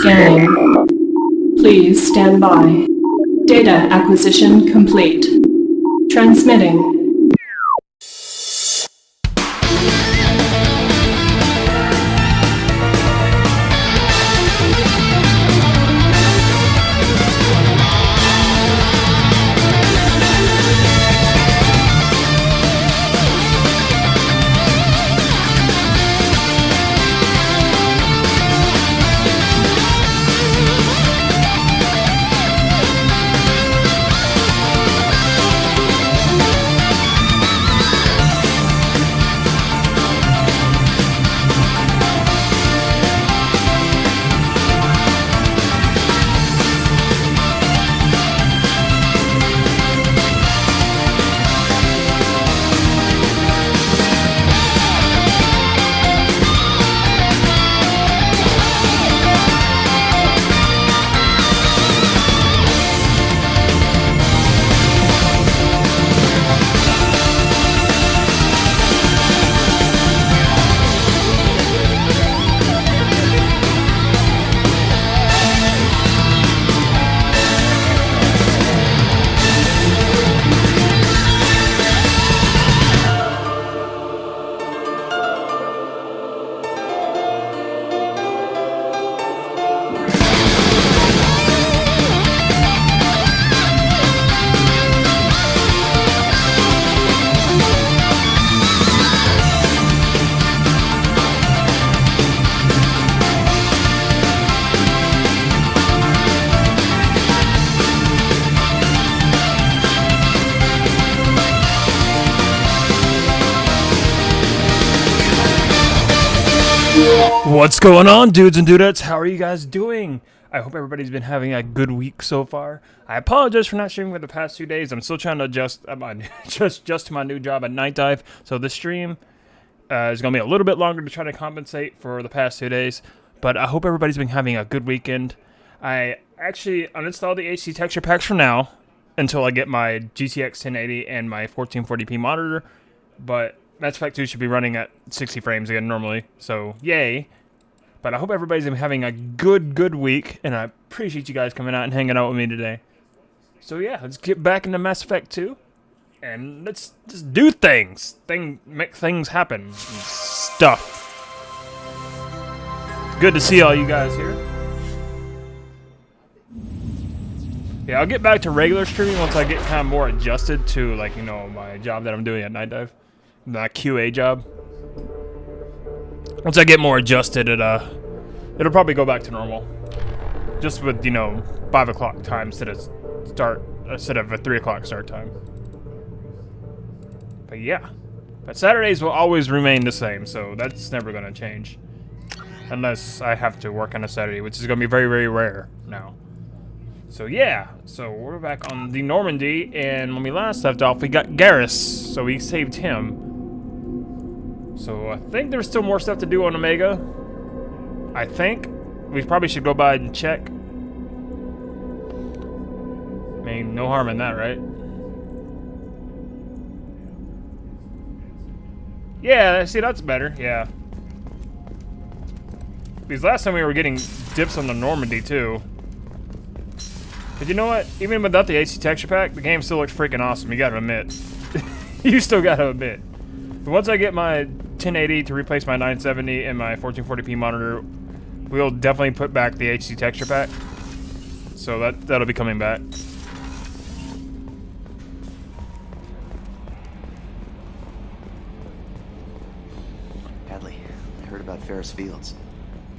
Scanning. Please stand by. Data acquisition complete. Transmitting. What's going on, dudes and dudettes? How are you guys doing? I hope everybody's been having a good week so far. I apologize for not streaming for the past 2 days. I'm still trying to adjust to my new job at Night Dive. So this stream is going to be a little bit longer to try to compensate for the past 2 days. But I hope everybody's been having a good weekend. I actually uninstalled the HD texture packs for now until I get my GTX 1080 and my 1440p monitor. But Mass Effect 2 should be running at 60 frames again normally, so yay. But I hope everybody's been having a good week, and I appreciate you guys coming out and hanging out with me today. So yeah, let's get back into Mass Effect 2, and let's just do things. Make things happen and stuff. Good to see all you guys here. Yeah, I'll get back to regular streaming once I get kind of more adjusted to, like, you know, my job that I'm doing at Night Dive. That QA job. Once I get more adjusted, it'll probably go back to normal. Just with, you know, 5 o'clock time instead of a 3 o'clock start time. But yeah. But Saturdays will always remain the same, so that's never going to change. Unless I have to work on a Saturday, which is going to be very, very rare now. So yeah, so we're back on the Normandy, and when we last left off, we got Garrus, so we saved him. So I think there's still more stuff to do on Omega. I think. We probably should go by and check. I mean, no harm in that, right? Yeah, see, that's better, yeah. Because last time we were getting dips on the Normandy, too. But you know what? Even without the HD texture pack, the game still looks freaking awesome, you gotta admit. You still gotta admit. But once I get my 1080 to replace my 970 and my 1440p monitor, we'll definitely put back the HD texture pack. So that'll be coming back. Hadley, I heard about Ferris Fields.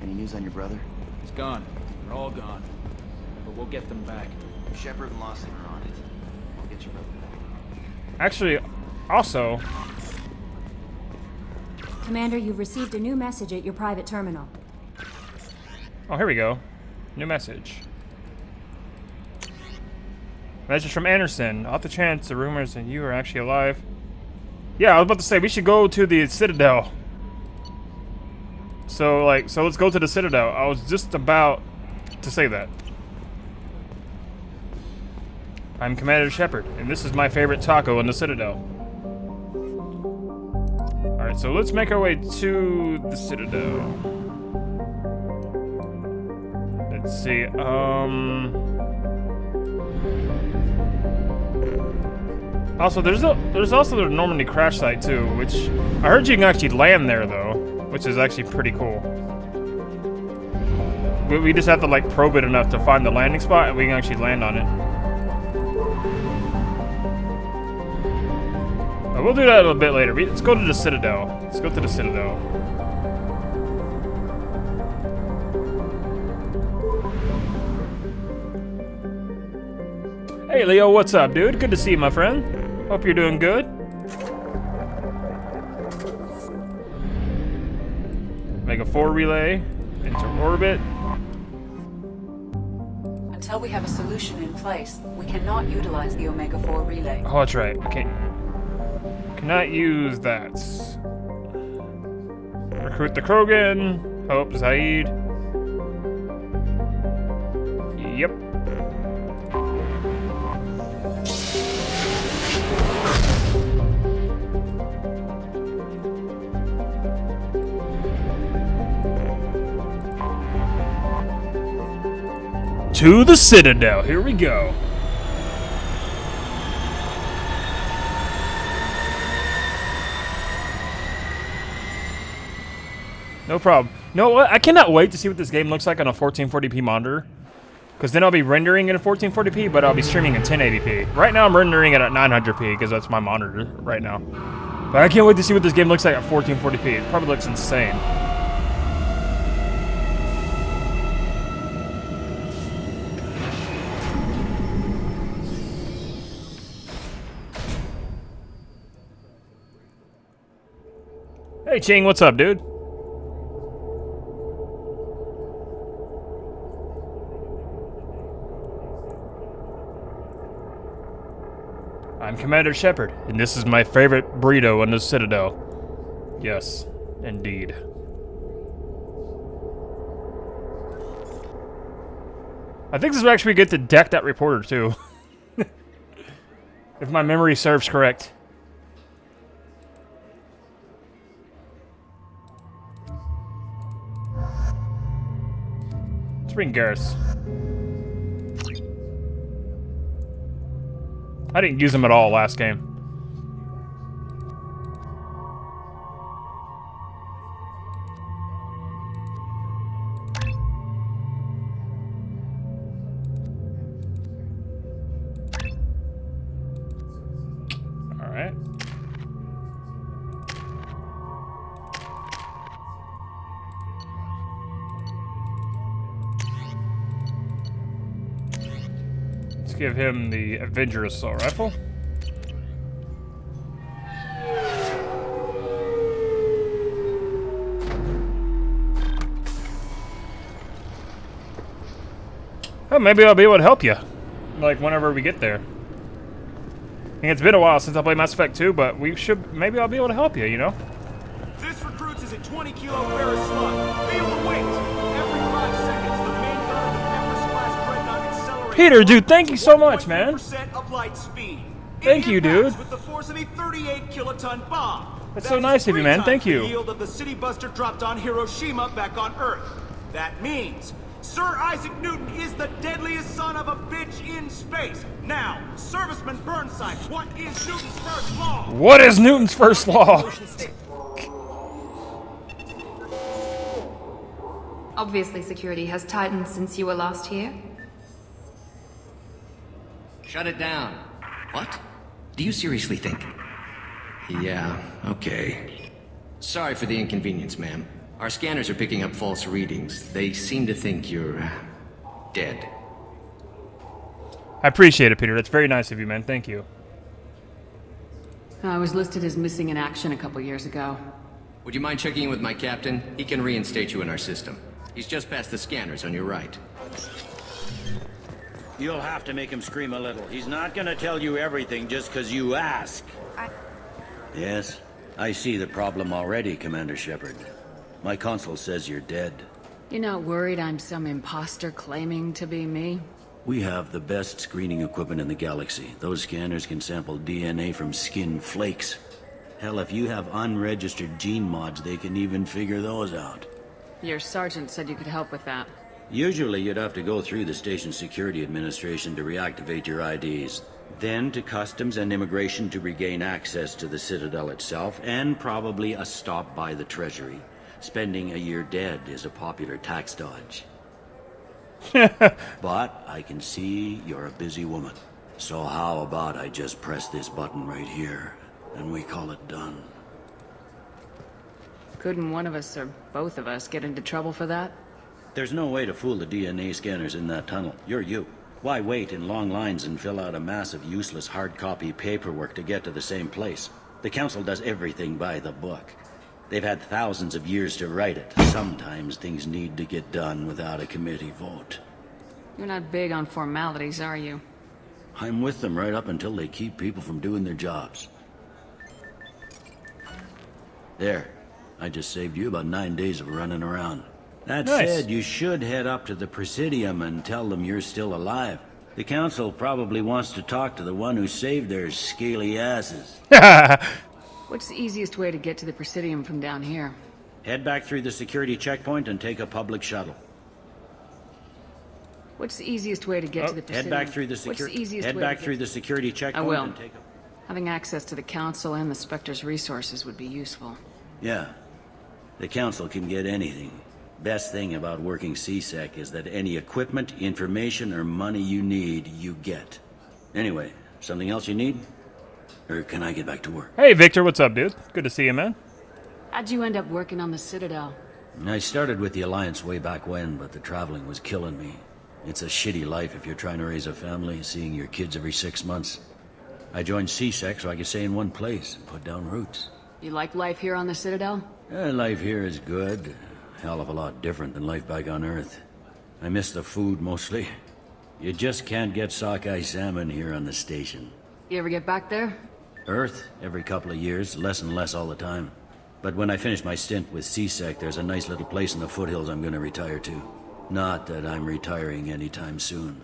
Any news on your brother? He's gone. They're all gone. But we'll get them back. Shepard and Lawson are on it. I'll get your brother back. Actually, also... Commander, you've received a new message at your private terminal. Oh, here we go. New message. Message from Anderson. Off the chance the rumors that you are actually alive. Yeah, I was about to say, we should go to the Citadel. So let's go to the Citadel. I was just about to say that. I'm Commander Shepard, and this is my favorite taco in the Citadel. Alright, so let's make our way to the Citadel. Let's see. Also, there's also the Normandy crash site too, which I heard you can actually land there though, which is actually pretty cool. We just have to like probe it enough to find the landing spot, and we can actually land on it. We'll do that a little bit later. Let's go to the Citadel. Let's go to the Citadel. Hey Leo, what's up, dude? Good to see you, my friend. Hope you're doing good. Make a 4 relay into orbit. Until we have a solution in place, we cannot utilize the Omega-4 relay. Oh, that's right. Okay. Cannot use that. Recruit the Krogan. Hope Zaid. Yep. To the Citadel. Here we go. No problem. You know what? I cannot wait to see what this game looks like on a 1440p monitor. Because then I'll be rendering it at 1440p, but I'll be streaming in 1080p. Right now I'm rendering it at 900p because that's my monitor right now. But I can't wait to see what this game looks like at 1440p. It probably looks insane. Hey Ching, what's up, dude? I'm Commander Shepard, and this is my favorite burrito on the Citadel. Yes, indeed. I think this is actually good to deck that reporter, too. If my memory serves correct. Let's bring Garrus. I didn't use him at all last game. All right. Give him the Avenger Assault Rifle. Oh, maybe I'll be able to help you, like whenever we get there. I think it's been a while since I played Mass Effect 2, but maybe I'll be able to help you, you know? This recruits is a 20-kilo ferrous slug. Feel the weight. Every 5 seconds, the main gun of the Empress-class dreadnought accelerates. Peter, dude, thank you so much, man. Of light speed. Thank you, dude. With the force of a 38-kiloton bomb. That's so nice of you, man. Thank you. The yield of the city buster dropped on Hiroshima back on Earth. That means Sir Isaac Newton is the deadliest son of a bitch in space. Now, Serviceman Burnside, what is Newton's first law? What is Newton's first law? Obviously, security has tightened since you were last here. Shut it down. What? Do you seriously think? Yeah, okay. Sorry for the inconvenience, ma'am. Our scanners are picking up false readings. They seem to think you're dead. I appreciate it, Peter. That's very nice of you, man. Thank you. I was listed as missing in action a couple years ago. Would you mind checking in with my captain? He can reinstate you in our system. He's just past the scanners on your right. You'll have to make him scream a little. He's not gonna tell you everything just because you ask. Yes, I see the problem already, Commander Shepard. My console says you're dead. You're not worried I'm some imposter claiming to be me? We have the best screening equipment in the galaxy. Those scanners can sample DNA from skin flakes. Hell, if you have unregistered gene mods, they can even figure those out. Your sergeant said you could help with that. Usually you'd have to go through the station security administration to reactivate your IDs, then to customs and immigration to regain access to the Citadel itself, and probably a stop by the Treasury. Spending a year dead is a popular tax dodge. But I can see you're a busy woman. So how about I just press this button right here, and we call it done? Couldn't one of us or both of us get into trouble for that? There's no way to fool the DNA scanners in that tunnel. You're you. Why wait in long lines and fill out a massive useless hard copy paperwork to get to the same place? The Council does everything by the book. They've had thousands of years to write it. Sometimes things need to get done without a committee vote. You're not big on formalities, are you? I'm with them right up until they keep people from doing their jobs. There. I just saved you about 9 days of running around. That said, you should head up to the Presidium and tell them you're still alive. The Council probably wants to talk to the one who saved their scaly asses. What's the easiest way to get to the Presidium from down here? Head back through the security checkpoint and take a public shuttle. What's the easiest way to get to the Presidium? Head back through the security checkpoint I will. and take a... Having access to the Council and the Spectre's resources would be useful. Yeah. The Council can get anything. Best thing about working CSEC is that any equipment, information, or money you need, you get. Anyway, something else you need? Or can I get back to work? Hey, Victor, what's up, dude? Good to see you, man. How'd you end up working on the Citadel? I started with the Alliance way back when, but the traveling was killing me. It's a shitty life if you're trying to raise a family, seeing your kids every 6 months. I joined CSEC so I could stay in one place and put down roots. You like life here on the Citadel? Life here is good. Hell of a lot different than life back on Earth. I miss the food mostly. You just can't get sockeye salmon here on the station. You ever get back there? Earth, every couple of years, less and less all the time. But when I finish my stint with CSEC, there's a nice little place in the foothills I'm gonna retire to. Not that I'm retiring anytime soon.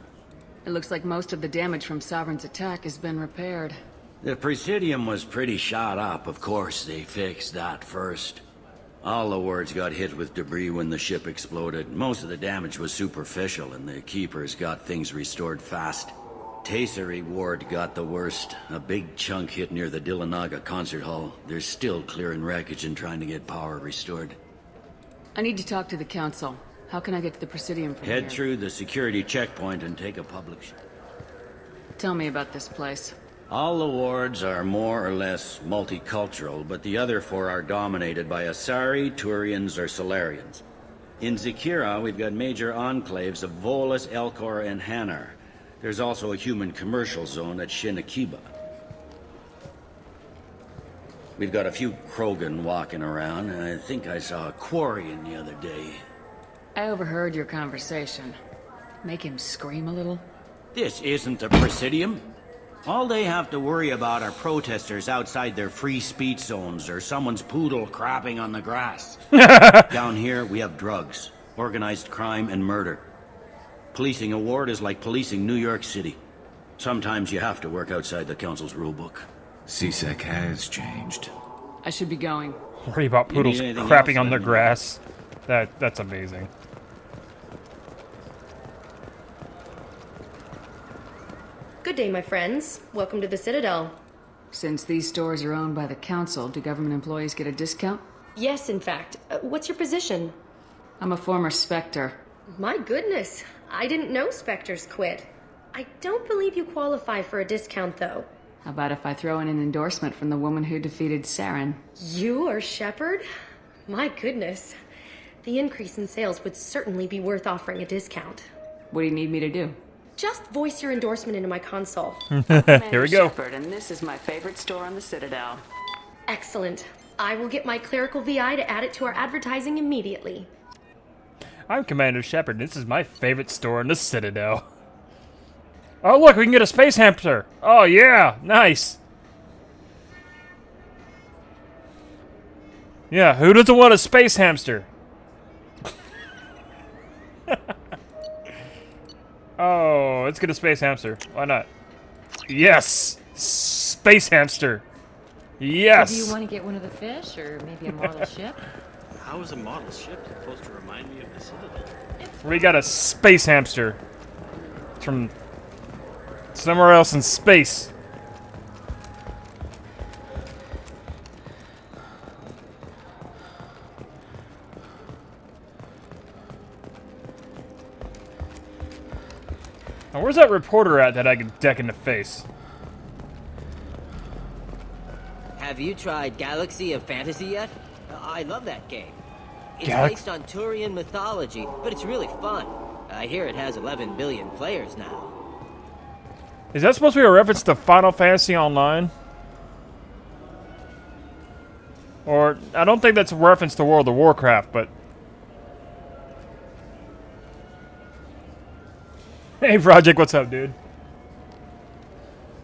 It looks like most of the damage from Sovereign's attack has been repaired. The Presidium was pretty shot up, of course. They fixed that first. All the wards got hit with debris when the ship exploded. Most of the damage was superficial, and the Keepers got things restored fast. Tasery Ward got the worst. A big chunk hit near the Dillanaga concert hall. They're still clearing wreckage and trying to get power restored. I need to talk to the Council. How can I get to the Presidium from here? Head through the security checkpoint and take a public shuttle. Tell me about this place. All the wards are more or less multicultural, but the other 4 are dominated by Asari, Turians, or Solarians. In Zakira, we've got major enclaves of Volus, Elcor, and Hanar. There's also a human commercial zone at Shinakiba. We've got a few Krogan walking around, and I think I saw a Quarian the other day. I overheard your conversation. Make him scream a little? This isn't the Presidium. All they have to worry about are protesters outside their free speech zones or someone's poodle crapping on the grass. Down here, we have drugs, organized crime, and murder. Policing a ward is like policing New York City. Sometimes you have to work outside the Council's rulebook. CSEC has changed. I should be going. Worry about poodles crapping on the grass. That's amazing. Good day, my friends. Welcome to the Citadel. Since these stores are owned by the Council, do government employees get a discount? Yes, in fact. What's your position? I'm a former Spectre. My goodness. I didn't know Spectres quit. I don't believe you qualify for a discount, though. How about if I throw in an endorsement from the woman who defeated Saren? You are Shepard? My goodness. The increase in sales would certainly be worth offering a discount. What do you need me to do? Just voice your endorsement into my console. Here we go. Shepard, and this is my favorite store on the Citadel. Excellent. I will get my clerical VI to add it to our advertising immediately. I'm Commander Shepard, and this is my favorite store in the Citadel. Oh, look, we can get a space hamster. Oh, yeah, nice. Yeah, who doesn't want a space hamster? Oh, let's get a space hamster. Why not? Yes! Space hamster. Yes! So do you want to get one of the fish, or maybe a model ship? How is a model ship supposed to remind me of the Citadel? We got a space hamster. It's from somewhere else in space. Now, where's that reporter at that I can deck in the face? Have you tried Galaxy of Fantasy yet? I love that game. It's based on Turian mythology, but it's really fun. I hear it has 11 billion players now. Is that supposed to be a reference to Final Fantasy Online? Or, I don't think that's a reference to World of Warcraft, but... Hey, Project, what's up, dude?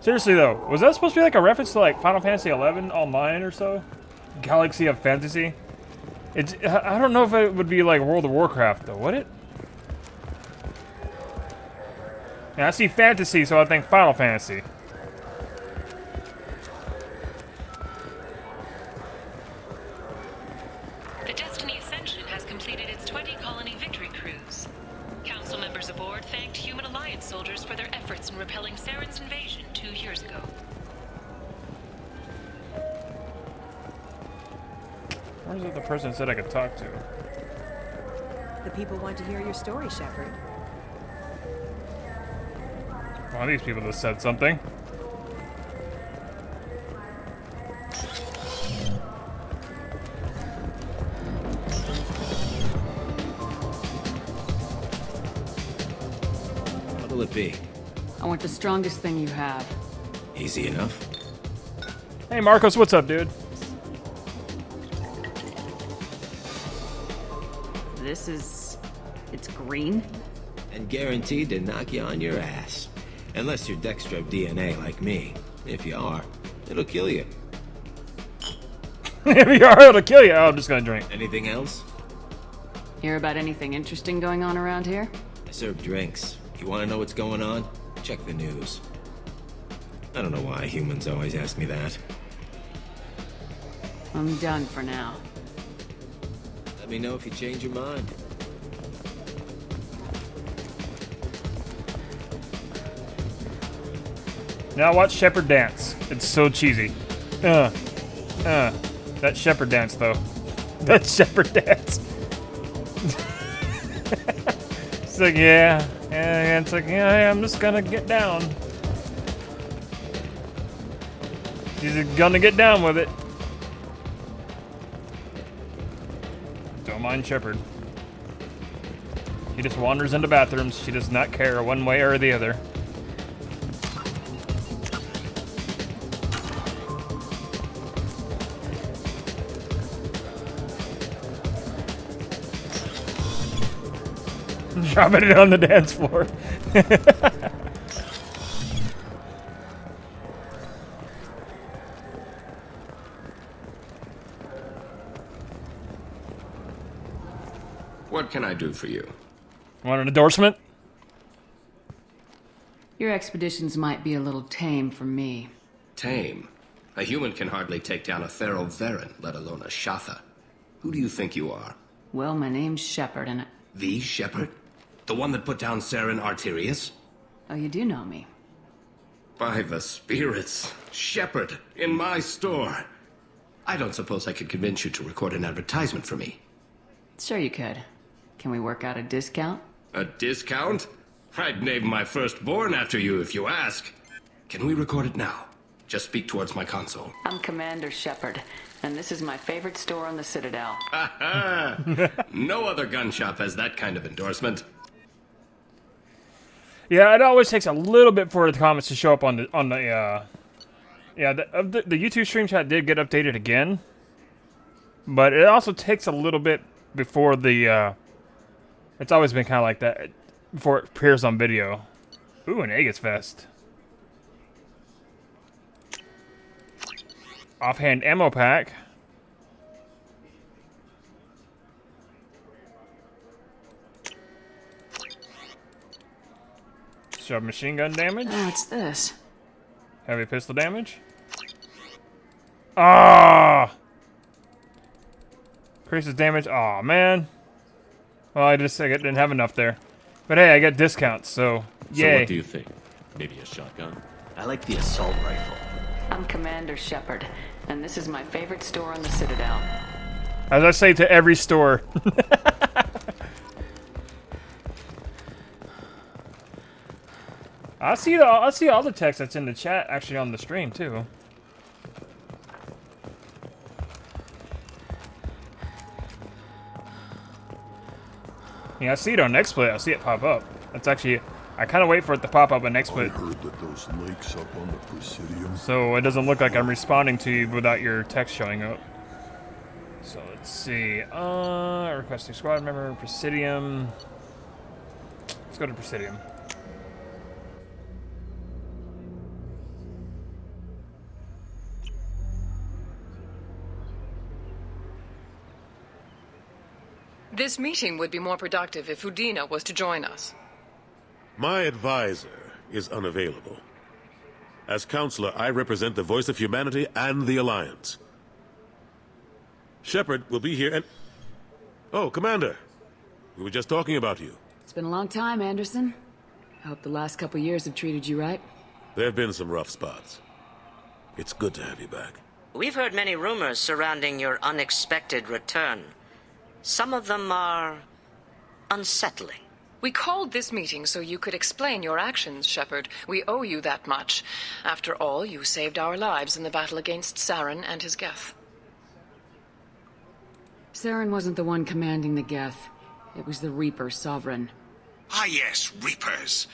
Seriously, though, was that supposed to be like a reference to like Final Fantasy 11 Online or so? Galaxy of Fantasy? It's, I don't know if it would be like World of Warcraft, though, would it? Yeah, I see fantasy, so I think Final Fantasy. The Destiny Ascension has completed its 20-colony victory cruise. Council members aboard thanked Human Alliance soldiers for their efforts in repelling Saren's invasion 2 years ago. Where's the person said I could talk to? The people want to hear your story, Shepard. One of these people just said something. What'll it be? I want the strongest thing you have. Easy enough. Hey, Marcos, what's up, dude? This is... it's green? And guaranteed to knock you on your ass. Unless you're Dextro DNA like me. If you are, it'll kill you. If you are, it'll kill you. Oh, I'm just gonna drink. Anything else? Hear about anything interesting going on around here? I serve drinks. If you want to know what's going on, check the news. I don't know why humans always ask me that. I'm done for now. Let me know if you change your mind. Now watch Shepard dance. It's so cheesy. That Shepard dance, though. That Shepard dance. It's like, yeah. It's like, yeah, I'm just gonna get down. She's gonna get down with it. Don't mind Shepard. He just wanders into bathrooms. She does not care one way or the other. Dropping it on the dance floor. What can I do for you? Want an endorsement? Your expeditions might be a little tame for me. Tame? A human can hardly take down a Thero Varen, let alone a Shatha. Who do you think you are? Well, my name's Shepard, and The Shepard? The one that put down Saren Arterius? oh, you do know me. By the spirits. Shepard, in my store. I don't suppose I could convince you to record an advertisement for me. Sure you could. Can we work out a discount? A discount? I'd name my firstborn after you if you ask. Can we record it now? Just speak towards my console. I'm Commander Shepard, and this is my favorite store on the Citadel. Ha ha! No other gun shop has that kind of endorsement. Yeah, it always takes a little bit for the comments to show up on the yeah, the YouTube stream chat did get updated again, but it also takes a little bit before the it's always been kind of like that before it appears on video. Ooh, an Aegis vest. Offhand ammo pack. Submachine gun damage. Oh, what's this? Heavy pistol damage. Ah! Increases damage. Aw, man. Well, I didn't have enough there. But hey, I get discounts, so yay. So what do you think? Maybe a shotgun? I like the assault rifle. I'm Commander Shepard, and this is my favorite store on the Citadel. As I say to every store. I see all the text that's in the chat actually on the stream too. Yeah, I see it on XSplit. I see it pop up. That's actually, I kind of wait for it to pop up on XSplit. I heard that those lakes up on the Presidium. So it doesn't look like I'm responding to you without your text showing up. So let's see. Requesting squad member, Presidium. Let's go to Presidium. This meeting would be more productive if Udina was to join us. My advisor is unavailable. As counselor, I represent the voice of humanity and the Alliance. Shepard will be here and... Oh, Commander. We were just talking about you. It's been a long time, Anderson. I hope the last couple years have treated you right. There have been some rough spots. It's good to have you back. We've heard many rumors surrounding your unexpected return. Some of them are unsettling. We called this meeting so you could explain your actions, Shepard. We owe you that much. After all, you saved our lives in the battle against Saren and his Geth. Saren wasn't the one commanding the Geth. It was the Reaper Sovereign. Ah yes, Reapers.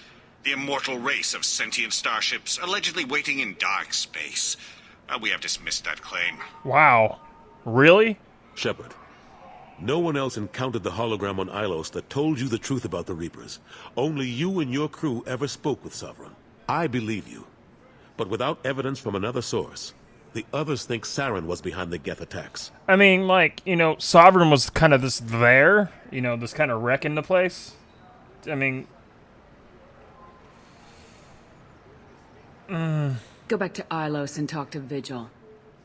The immortal race of sentient starships allegedly waiting in dark space. We have dismissed that claim. Wow. Really? Shepard. No one else encountered the hologram on Ilos that told you the truth about the Reapers. Only you and your crew ever spoke with Sovereign. I believe you. But without evidence from another source, the others think Saren was behind the Geth attacks. I mean, like, you know, Sovereign was kind of this there, you know, this kind of wrecking the place. I mean... Go back to Ilos and talk to Vigil.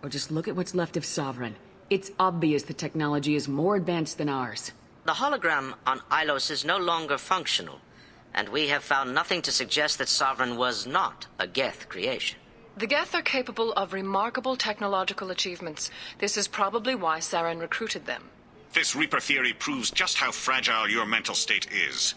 Or just look at what's left of Sovereign. It's obvious the technology is more advanced than ours. The hologram on Ilos is no longer functional, and we have found nothing to suggest that Sovereign was not a Geth creation. The Geth are capable of remarkable technological achievements. This is probably why Saren recruited them. This Reaper theory proves just how fragile your mental state is.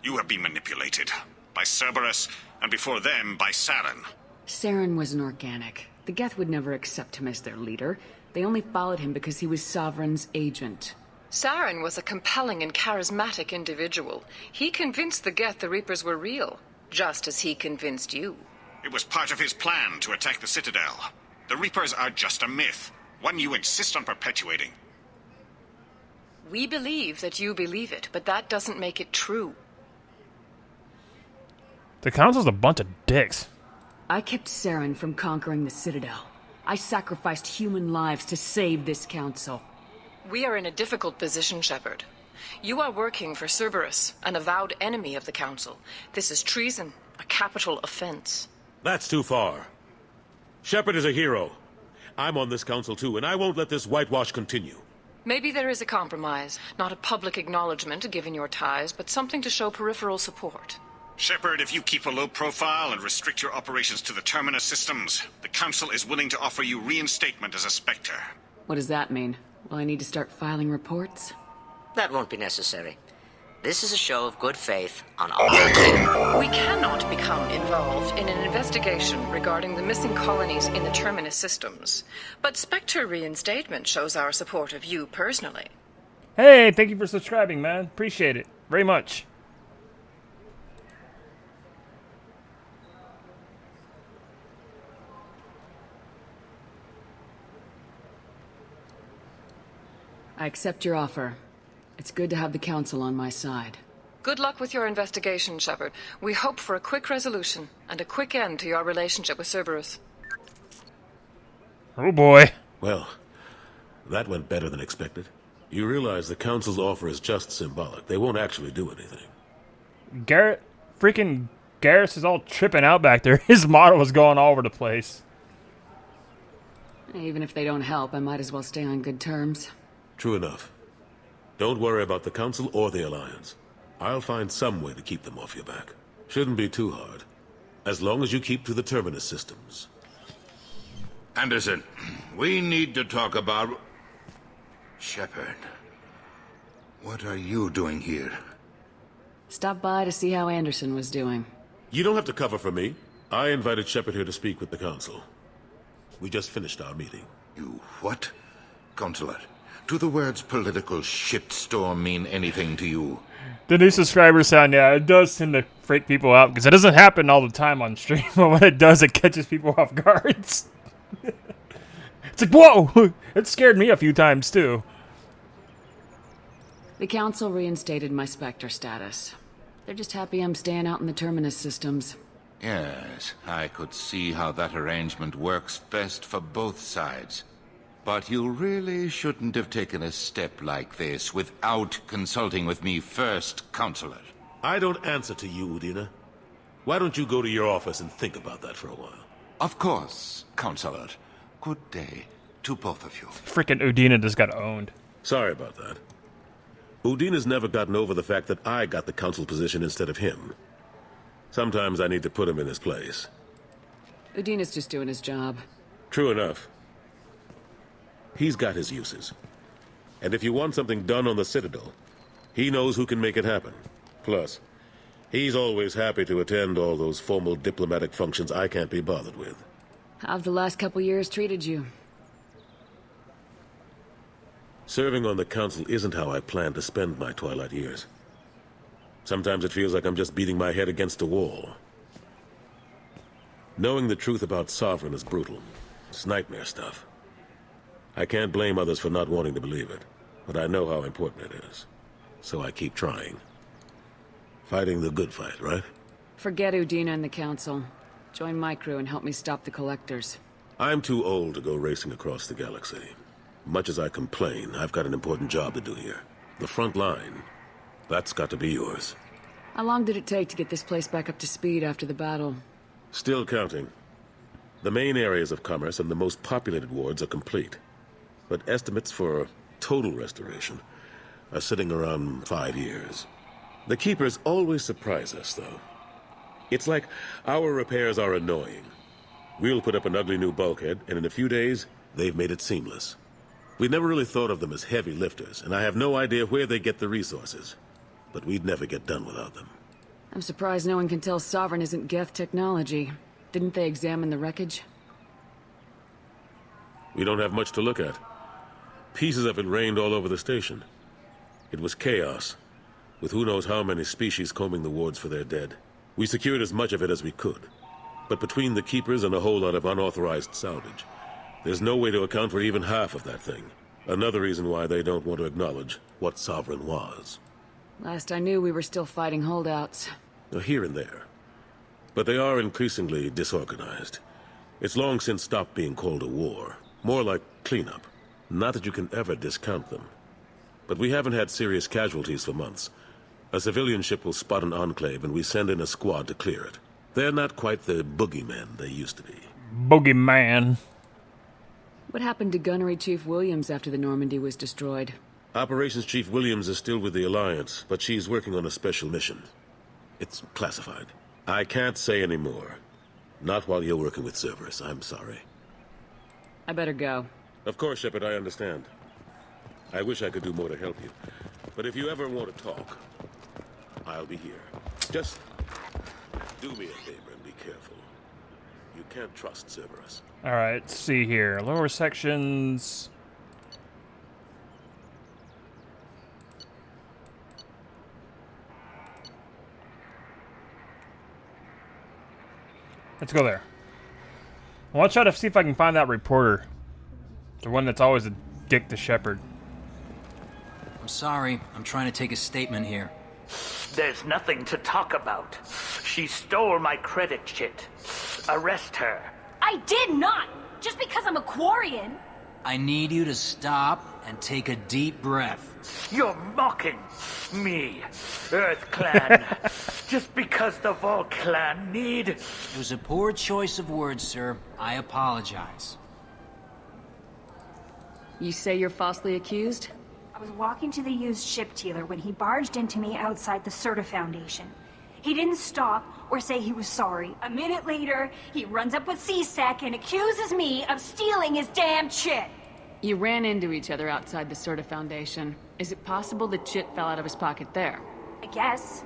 You have been manipulated. By Cerberus, and before them, by Saren. Saren was an organic. The Geth would never accept him as their leader. They only followed him because he was Sovereign's agent. Saren was a compelling and charismatic individual. He convinced the Geth the Reapers were real, just as he convinced you. It was part of his plan to attack the Citadel. The Reapers are just a myth, one you insist on perpetuating. We believe that you believe it, but that doesn't make it true. The Council's a bunch of dicks. I kept Saren from conquering the Citadel. I sacrificed human lives to save this council. We are in a difficult position, Shepard. You are working for Cerberus, an avowed enemy of the Council. This is treason, a capital offense. That's too far. Shepard is a hero. I'm on this council too, and I won't let this whitewash continue. Maybe there is a compromise. Not a public acknowledgement given your ties, but something to show peripheral support. Shepard, if you keep a low profile and restrict your operations to the Terminus systems, the Council is willing to offer you reinstatement as a Spectre. What does that mean? Will I need to start filing reports? That won't be necessary. This is a show of good faith on our part. We cannot become involved in an investigation regarding the missing colonies in the Terminus systems. But Spectre reinstatement shows our support of you personally. Hey, thank you for subscribing, man. Appreciate it very much. I accept your offer. It's good to have the Council on my side. Good luck with your investigation, Shepard. We hope for a quick resolution and a quick end to your relationship with Cerberus. Oh boy. Well, that went better than expected. You realize the Council's offer is just symbolic. They won't actually do anything. Garrus is all tripping out back there. His model was going all over the place. Even if they don't help, I might as well stay on good terms. True enough. Don't worry about the Council or the Alliance. I'll find some way to keep them off your back. Shouldn't be too hard. As long as you keep to the Terminus systems. Anderson, we need to talk about... Shepard. What are you doing here? Stopped by to see how Anderson was doing. You don't have to cover for me. I invited Shepard here to speak with the Council. We just finished our meeting. You what? Counselor, do the words political shitstorm mean anything to you? The new subscriber sound, yeah, it does tend to freak people out because it doesn't happen all the time on stream, but when it does, it catches people off guard. It's like, whoa! It scared me a few times, too. The Council reinstated my Spectre status. They're just happy I'm staying out in the Terminus systems. Yes, I could see how that arrangement works best for both sides. But you really shouldn't have taken a step like this without consulting with me first, Counselor. I don't answer to you, Udina. Why don't you go to your office and think about that for a while? Of course, Counselor. Good day to both of you. Frickin' Udina just got owned. Sorry about that. Udina's never gotten over the fact that I got the Council position instead of him. Sometimes I need to put him in his place. Udina's just doing his job. True enough. He's got his uses. And if you want something done on the Citadel, he knows who can make it happen. Plus, he's always happy to attend all those formal diplomatic functions I can't be bothered with. How have the last couple years treated you? Serving on the Council isn't how I plan to spend my twilight years. Sometimes it feels like I'm just beating my head against a wall. Knowing the truth about Sovereign is brutal. It's nightmare stuff. I can't blame others for not wanting to believe it, but I know how important it is. So I keep trying. Fighting the good fight, right? Forget Udina and the Council. Join my crew and help me stop the Collectors. I'm too old to go racing across the galaxy. Much as I complain, I've got an important job to do here. The front line. That's got to be yours. How long did it take to get this place back up to speed after the battle? Still counting. The main areas of commerce and the most populated wards are complete. But estimates for total restoration are sitting around 5 years. The Keepers always surprise us, though. It's like our repairs are annoying. We'll put up an ugly new bulkhead, and in a few days, they've made it seamless. We never really thought of them as heavy lifters, and I have no idea where they get the resources. But we'd never get done without them. I'm surprised no one can tell Sovereign isn't Geth technology. Didn't they examine the wreckage? We don't have much to look at. Pieces of it rained all over the station. It was chaos, with who knows how many species combing the wards for their dead. We secured as much of it as we could. But between the Keepers and a whole lot of unauthorized salvage, there's no way to account for even half of that thing. Another reason why they don't want to acknowledge what Sovereign was. Last I knew, we were still fighting holdouts. Here and there. But they are increasingly disorganized. It's long since stopped being called a war. More like cleanup. Not that you can ever discount them. But we haven't had serious casualties for months. A civilian ship will spot an enclave and we send in a squad to clear it. They're not quite the boogeymen they used to be. Boogeyman. What happened to Gunnery Chief Williams after the Normandy was destroyed? Operations Chief Williams is still with the Alliance, but she's working on a special mission. It's classified. I can't say any more. Not while you're working with Cerberus, I'm sorry. I better go. Of course, Shepard, I understand. I wish I could do more to help you. But if you ever want to talk, I'll be here. Just do me a favor and be careful. You can't trust Cerberus. Alright, let's see here. Lower sections. Let's go there. I want to try to see if I can find that reporter. The one that's always a dick to Shepard. I'm sorry. I'm trying to take a statement here. There's nothing to talk about. She stole my credit chit. Arrest her. I did not! Just because I'm a Quarian! I need you to stop and take a deep breath. You're mocking me, Earth Clan. Just because the Vol Clan need... It was a poor choice of words, sir. I apologize. You say you're falsely accused? I was walking to the used ship dealer when he barged into me outside the Serta Foundation. He didn't stop or say he was sorry. A minute later, he runs up with C-Sec and accuses me of stealing his damn chit. You ran into each other outside the Serta Foundation. Is it possible the chit fell out of his pocket there? I guess.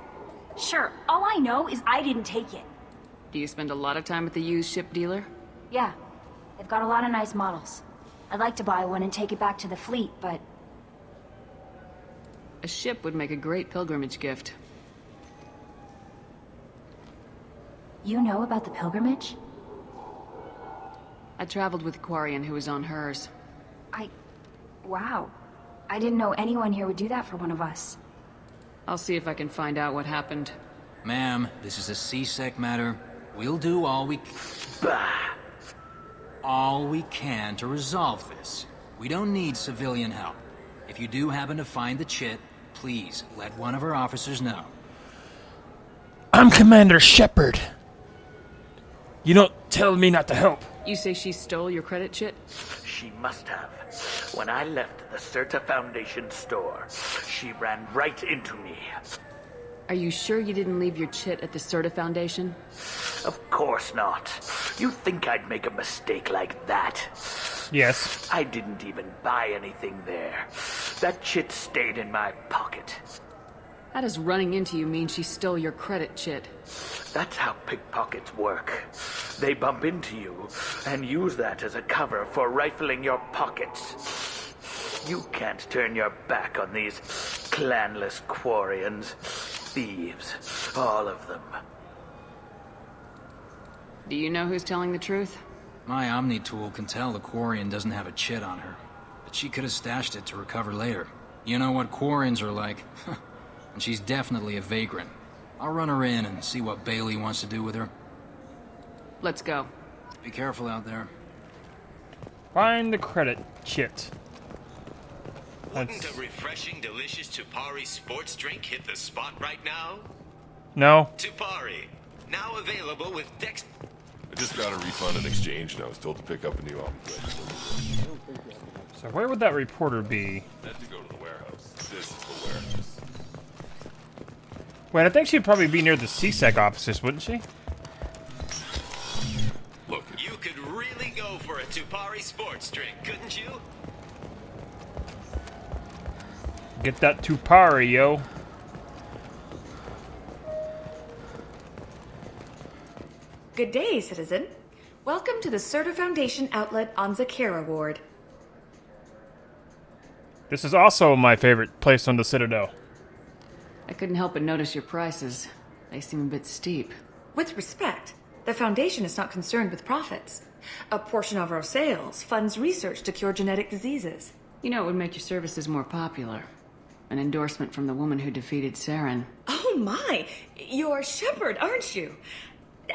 Sure, all I know is I didn't take it. Do you spend a lot of time at the used ship dealer? Yeah, they've got a lot of nice models. I'd like to buy one and take it back to the fleet, but... A ship would make a great pilgrimage gift. You know about the pilgrimage? I traveled with Quarian who was on hers. Wow. I didn't know anyone here would do that for one of us. I'll see if I can find out what happened. Ma'am, this is a C-Sec matter. We'll do all we can to resolve this. We don't need civilian help. If you do happen to find the chit, please let one of our officers know. I'm Commander Shepard. You don't tell me not to help. You say she stole your credit chit? She must have. When I left the Serta Foundation store, she ran right into me. Are you sure you didn't leave your chit at the Serta Foundation? Of course not. You think I'd make a mistake like that? Yes. I didn't even buy anything there. That chit stayed in my pocket. How does running into you mean she stole your credit chit? That's how pickpockets work. They bump into you and use that as a cover for rifling your pockets. You can't turn your back on these clanless Quarians. Thieves. All of them. Do you know who's telling the truth? My Omni tool can tell the Quarian doesn't have a chit on her, but she could have stashed it to recover later. You know what Quarians are like. And she's definitely a vagrant. I'll run her in and see what Bailey wants to do with her. Let's go. Be careful out there. Find the credit chit. Wouldn't a refreshing, delicious Tupari sports drink hit the spot right now? No. Tupari, now available with Dex... I just got a refund and exchange, and I was told to pick up a new omnibus. So where would that reporter be? Had to go to the warehouse. This is the warehouse. Wait, I think she'd probably be near the C-Sec offices, wouldn't she? Look, you could really go for a Tupari sports drink, couldn't you? Get that Tupari, yo. Good day, citizen. Welcome to the Serta Foundation outlet on Zakera Ward. This is also my favorite place on the Citadel. I couldn't help but notice your prices. They seem a bit steep. With respect, the Foundation is not concerned with profits. A portion of our sales funds research to cure genetic diseases. You know, it would make your services more popular. An endorsement from the woman who defeated Saren. Oh my! You're Shepard, aren't you?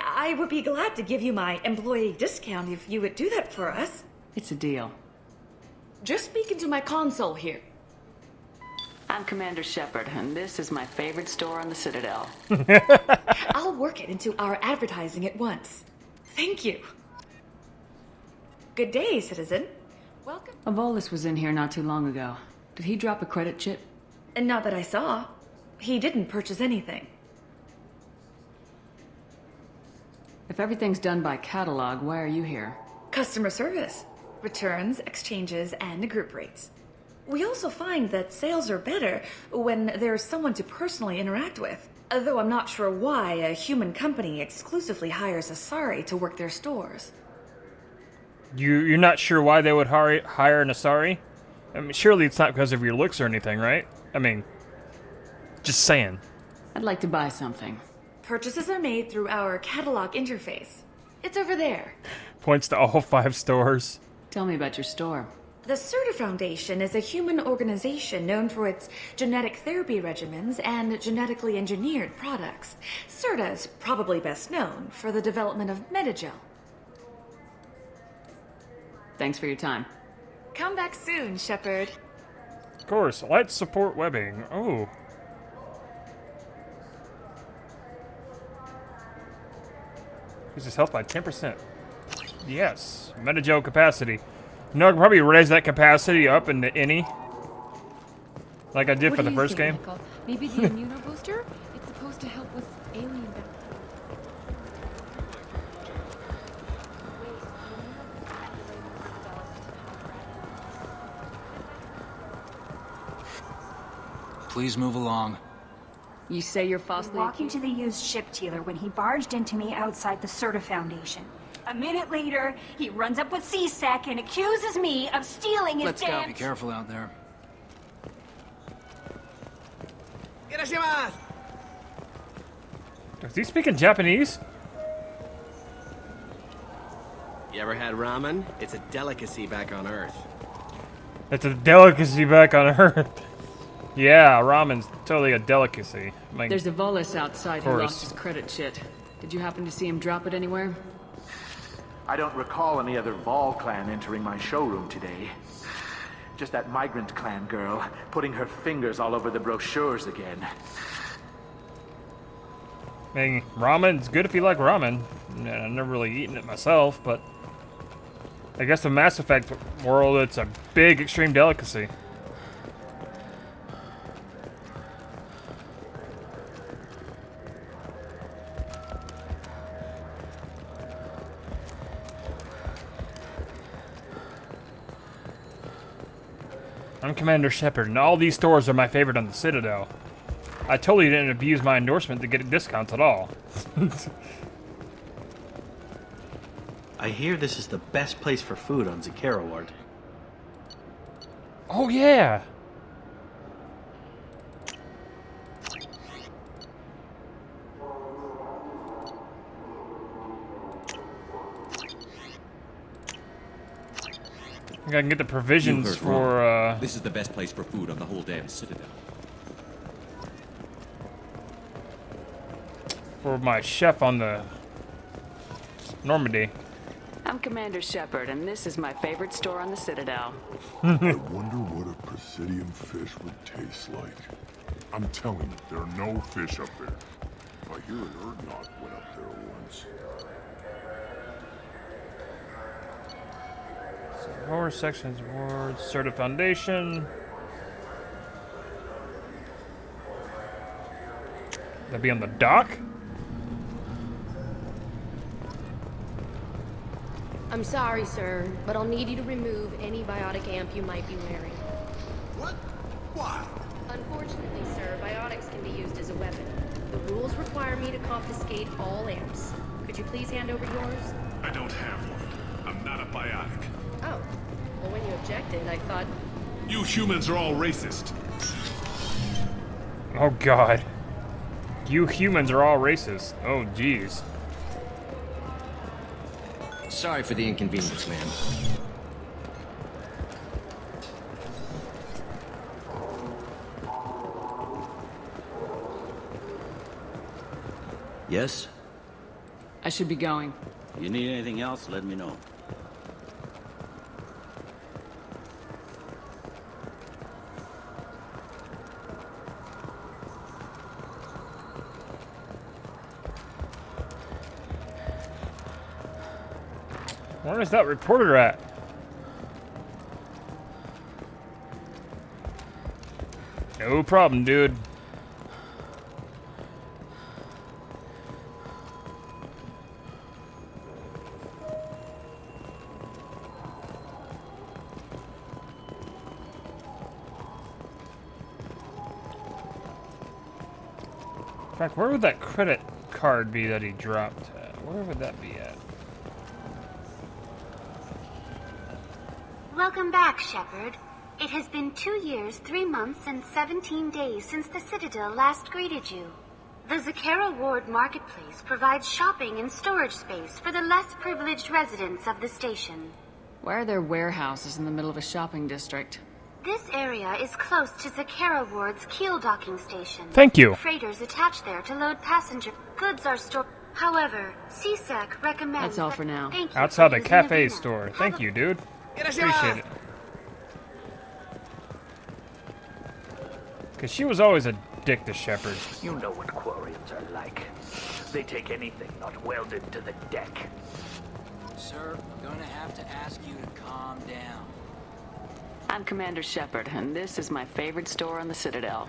I would be glad to give you my employee discount if you would do that for us. It's a deal. Just speak into my console here. I'm Commander Shepard, and this is my favorite store on the Citadel. I'll work it into our advertising at once. Thank you. Good day, citizen. Welcome. Avolis was in here not too long ago. Did he drop a credit chip? And not that I saw. He didn't purchase anything. If everything's done by catalog, why are you here? Customer service. Returns, exchanges, and group rates. We also find that sales are better when there's someone to personally interact with. Though I'm not sure why a human company exclusively hires Asari to work their stores. You're not sure why they would hire an Asari? I mean, surely it's not because of your looks or anything, right? I mean, just saying. I'd like to buy something. Purchases are made through our catalog interface. It's over there. Points to all 5 stores. Tell me about your store. The Serta Foundation is a human organization known for its genetic therapy regimens and genetically engineered products. Serta is probably best known for the development of Metagel. Thanks for your time. Come back soon, Shepard. Of course, let's support webbing. Oh. Increases health by 10%. Yes, Metagel capacity. You know, I can probably raise that capacity up into any. like I did What for do the you first think, game. Michael? Maybe the immunobooster? It's supposed to help with alien bacteria. Please move along. You say you're falsely Walking to the used ship dealer when he barged into me outside the Certa Foundation. A minute later, he runs up with C-Sec and accuses me of stealing his Let's go. damn... Be careful out there. Is he speaking Japanese? You ever had ramen? It's a delicacy back on Earth. It's a delicacy back on Earth. Yeah, ramen's totally a delicacy. Like, There's a Volus outside who course. lost his credit shit. Did you happen to see him drop it anywhere? I don't recall any other Vol clan entering my showroom today. Just that migrant clan girl putting her fingers all over the brochures again. I mean, ramen's good if you like ramen. I've never really eaten it myself, but I guess the Mass Effect world, it's a big extreme delicacy. I'm Commander Shepard, and all these stores are my favorite on the Citadel. I totally didn't abuse my endorsement to get discounts at all. I hear this is the best place for food on Zakara Ward. Oh yeah! I think I can get the provisions for, This is the best place for food on the whole damn Citadel. for my chef on the Normandy. I'm Commander Shepard, and this is my favorite store on the Citadel. I wonder what a Presidium fish would taste like. I'm telling you, there are no fish up there. I hear an Urdnot went up there once. Lower sections, wards, Certa Foundation. That'd be on the dock? I'm sorry, sir, but I'll need you to remove any biotic amp you might be wearing. What? Why? Unfortunately, sir, biotics can be used as a weapon. The rules require me to confiscate all amps. Could you please hand over yours? I don't have one. I'm not a biotic. Oh. Well, when you objected, I thought... You humans are all racist. Oh god. You humans are all racist. Oh jeez. Sorry for the inconvenience, ma'am. Yes? I should be going. You need anything else, let me know. Where is that reporter at? No problem, dude. In fact, where would that credit card be that he dropped at? Where would that be at? Welcome back, Shepard. It has been 2 years, 3 months, and 17 days since the Citadel last greeted you. The Zakara Ward Marketplace provides shopping and storage space for the less privileged residents of the station. Why are there warehouses in the middle of a shopping district? This area is close to Zakara Ward's keel docking station. Thank you. Freighters attach there to load passenger goods are stored. However, CSEC recommends... That's all for now. Thank you Outside for the using cafe Avena. store. Thank you, dude. Appreciate it. Because she was always a dick to Shepard. You know what Quarians are like. They take anything not welded to the deck. Sir, I'm going to have to ask you to calm down. I'm Commander Shepard, and this is my favorite store on the Citadel.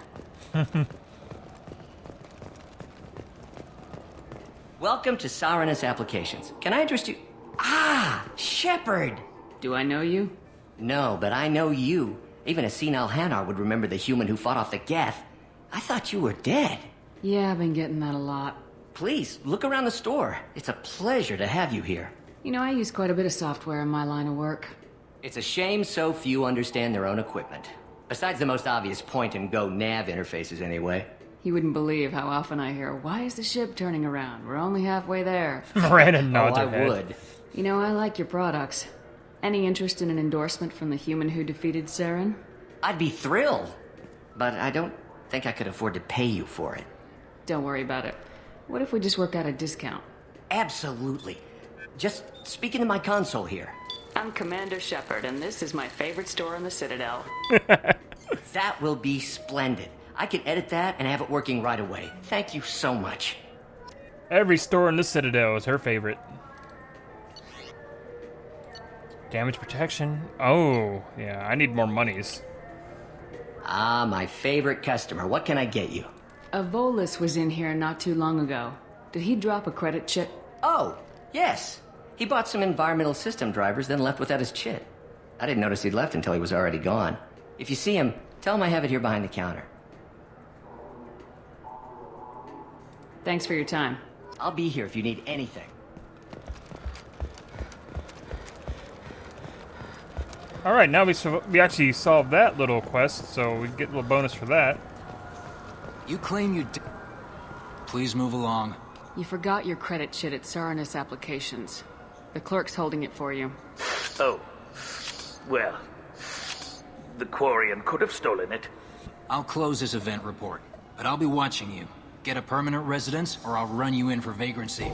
Welcome to Sarenus Applications. Can I interest you? Ah, Shepard! Do I know you? No, but I know you. Even a senile Hanar would remember the human who fought off the Geth. I thought you were dead. Yeah, I've been getting that a lot. Please, look around the store. It's a pleasure to have you here. You know, I use quite a bit of software in my line of work. It's a shame so few understand their own equipment. Besides the most obvious point-and-go nav interfaces, anyway. You wouldn't believe how often I hear, "Why is the ship turning around? We're only halfway there." Miranda nods I her head. would. You know, I like your products. Any interest in an endorsement from the human who defeated Saren? I'd be thrilled. But I don't think I could afford to pay you for it. Don't worry about it. What if we just work out a discount? Absolutely. Just speak into my console here. I'm Commander Shepard, and this is my favorite store on the Citadel. That will be splendid. I can edit that and have it working right away. Thank you so much. Every store in the Citadel is her favorite. Damage protection. Oh, yeah, I need more monies. Ah, my favorite customer. What can I get you? A Volus was in here not too long ago. Did he drop a credit chit? Oh, yes. He bought some environmental system drivers, then left without his chit. I didn't notice he'd left until he was already gone. If you see him, tell him I have it here behind the counter. Thanks for your time. I'll be here if you need anything. Alright, now we actually solved that little quest, so we get a little bonus for that. You claim you did. Please move along. You forgot your credit chit at Sarenus Applications. The clerk's holding it for you. Oh. Well, the Quarian could have stolen it. I'll close this event report, but I'll be watching you. Get a permanent residence, or I'll run you in for vagrancy.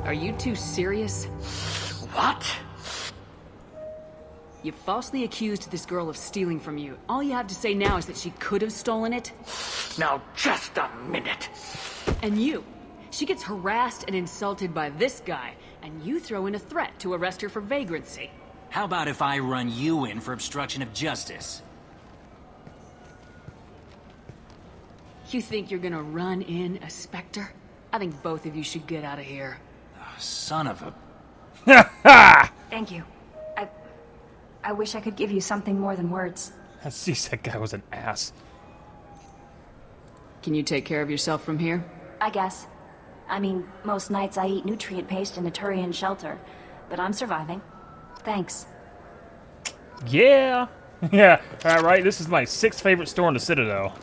Are you two serious? What? You falsely accused this girl of stealing from you. All you have to say now is that she could have stolen it? Now, just a minute. And you. She gets harassed and insulted by this guy, and you throw in a threat to arrest her for vagrancy. How about if I run you in for obstruction of justice? You think you're gonna run in a Spectre? I think both of you should get out of here. Oh, son of a... Thank you. I wish I could give you something more than words. That CSEC guy was an ass. Can you take care of yourself from here? I guess. I mean, most nights I eat nutrient paste in a Turian shelter, but I'm surviving. Thanks. Yeah. Yeah, alright, this is my 6th favorite store in the Citadel.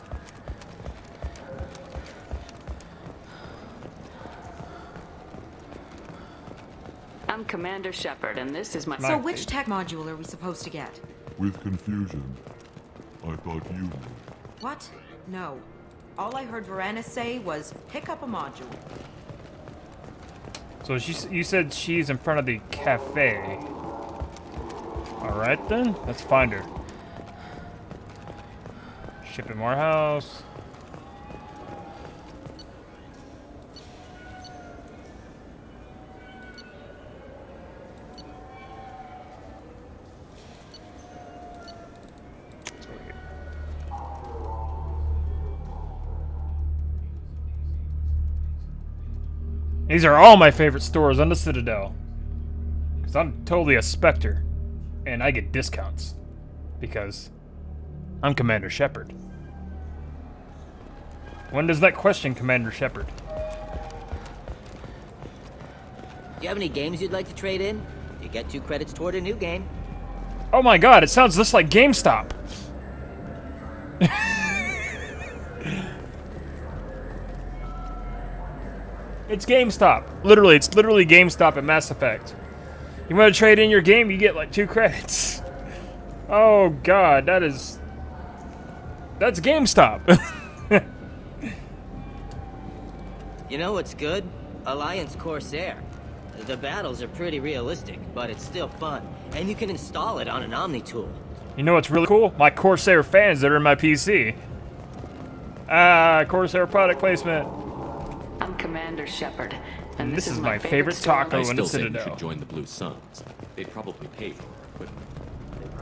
I'm Commander Shepard, and this is my... So which tech module are we supposed to get? With confusion. I thought you knew. What? No. All I heard Varanus say was, pick up a module. So you said she's in front of the cafe. Alright then, let's find her. Shipping warehouse. These are all my favorite stores on the Citadel. Because I'm totally a Spectre. And I get discounts. Because I'm Commander Shepard. When does that question, Commander Shepard? Do you have any games you'd like to trade in? You get 2 credits toward a new game. Oh my god, it sounds just like GameStop. It's GameStop. Literally, it's literally GameStop at Mass Effect. You want to trade in your game, you get like 2 credits. Oh god, that's GameStop. You know what's good? Alliance Corsair. The battles are pretty realistic, but it's still fun. And you can install it on an Omni tool. You know what's really cool? My Corsair fans that are in my PC. Ah, Corsair product placement. I'm Commander Shepard, and this is my favorite taco in the Citadel. I still think you Citadel. should join the Blue Suns. They'd probably pay for our equipment.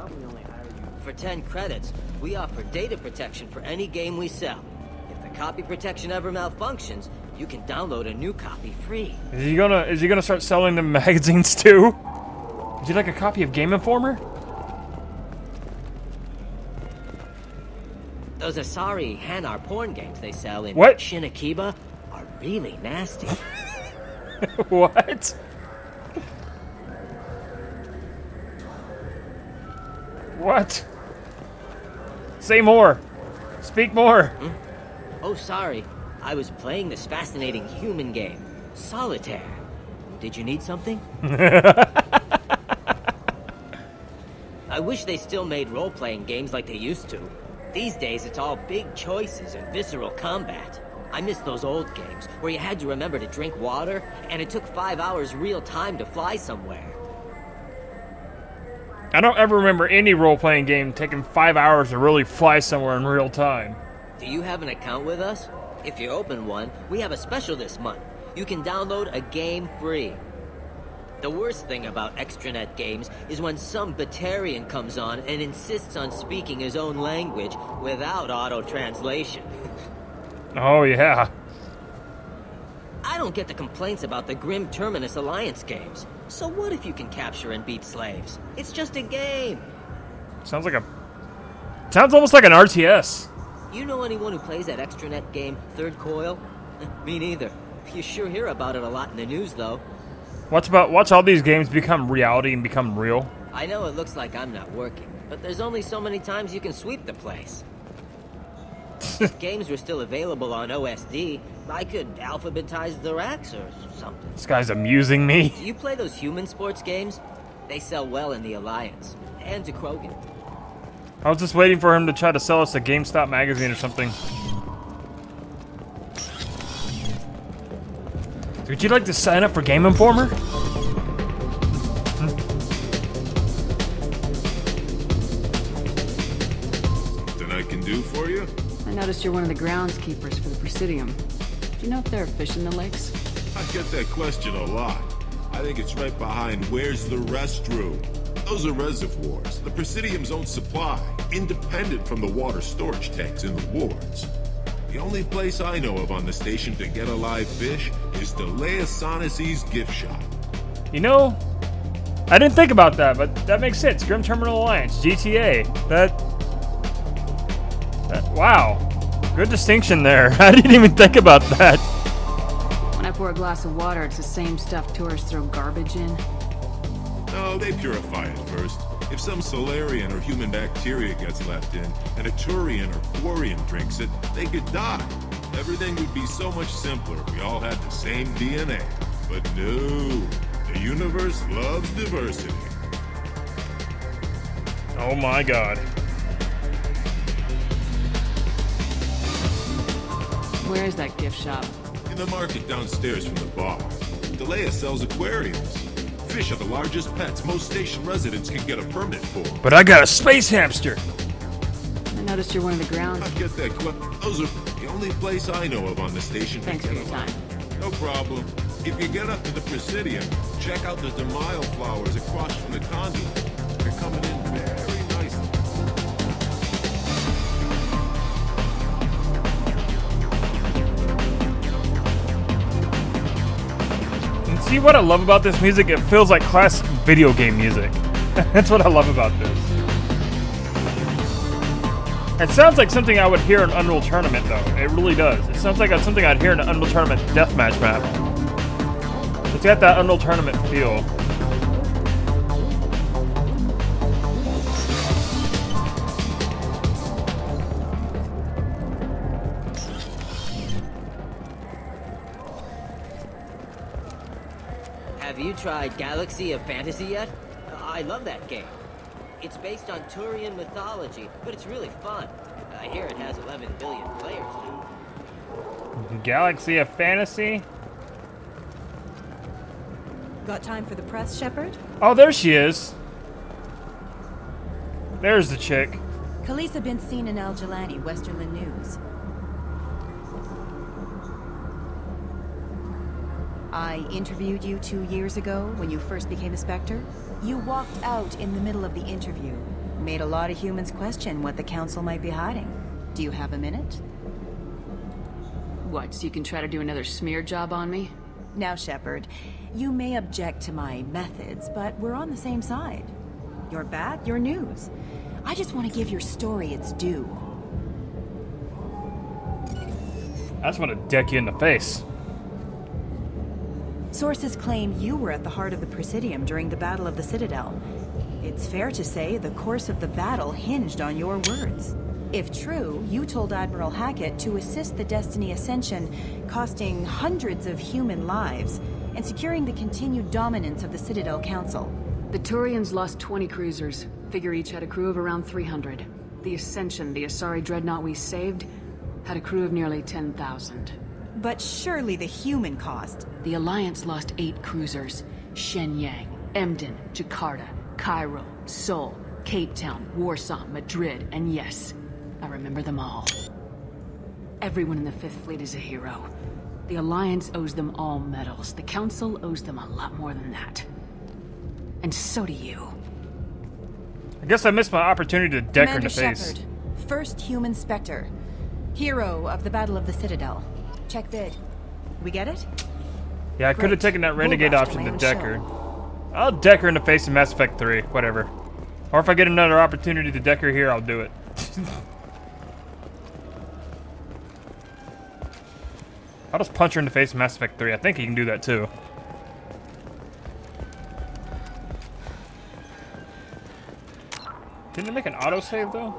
probably only hire you. For 10 credits, we offer data protection for any game we sell. If the copy protection ever malfunctions, you can download a new copy free. Is he gonna start selling them magazines too? Would you like a copy of Game Informer? Those Asari Hanar porn games they sell in What? Shinakiba are really nasty. What? What? Say more. Speak more. Oh, sorry. I was playing this fascinating human game, Solitaire. Did you need something? I wish they still made role-playing games like they used to. These days, it's all big choices and visceral combat. I miss those old games, where you had to remember to drink water, and it took 5 hours real time to fly somewhere. I don't ever remember any role-playing game taking 5 hours to really fly somewhere in real time. Do you have an account with us? If you open one, we have a special this month. You can download a game free. The worst thing about extranet games is when some Batarian comes on and insists on speaking his own language without auto-translation. Oh, yeah. I don't get the complaints about the Grim Terminus Alliance games. So what if you can capture and beat slaves? It's just a game. Sounds almost like an RTS. You know anyone who plays that extranet game, Third Coil? Me neither. You sure hear about it a lot in the news, though. Watch all these games become reality and become real. I know it looks like I'm not working, but there's only so many times you can sweep the place. If games were still available on OSD, I could alphabetize the racks or something. This guy's amusing me. Do you play those human sports games? They sell well in the Alliance, and to Krogan. I was just waiting for him to try to sell us a GameStop magazine or something. Would you like to sign up for Game Informer? Something I can do for you? I noticed you're one of the groundskeepers for the Presidium. Do you know if there are fish in the lakes? I get that question a lot. I think it's right behind where's the restroom. Those are reservoirs, the Presidium's own supply, independent from the water storage tanks in the wards. The only place I know of on the station to get a live fish is Delea Sonesi's gift shop. You know, I didn't think about that, but that makes sense. Grim Terminal Alliance, GTA. Wow. Good distinction there. I didn't even think about that. When I pour a glass of water, it's the same stuff tourists throw garbage in. No, they purify it first. If some Solarian or human bacteria gets left in, and a Turian or Quarian drinks it, they could die. Everything would be so much simpler if we all had the same DNA. But no, the universe loves diversity. Oh my god. Where is that gift shop? In the market downstairs from the bar. Delea sells aquariums. Fish are the largest pets most station residents can get a permit for. But I got a space hamster. I noticed you're one of the grounds. I get that. Those are the only place I know of on the station. Thanks for your time. No problem. If you get up to the Presidium, check out the Demile flowers across from the conduit. They're coming in very nicely. And see what I love about this music? It feels like classic video game music. That's what I love about this. It sounds like something I would hear in Unreal Tournament, though. It really does. It sounds like something I'd hear in an Unreal Tournament deathmatch map. It's got that Unreal Tournament feel. Have you tried Galaxy of Fantasy yet? I love that game. It's based on Turian mythology, but it's really fun. I hear it has 11 billion players now. Galaxy of Fantasy? Got time for the press, Shepard? Oh, there she is. There's the chick. Khaleesa been seen in Al Jalani, Westerland News. I interviewed you 2 years ago when you first became a Spectre. You walked out in the middle of the interview. Made a lot of humans question what the Council might be hiding. Do you have a minute? What, so you can try to do another smear job on me? Now, Shepard, you may object to my methods, but we're on the same side. You're bad, you're news. I just want to give your story its due. I just want to deck you in the face. Sources claim you were at the heart of the Presidium during the Battle of the Citadel. It's fair to say the course of the battle hinged on your words. If true, you told Admiral Hackett to assist the Destiny Ascension, costing hundreds of human lives, and securing the continued dominance of the Citadel Council. The Turians lost 20 cruisers. Figure each had a crew of around 300. The Ascension, the Asari dreadnought we saved, had a crew of nearly 10,000. But surely the human cost. The Alliance lost 8 cruisers. Shenyang, Emden, Jakarta, Cairo, Seoul, Cape Town, Warsaw, Madrid, and yes, I remember them all. Everyone in the Fifth Fleet is a hero. The Alliance owes them all medals. The Council owes them a lot more than that. And so do you. I guess I missed my opportunity to deck her in the Commander face. Shepard, first human Spectre. Hero of the Battle of the Citadel. Check bid. We get it? Yeah, I could have taken that renegade Bull rush option to land deck show. her. I'll deck her in the face in Mass Effect 3, whatever. Or if I get another opportunity to deck her here, I'll do it. I'll just punch her in the face in Mass Effect 3. I think he can do that too. Didn't it make an autosave though?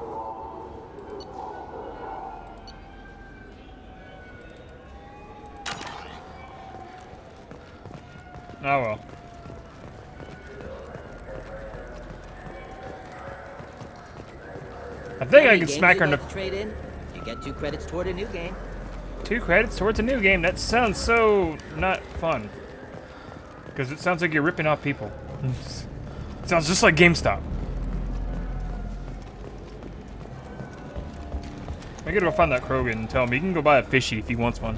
Oh well. I think I can smack her in the... Trade in, you get 2 credits toward a new game. 2 credits towards a new game? That sounds so not fun. Because it sounds like you're ripping off people. It sounds just like GameStop. I gotta go find that Krogan and tell him he can go buy a fishy if he wants one.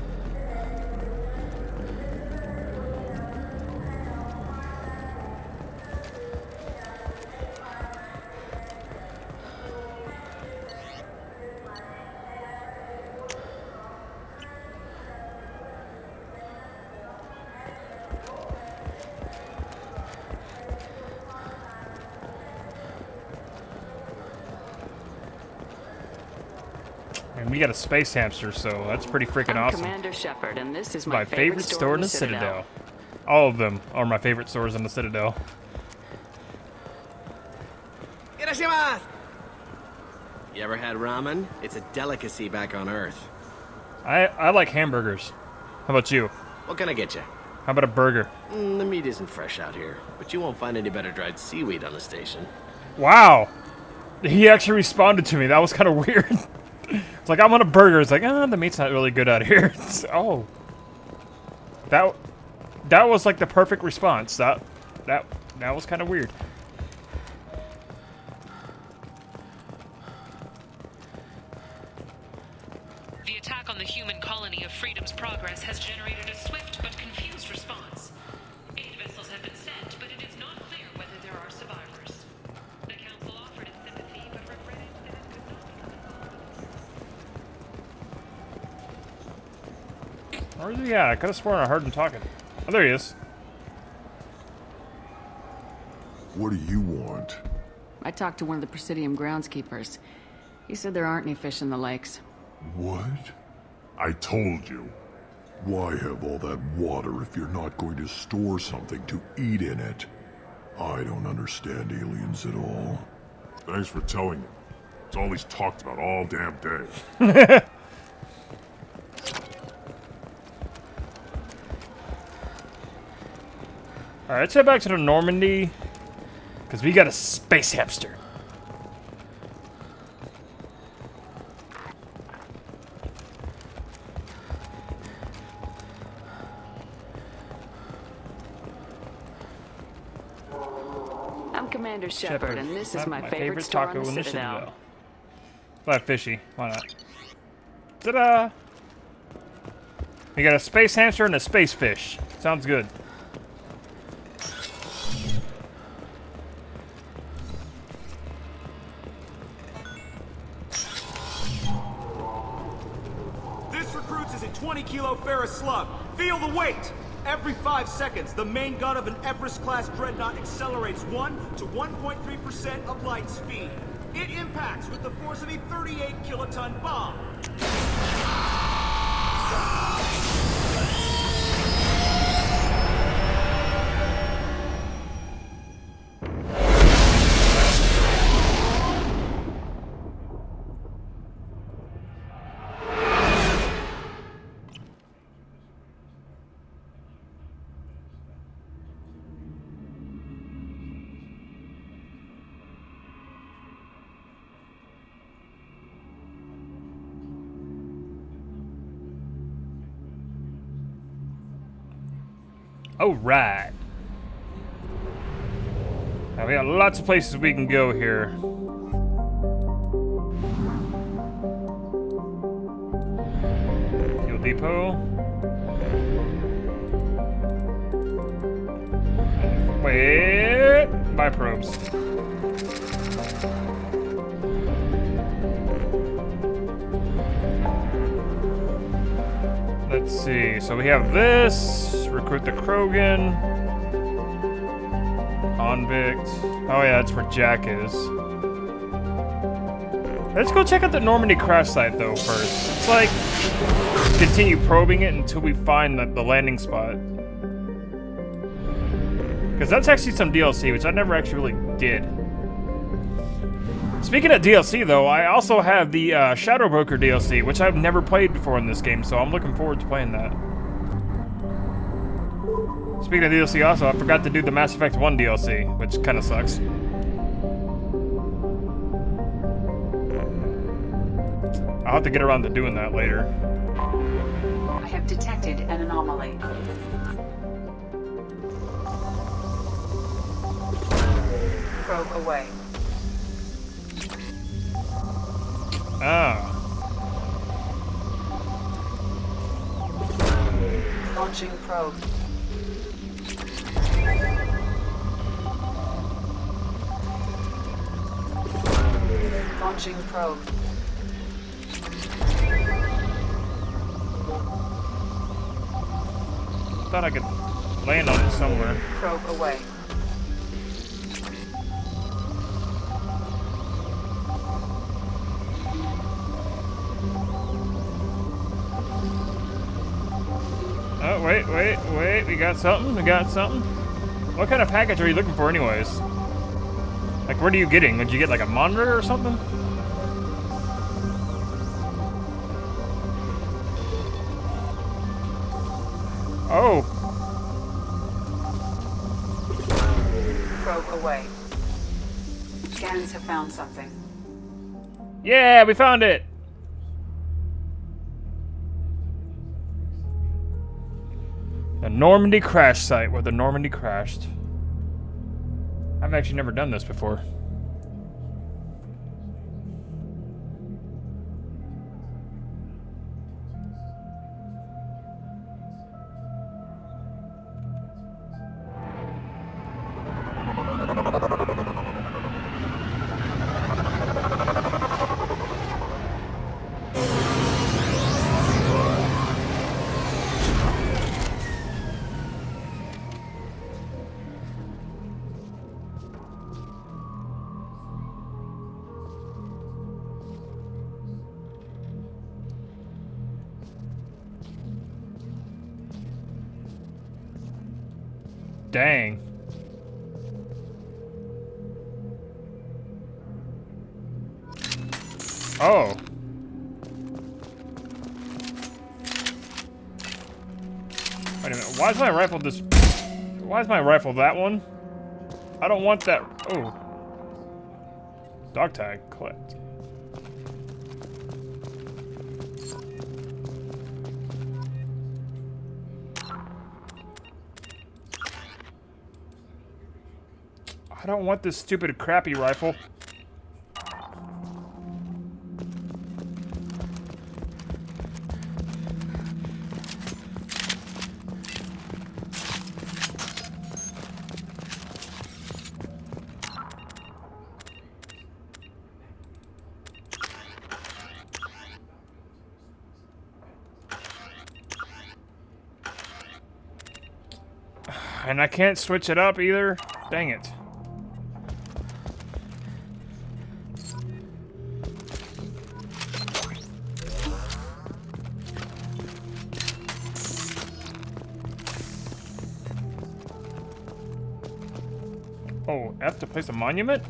And we got a space hamster, so that's pretty freaking I'm awesome. Commander Shepard, and this is My favorite store in the Citadel. All of them are my favorite stores in the Citadel. Irashimasu! You ever had ramen? It's a delicacy back on Earth. I like hamburgers. How about you? What can I get you? How about a burger? The meat isn't fresh out here, but you won't find any better dried seaweed on the station. Wow! He actually responded to me. That was kind of weird. It's like, I want a burger. It's like, the meat's not really good out here. Oh. That was like the perfect response. That was kind of weird. The attack on the human colony of Freedom's Progress has generated a swift but confused response. 8 vessels have been sent, but it is not clear whether there are survivors. The Council offered its sympathy, but regretted that it could not. Where is he at? I could have sworn I heard him talking. Oh, there he is. What do you want? I talked to one of the Presidium groundskeepers. He said there aren't any fish in the lakes. What? I told you. Why have all that water if you're not going to store something to eat in it? I don't understand aliens at all. Thanks for telling me. It's all he's talked about all damn day. Alright, let's head back to the Normandy. Because we got a space hamster. I'm Commander Shepard, and this is my favorite store on the Citadel. Buy a fishy. Why not? Ta-da! We got a space hamster and a space fish. Sounds good. 20-kilo ferrous slug. Feel the weight! Every 5 seconds, the main gun of an Everest-class dreadnought accelerates 1 to 1.3% of light speed. It impacts with the force of a 38-kiloton bomb. All right. Now we got lots of places we can go here. Fuel depot. Wait. Buy probes. Let's see. So we have this. Recruit the Krogan. Convict. Oh yeah, that's where Jack is. Let's go check out the Normandy crash site though first. It's like continue probing it until we find the landing spot. Because that's actually some DLC, which I never actually really did. Speaking of DLC though, I also have the Shadow Broker DLC, which I've never played before in this game, so I'm looking forward to playing that. Speaking of DLC also, I forgot to do the Mass Effect 1 DLC, which kind of sucks. I'll have to get around to doing that later. I have detected an anomaly. Probe away. Ah. Launching probe. Launching probe. Thought I could land on it somewhere. Probe away. Oh, wait. We got something. What kind of package are you looking for anyways? Like, what are you getting? Did you get like a monitor or something? Oh. Probe away. Scans have found something. Yeah, we found it! The Normandy crash site, where the Normandy crashed. I've actually never done this before. Dang. Oh. Wait a minute. Why is my rifle this? Why is my rifle that one? I don't want that. Oh. Dog tag. Collect. I don't want this stupid crappy rifle. And I can't switch it up either. Dang it. Oh, F to place a monument?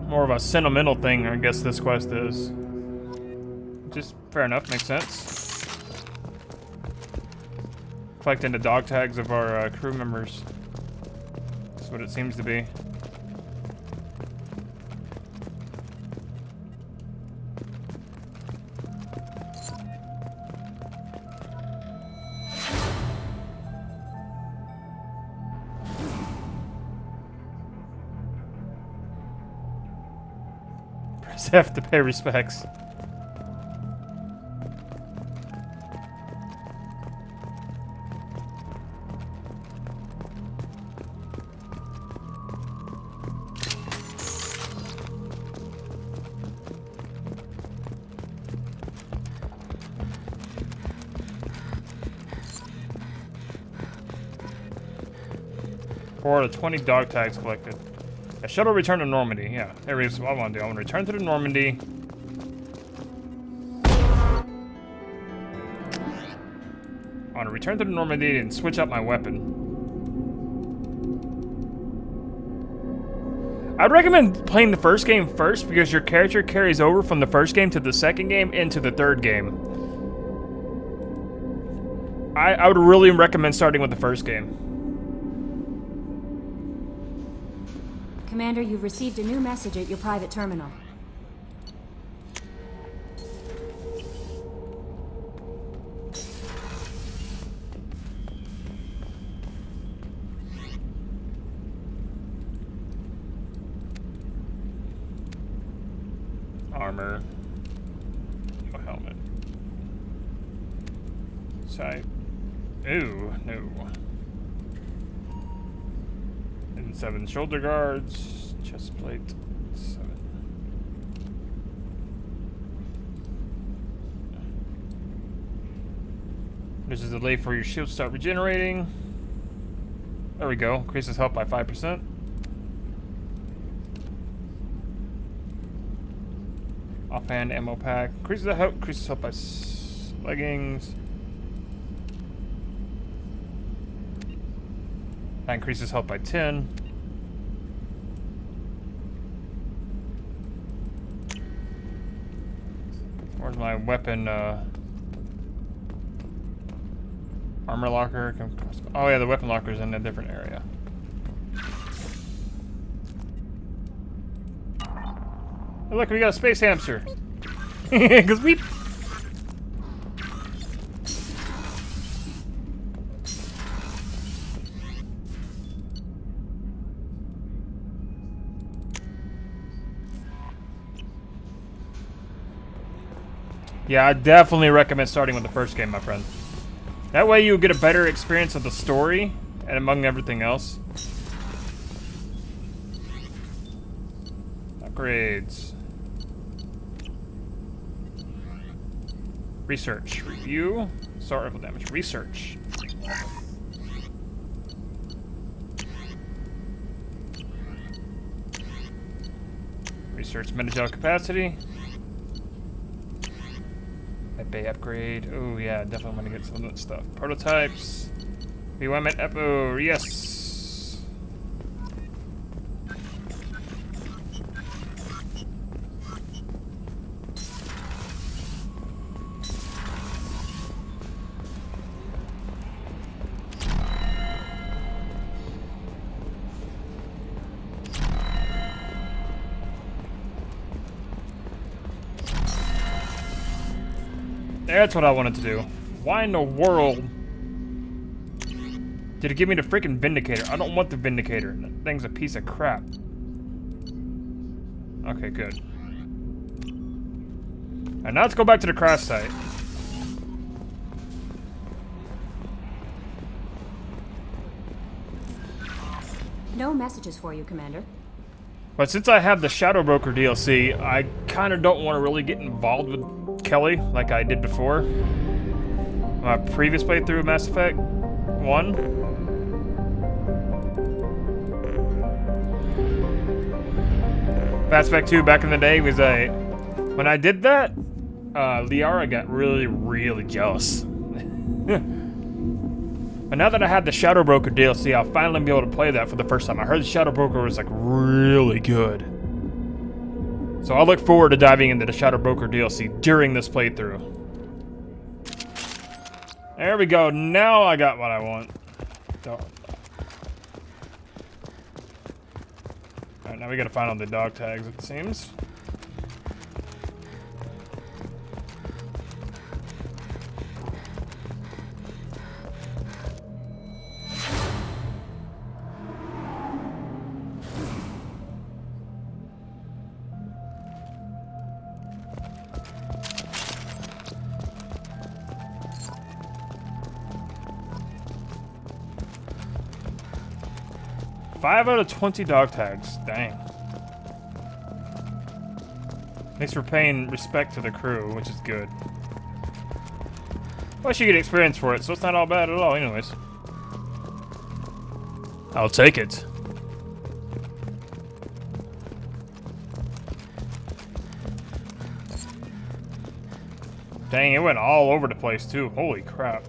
More of a sentimental thing, I guess this quest is. Just fair enough, makes sense. Collecting the dog tags of our crew members. That's what it seems to be. Press F to pay respects. Four out of 20 dog tags collected. A shuttle return to Normandy. Yeah, there is what I want to do. I want to return to the Normandy. I want to return to the Normandy and switch up my weapon. I'd recommend playing the first game first because your character carries over from the first game to the second game into the third game. I would really recommend starting with the first game. Commander, you've received a new message at your private terminal. Armor. No helmet. Sight. Ooh, no. And 7 shoulder guards. Chest plate. 7. There's a delay for your shield to start regenerating. There we go. Increases health by 5%. Offhand ammo pack. Increases health by leggings. That increases health by 10. Where's my weapon? Armor locker. Oh yeah, the weapon locker's in a different area. Oh, look, we got a space hamster. Because we... Yeah, I definitely recommend starting with the first game, my friend. That way you get a better experience of the story, and among everything else. Upgrades. Research. Review. Start rifle damage. Research. Research metagel capacity. Bay upgrade. Oh yeah, definitely want to get some of that stuff. Prototypes. BYM at Epo. Yes. That's what I wanted to do. Why in the world did it give me the freaking Vindicator? I don't want the Vindicator. That thing's a piece of crap. Okay, good. And now let's go back to the crash site. No messages for you, Commander. But since I have the Shadow Broker DLC, I kind of don't want to really get involved with Kelly like I did before. My previous playthrough of Mass Effect 1. Mass Effect 2 back in the day was a... When I did that, Liara got really jealous. But now that I have the Shadow Broker DLC, I'll finally be able to play that for the first time. I heard the Shadow Broker was like really good. So I'll look forward to diving into the Shadow Broker DLC during this playthrough. There we go. Now I got what I want. Alright, now we gotta find all the dog tags, it seems. Five out of 20 dog tags. Dang. Thanks for paying respect to the crew, which is good. Plus you get experience for it, so it's not all bad at all anyways. I'll take it. Dang, it went all over the place too. Holy crap.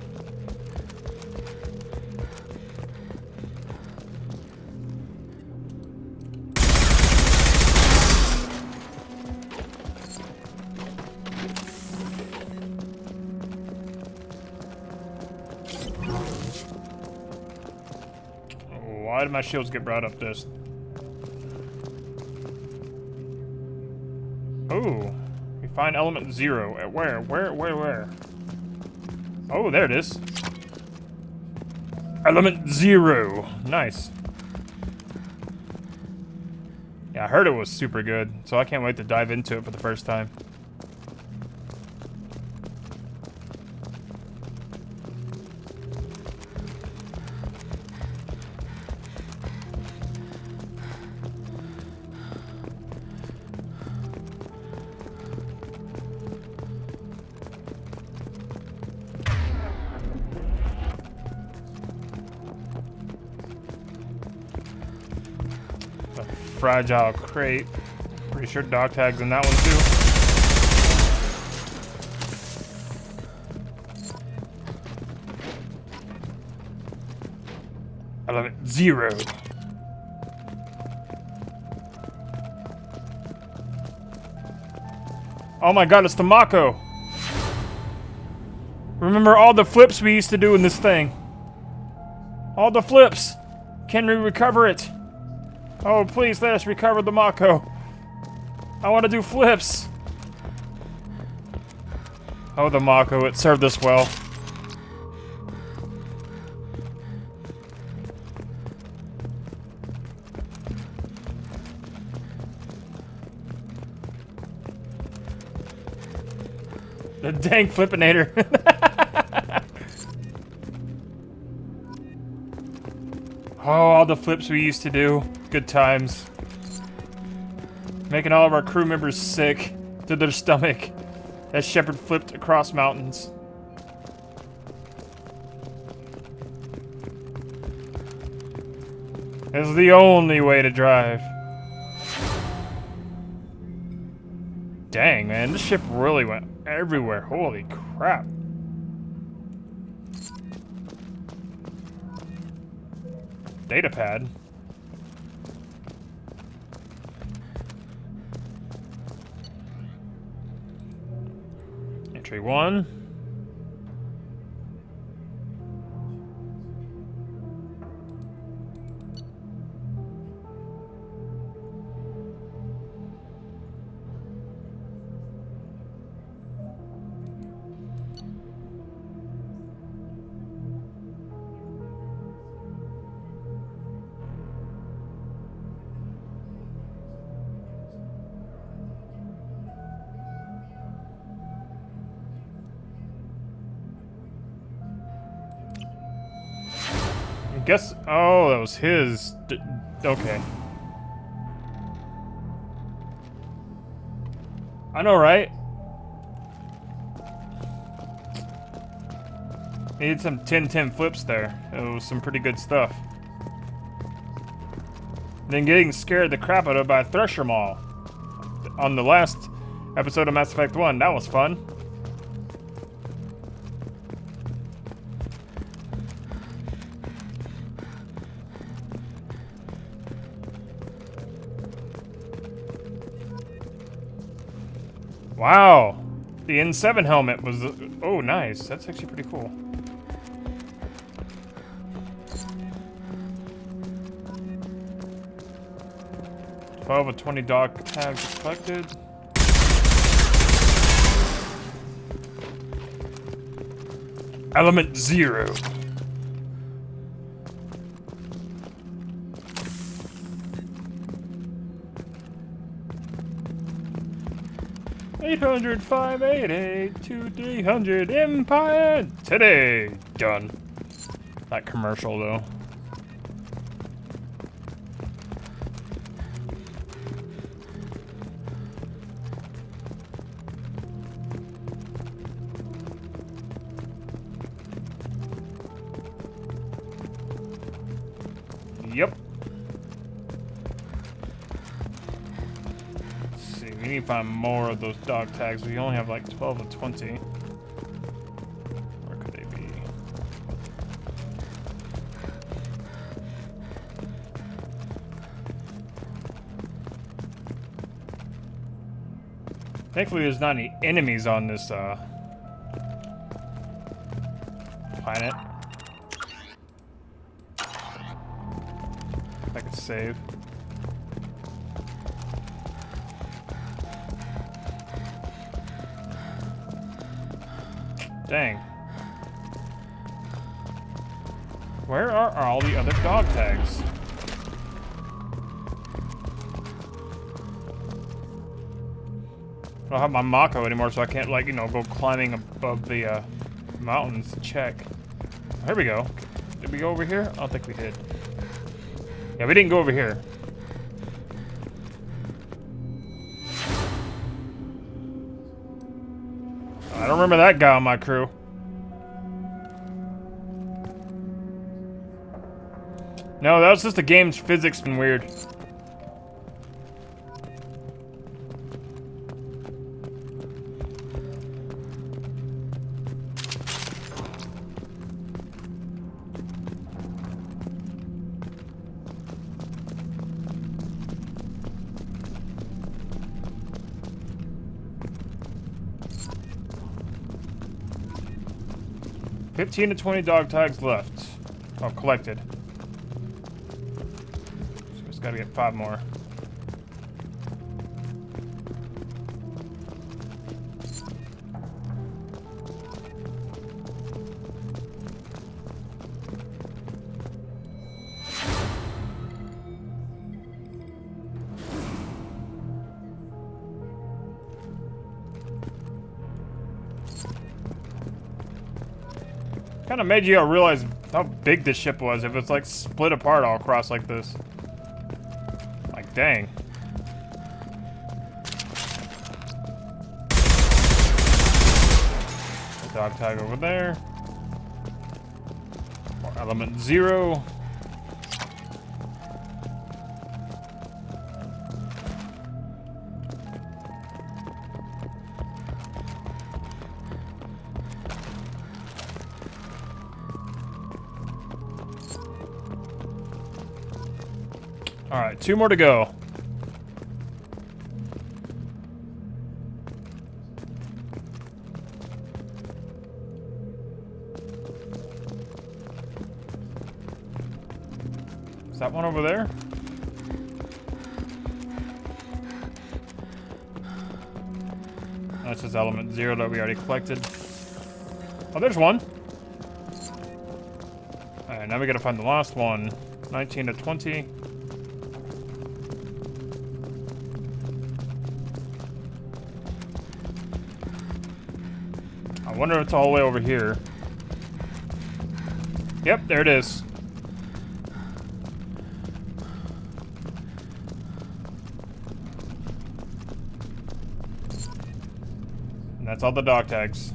Why did my shields get brought up this? Oh, we find element 0. At where? Oh, there it is. Element 0. Nice. Yeah, I heard it was super good, so I can't wait to dive into it for the first time. Fragile crate. Pretty sure dog tags in that one too. Element 0. Oh my god, it's the Mako. Remember all the flips we used to do in this thing? All the flips. Can we recover it? Oh, please let us recover the Mako. I want to do flips. Oh, the Mako, it served us well. The dang Flippinator. Oh, all the flips we used to do. Good times. Making all of our crew members sick to their stomach as Shepard flipped across mountains. It's the only way to drive. Dang, man, this ship really went everywhere. Holy crap. Datapad. Entry 1. Guess, oh, that was his. Okay. I know, right? Needed some 10-10 flips there. It was some pretty good stuff. Then getting scared the crap out of by Thresher Maul on the last episode of Mass Effect 1. That was fun. Wow. The N7 helmet was... Oh, nice. That's actually pretty cool. Of 20 dog tags collected. Element 0. $800 588 2300 Empire today. Done. That commercial though. Yep. Let's see, we need to find more of those dog tags. We only have like 12 and 20. Where could they be? Thankfully there's not any enemies on this planet. I could save. Dang. Where are all the other dog tags? I don't have my Mako anymore, so I can't, like, you know, go climbing above the mountains to check. Here we go. Did we go over here? I don't think we did. Yeah, we didn't go over here. I don't remember that guy on my crew. No, that was just the game's physics been weird. $15 to 20 dog tags left. Oh, collected. So we just gotta get 5 more. Kind of made you realize how big this ship was if it's like split apart all across like this. Like, dang. Dog tag over there. More element 0. Alright, 2 more to go. Is that one over there? That's just element 0 that we already collected. Oh, there's one. Alright, now we gotta find the last one. 19 to 20. I wonder if it's all the way over here. Yep, there it is. that's all the dog tags.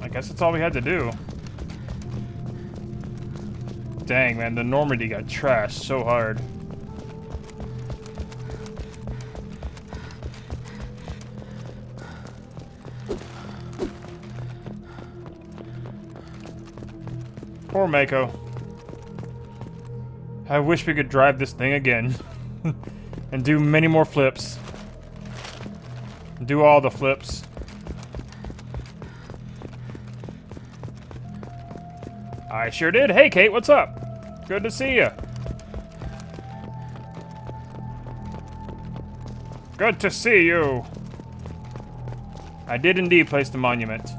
I guess that's all we had to do. Dang, man, the Normandy got trashed so hard. Poor Mako. I wish we could drive this thing again. And do many more flips. Do all the flips. I sure did. Hey, Kate, what's up? Good to see you. Good to see you. I did indeed place the monument.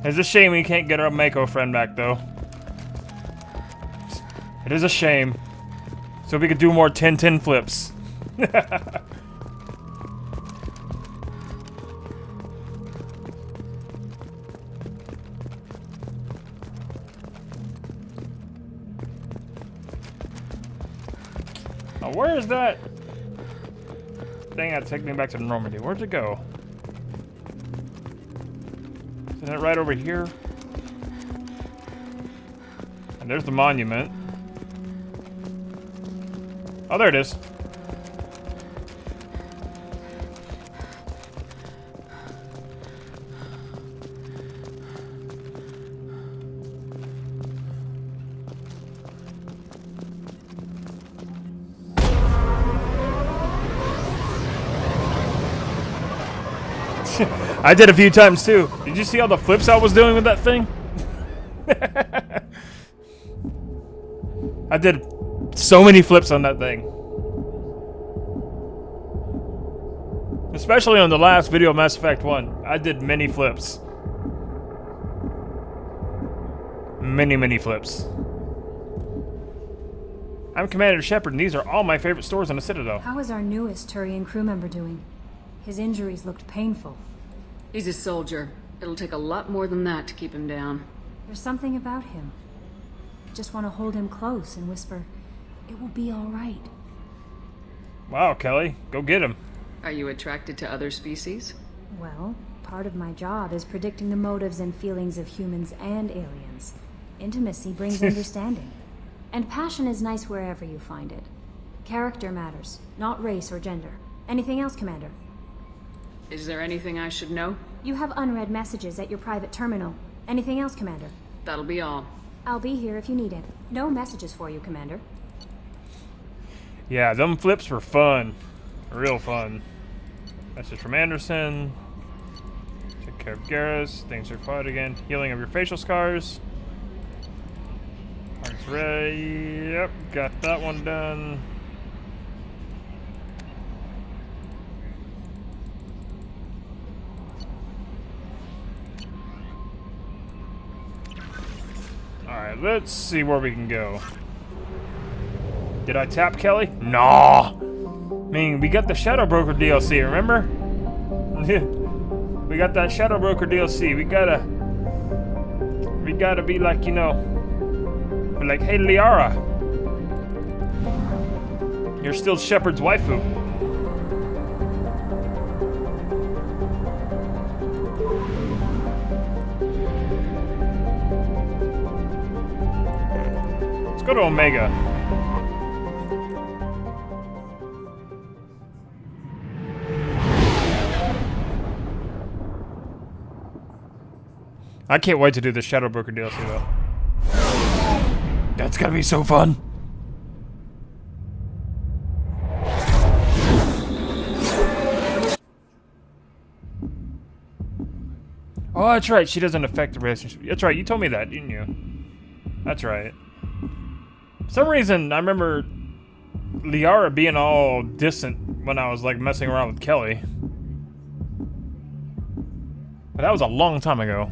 It's a shame we can't get our Mako friend back, though. It is a shame. So we could do more 10-10 flips. Now, where is that thing that took me back to Normandy? Where'd it go? Isn't it right over here? And there's the monument. Oh, there it is. I did a few times too. Did you see all the flips I was doing with that thing? I did so many flips on that thing. Especially on the last video of Mass Effect 1. I did many flips. Many flips. I'm Commander Shepard, and these are all my favorite stores on the Citadel. How is our newest Turian crew member doing? His injuries looked painful. He's a soldier. It'll take a lot more than that to keep him down. There's something about him. I just want to hold him close and whisper, "It will be all right." Wow, Kelly. Go get him. Are you attracted to other species? Well, part of my job is predicting the motives and feelings of humans and aliens. Intimacy brings understanding. And passion is nice wherever you find it. Character matters, not race or gender. Anything else, Commander? Is there anything I should know? You have unread messages at your private terminal. Anything else, Commander? That'll be all. I'll be here if you need it. No messages for you, Commander. Yeah, them flips were fun. Real fun. Message from Anderson. Take care of Garrus. Things are quiet again. Healing of your facial scars. Heart's ready. Yep, got that one done. Alright, let's see where we can go. Did I tap Kelly? No. I mean, we got the Shadow Broker DLC, remember? We got that Shadow Broker DLC. We gotta be like, you know, like, hey, Liara, you're still Shepard's waifu. Let's go to Omega. I can't wait to do the Shadow Broker DLC though. That's gonna be so fun. Oh, that's right. She doesn't affect the relationship. That's right. You told me that, didn't you? That's right. For some reason, I remember Liara being all distant when I was like messing around with Kelly. But that was a long time ago.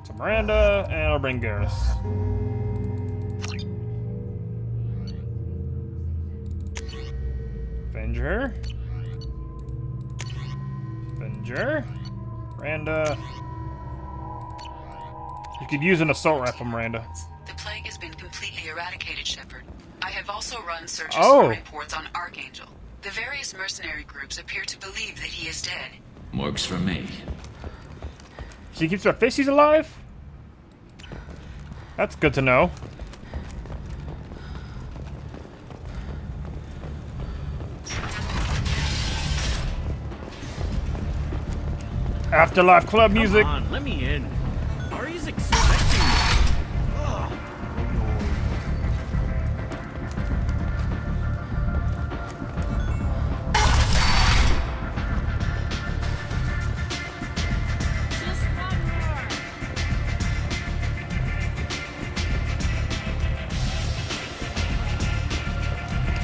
So Miranda, and I'll bring Garrus. Avenger. Avenger. Miranda. You could use an assault rifle, Miranda. The plague has been completely be eradicated, Shepard. I have also run searches Oh. for reports on Archangel. The various mercenary groups appear to believe that he is dead. Works for me. She keeps her fishies alive? That's good to know. Afterlife club music. Come on, let me in. Ari's expecting me. Ugh.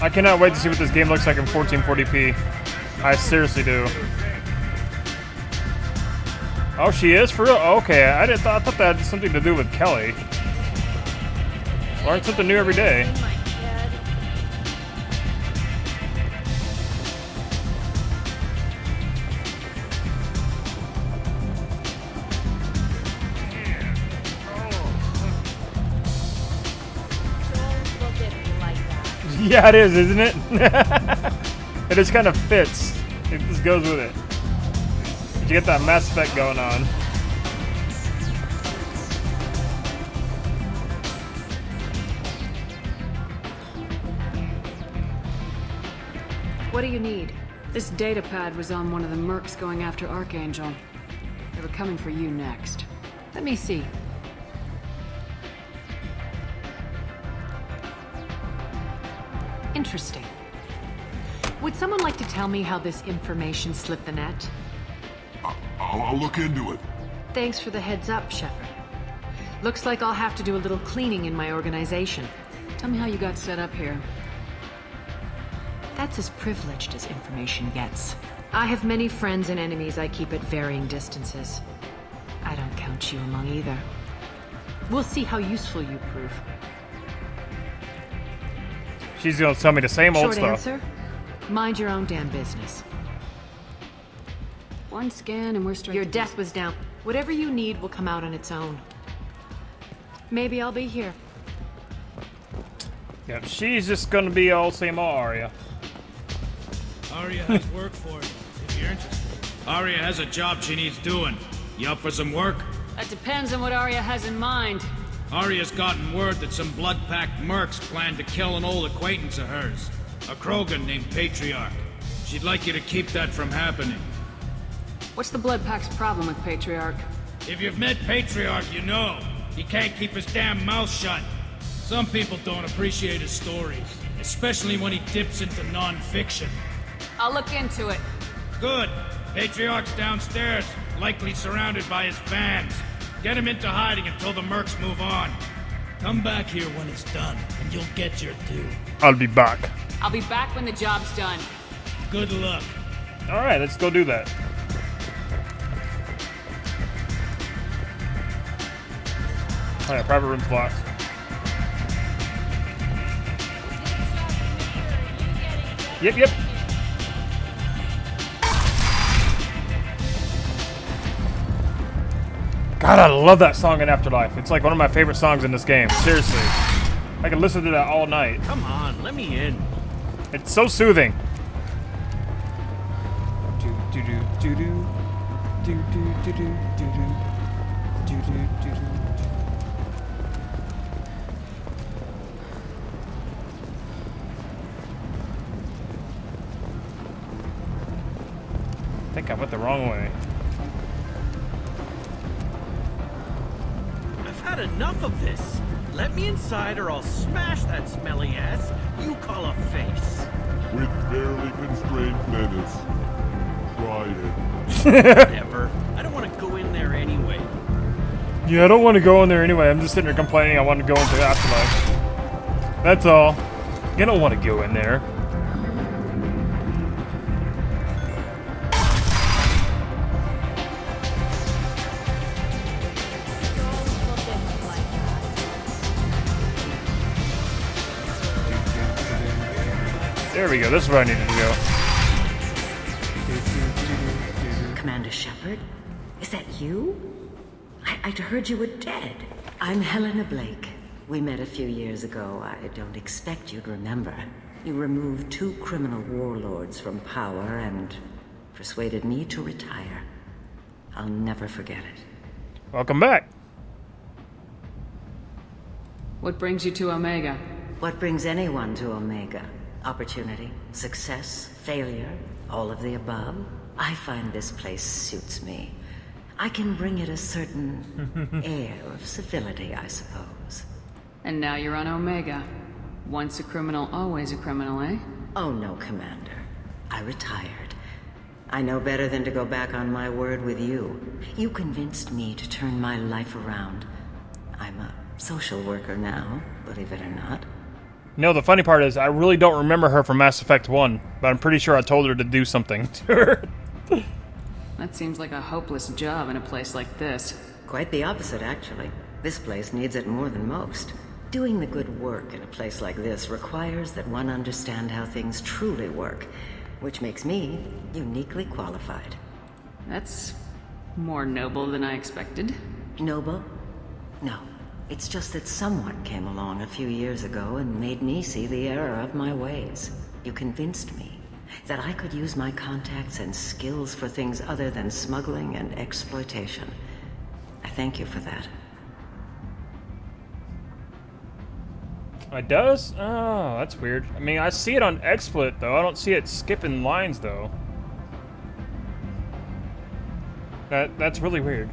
I cannot wait to see what this game looks like in 1440p. I seriously do. Oh, she is for real. Oh, okay, I thought that had something to do with Kelly. Learn something new every day. Yeah, it is, isn't it? It just kind of fits. It just goes with it. You get that Mass Effect going on. What do you need? This data pad was on one of the mercs going after Archangel. They were coming for you next. Let me see. Interesting. Would someone like to tell me how this information slipped the net? I'll look into it. Thanks for the heads up, Shepard. Looks like I'll have to do a little cleaning in my organization. Tell me how you got set up here. That's as privileged as information gets. I have many friends and enemies I keep at varying distances. I don't count you among either. We'll see how useful you prove. She's gonna tell me the same old Short stuff. answer? Mind your own damn business. One scan and we're straight. Your death was down. Whatever you need will come out on its own. Maybe I'll be here. Yep, she's just gonna be all same old Arya. Arya has work for you, if you're interested. Arya has a job she needs doing. You up for some work? That depends on what Arya has in mind. Arya's gotten word that some blood-packed mercs plan to kill an old acquaintance of hers. A Krogan named Patriarch. She'd like you to keep that from happening. What's the Blood Pack's problem with Patriarch? If you've met Patriarch, you know. He can't keep his damn mouth shut. Some people don't appreciate his stories, especially when he dips into non-fiction. I'll look into it. Good. Patriarch's downstairs, likely surrounded by his fans. Get him into hiding until the mercs move on. Come back here when it's done, and you'll get your due. I'll be back. I'll be back when the job's done. Good luck. Alright, let's go do that. Alright, private room's locked. Yep. God, I love that song in Afterlife. It's like one of my favorite songs in this game. Seriously. I can listen to that all night. Come on, let me in. It's so soothing. I think I went the wrong way. I've had enough of this. Let me inside or I'll smash that smelly ass you call a face. With barely constrained menace. Try it. Whatever. I don't want to go in there anyway. Yeah, I don't want to go in there anyway. I'm just sitting there complaining I want to go into the Afterlife. That's all. You don't want to go in there. There we go. This is where I needed to go. Commander Shepard? Is that you? I'd heard you were dead. I'm Helena Blake. We met a few years ago. I don't expect you'd remember. You removed 2 criminal warlords from power and persuaded me to retire. I'll never forget it. Welcome back. What brings you to Omega? What brings anyone to Omega? Opportunity, success, failure, all of the above. I find this place suits me. I can bring it a certain air of civility, I suppose. And now you're on Omega. Once a criminal, always a criminal, eh? Oh no, Commander. I retired. I know better than to go back on my word with you. You convinced me to turn my life around. I'm a social worker now, believe it or not. No, the funny part is I really don't remember her from Mass Effect 1, but I'm pretty sure I told her to do something to her. That seems like a hopeless job in a place like this. Quite the opposite, actually. This place needs it more than most. Doing the good work in a place like this requires that one understand how things truly work, which makes me uniquely qualified. That's more noble than I expected. Noble? No. It's just that someone came along a few years ago and made me see the error of my ways. You convinced me that I could use my contacts and skills for things other than smuggling and exploitation. I thank you for that. It does? Oh, that's weird. I mean, I see it on XSplit, though. I don't see it skipping lines, though. That's really weird.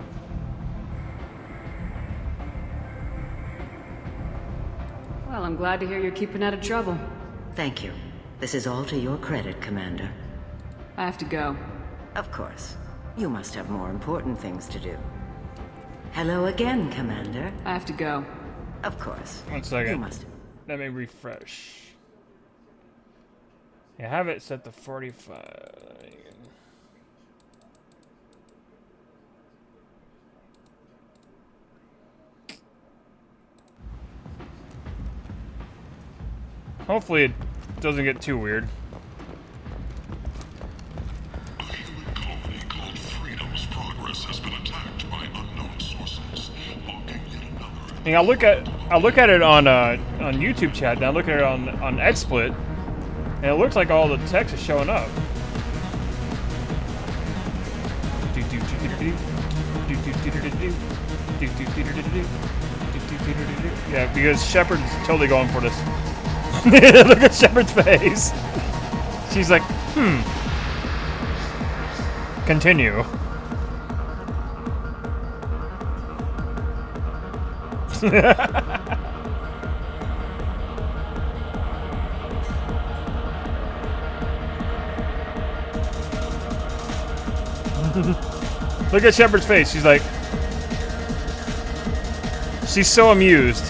Well, I'm glad to hear you're keeping out of trouble. Thank you. This is all to your credit, Commander. I have to go. Of course. You must have more important things to do. Hello again, Commander. I have to go. Of course. 1 second. You must. Let me refresh. I have it set to 45. Hopefully it doesn't get too weird. I mean, I look at it on YouTube chat, and I look at it on XSplit, and it looks like all the text is showing up. Yeah, because Shepard's totally going for this. Look at Shepard's face. She's like, Continue. Look at Shepard's face. She's like, she's so amused.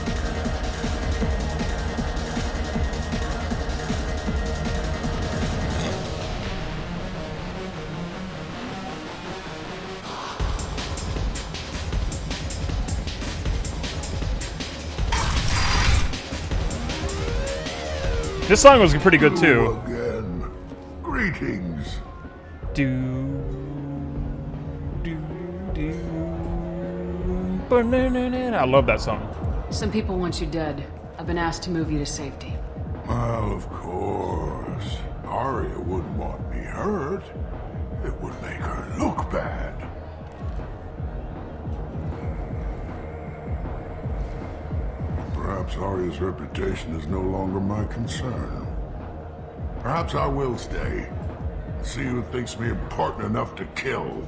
This song was pretty good too. Again. Greetings. I love that song. Some people want you dead. I've been asked to move you to safety. Well, of course. Arya wouldn't want me hurt. It would make her look bad. Perhaps Arya's reputation is no longer my concern. Perhaps I will stay. See who thinks me important enough to kill.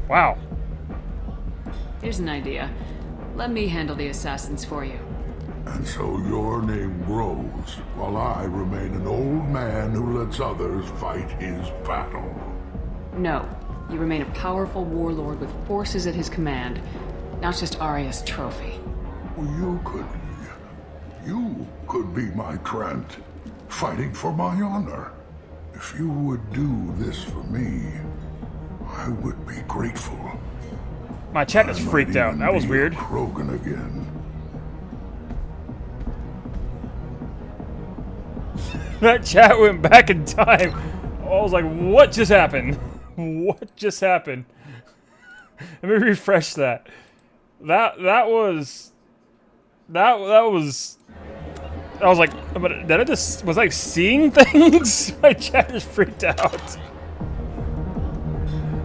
Wow. Here's an idea. Let me handle the assassins for you. And so your name grows, while I remain an old man who lets others fight his battle. No. You remain a powerful warlord with forces at his command. Not just Arya's trophy. You could be my Trent, fighting for my honor. If you would do this for me, I would be grateful. My chat is freaked out. That was weird. Krogan again. That chat went back in time. I was like, what just happened? What just happened? Let me refresh that. That was. I was like, but did I just was I seeing things? My chat just freaked out.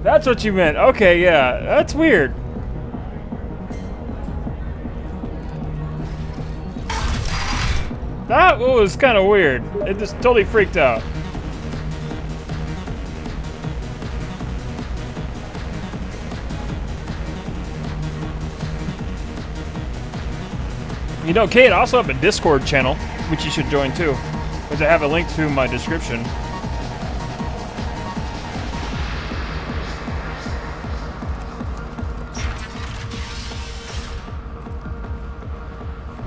That's what you meant. Okay, yeah, that's weird. That was kind of weird. It just totally freaked out. You know, Kate, I also have a Discord channel, which you should join too, which I have a link to in my description.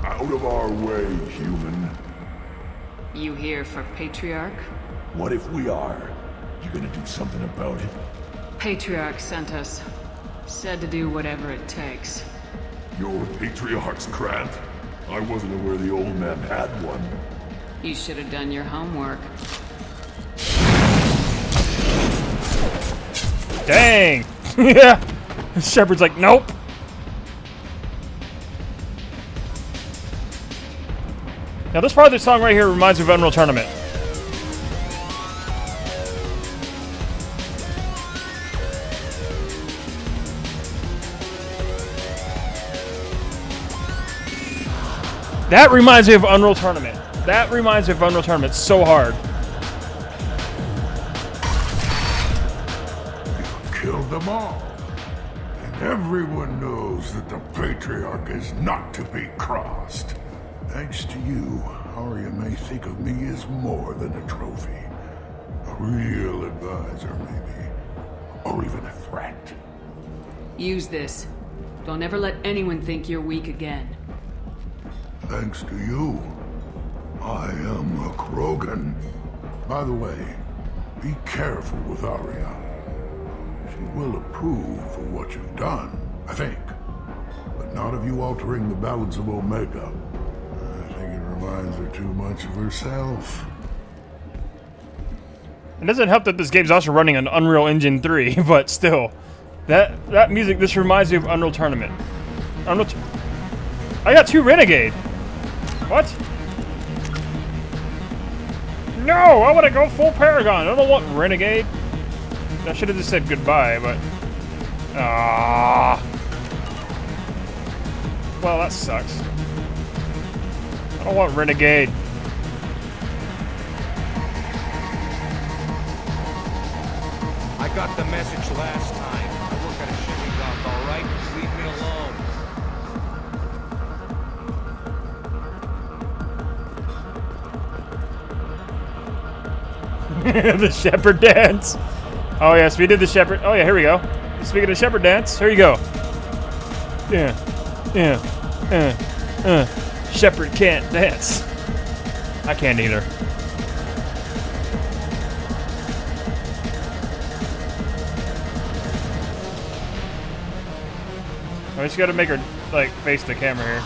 Out of our way, human. You here for Patriarch? What if we are? You gonna do something about it? Patriarch sent us. Said to do whatever it takes. Your Patriarch's Grant? I wasn't aware the old man had one. You should have done your homework. Dang! Yeah! Shepard's like, nope! Now this part of the song right here reminds me of Unreal Tournament. That reminds me of Unreal Tournament. That reminds me of Unreal Tournament so hard. You killed them all. And everyone knows that the Patriarch is not to be crossed. Thanks to you, Arya may think of me as more than a trophy. A real advisor, maybe. Or even a threat. Use this. Don't ever let anyone think you're weak again. Thanks to you, I am a Krogan. By the way, be careful with Arya. She will approve of what you've done, I think. But not of you altering the balance of Omega. I think it reminds her too much of herself. It doesn't help that this game's also running on Unreal Engine 3, but still. That music, this reminds me of Unreal Tournament. I got 2 Renegade! What? No! I want to go full Paragon! I don't want Renegade! I should have just said goodbye, but... Ah. Well, that sucks. I don't want Renegade. I got the message last time. I work at a shipping dock, alright? Leave me alone. The shepherd dance. Oh yes, we did the shepherd. Oh yeah, here we go. Speaking of shepherd dance, here you go. Yeah, shepherd can't dance. I can't either. I just gotta make her like face the camera here.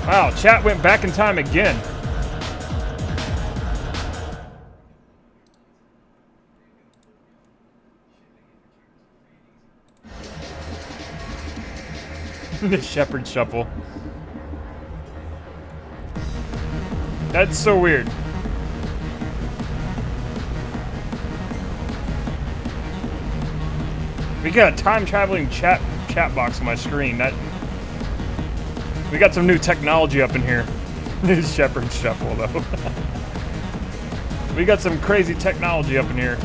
Wow, chat went back in time again. The shepherd shuffle. That's so weird. We got a time-traveling chat box on my screen. We got some new technology up in here. This shepherd shuffle, though. We got some crazy technology up in here.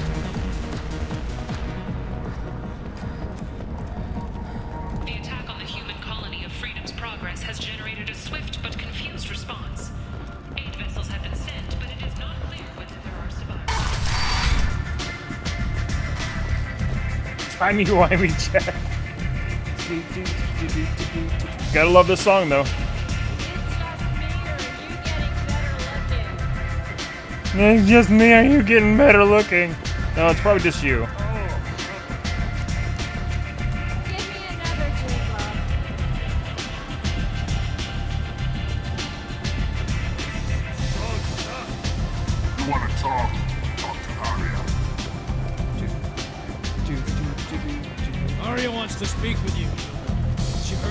The attack on the human colony of Freedom's Progress has generated a swift but confused response. 8 vessels have been sent, but it is not clear whether there are survivors. Timey-wimey chat. Gotta love this song, though. It's just me, or are you getting better looking? No, it's probably just you.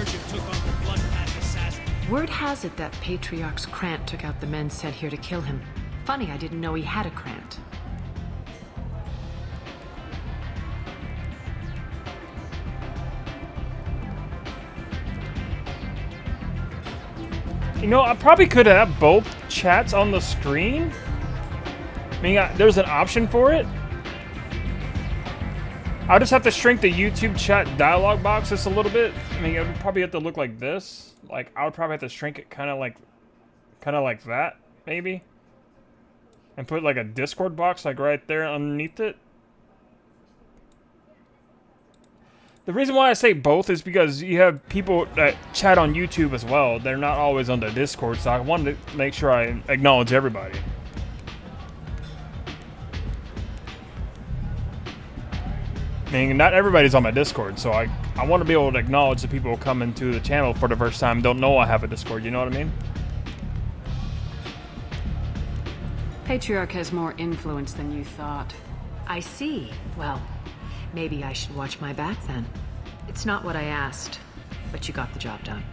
sergeant took on the blood pack assassin. Word has it that Patriarch's Krant took out the men sent here to kill him. Funny, I didn't know he had a Krant. You know, I probably could have both chats on the screen. I mean, there's an option for it. I'll just have to shrink the YouTube chat dialog box just a little bit. I mean, it would probably have to look like this. Like, I would probably have to shrink it kind of like that, maybe. And put like a Discord box like right there underneath it. The reason why I say both is because you have people that chat on YouTube as well. They're not always on the Discord, so I wanted to make sure I acknowledge everybody. I mean, not everybody's on my Discord, so I want to be able to acknowledge the people who come into the channel for the first time, don't know I have a Discord, you know what I mean? Patriarch has more influence than you thought. I see. Well, maybe I should watch my back then. It's not what I asked, but you got the job done.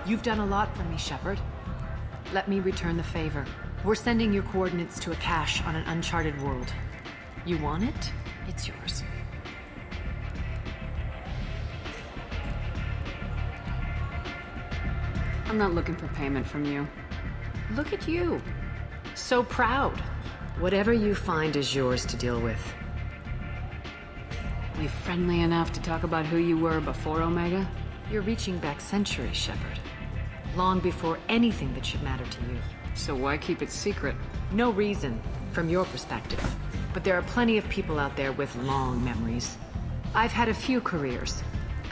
You've done a lot for me, Shepard. Let me return the favor. We're sending your coordinates to a cache on an uncharted world. You want it? It's yours. I'm not looking for payment from you. Look at you. So proud. Whatever you find is yours to deal with. We friendly enough to talk about who you were before Omega? You're reaching back centuries, Shepard. Long before anything that should matter to you. So why keep it secret? No reason, from your perspective. But there are plenty of people out there with long memories. I've had a few careers,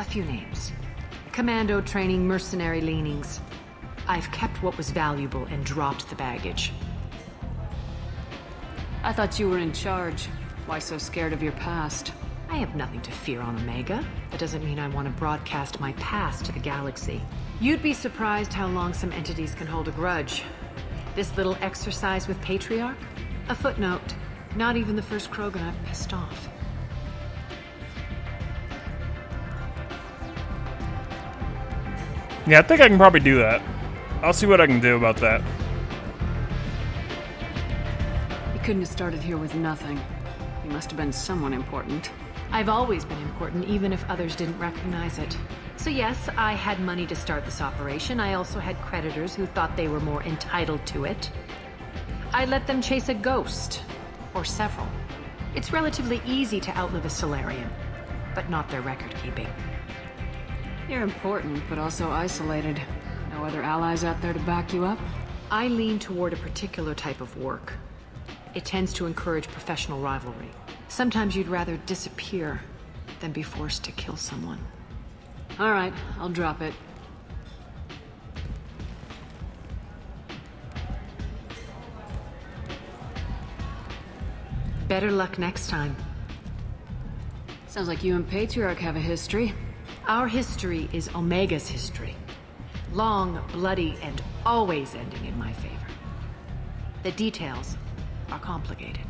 a few names. Commando training, mercenary leanings. I've kept what was valuable and dropped the baggage. I thought you were in charge. Why so scared of your past? I have nothing to fear on Omega. That doesn't mean I want to broadcast my past to the galaxy. You'd be surprised how long some entities can hold a grudge. This little exercise with Patriarch? A footnote. Not even the first Krogan I've pissed off. Yeah, I think I can probably do that. I'll see what I can do about that. You couldn't have started here with nothing. You must have been someone important. I've always been important, even if others didn't recognize it. So yes, I had money to start this operation. I also had creditors who thought they were more entitled to it. I let them chase a ghost. Or several. It's relatively easy to outlive a Solarian, but not their record-keeping. You're important, but also isolated. No other allies out there to back you up? I lean toward a particular type of work. It tends to encourage professional rivalry. Sometimes you'd rather disappear than be forced to kill someone. All right, I'll drop it. Better luck next time. Sounds like you and Patriarch have a history. Our history is Omega's history. Long, bloody, and always ending in my favor. The details are complicated.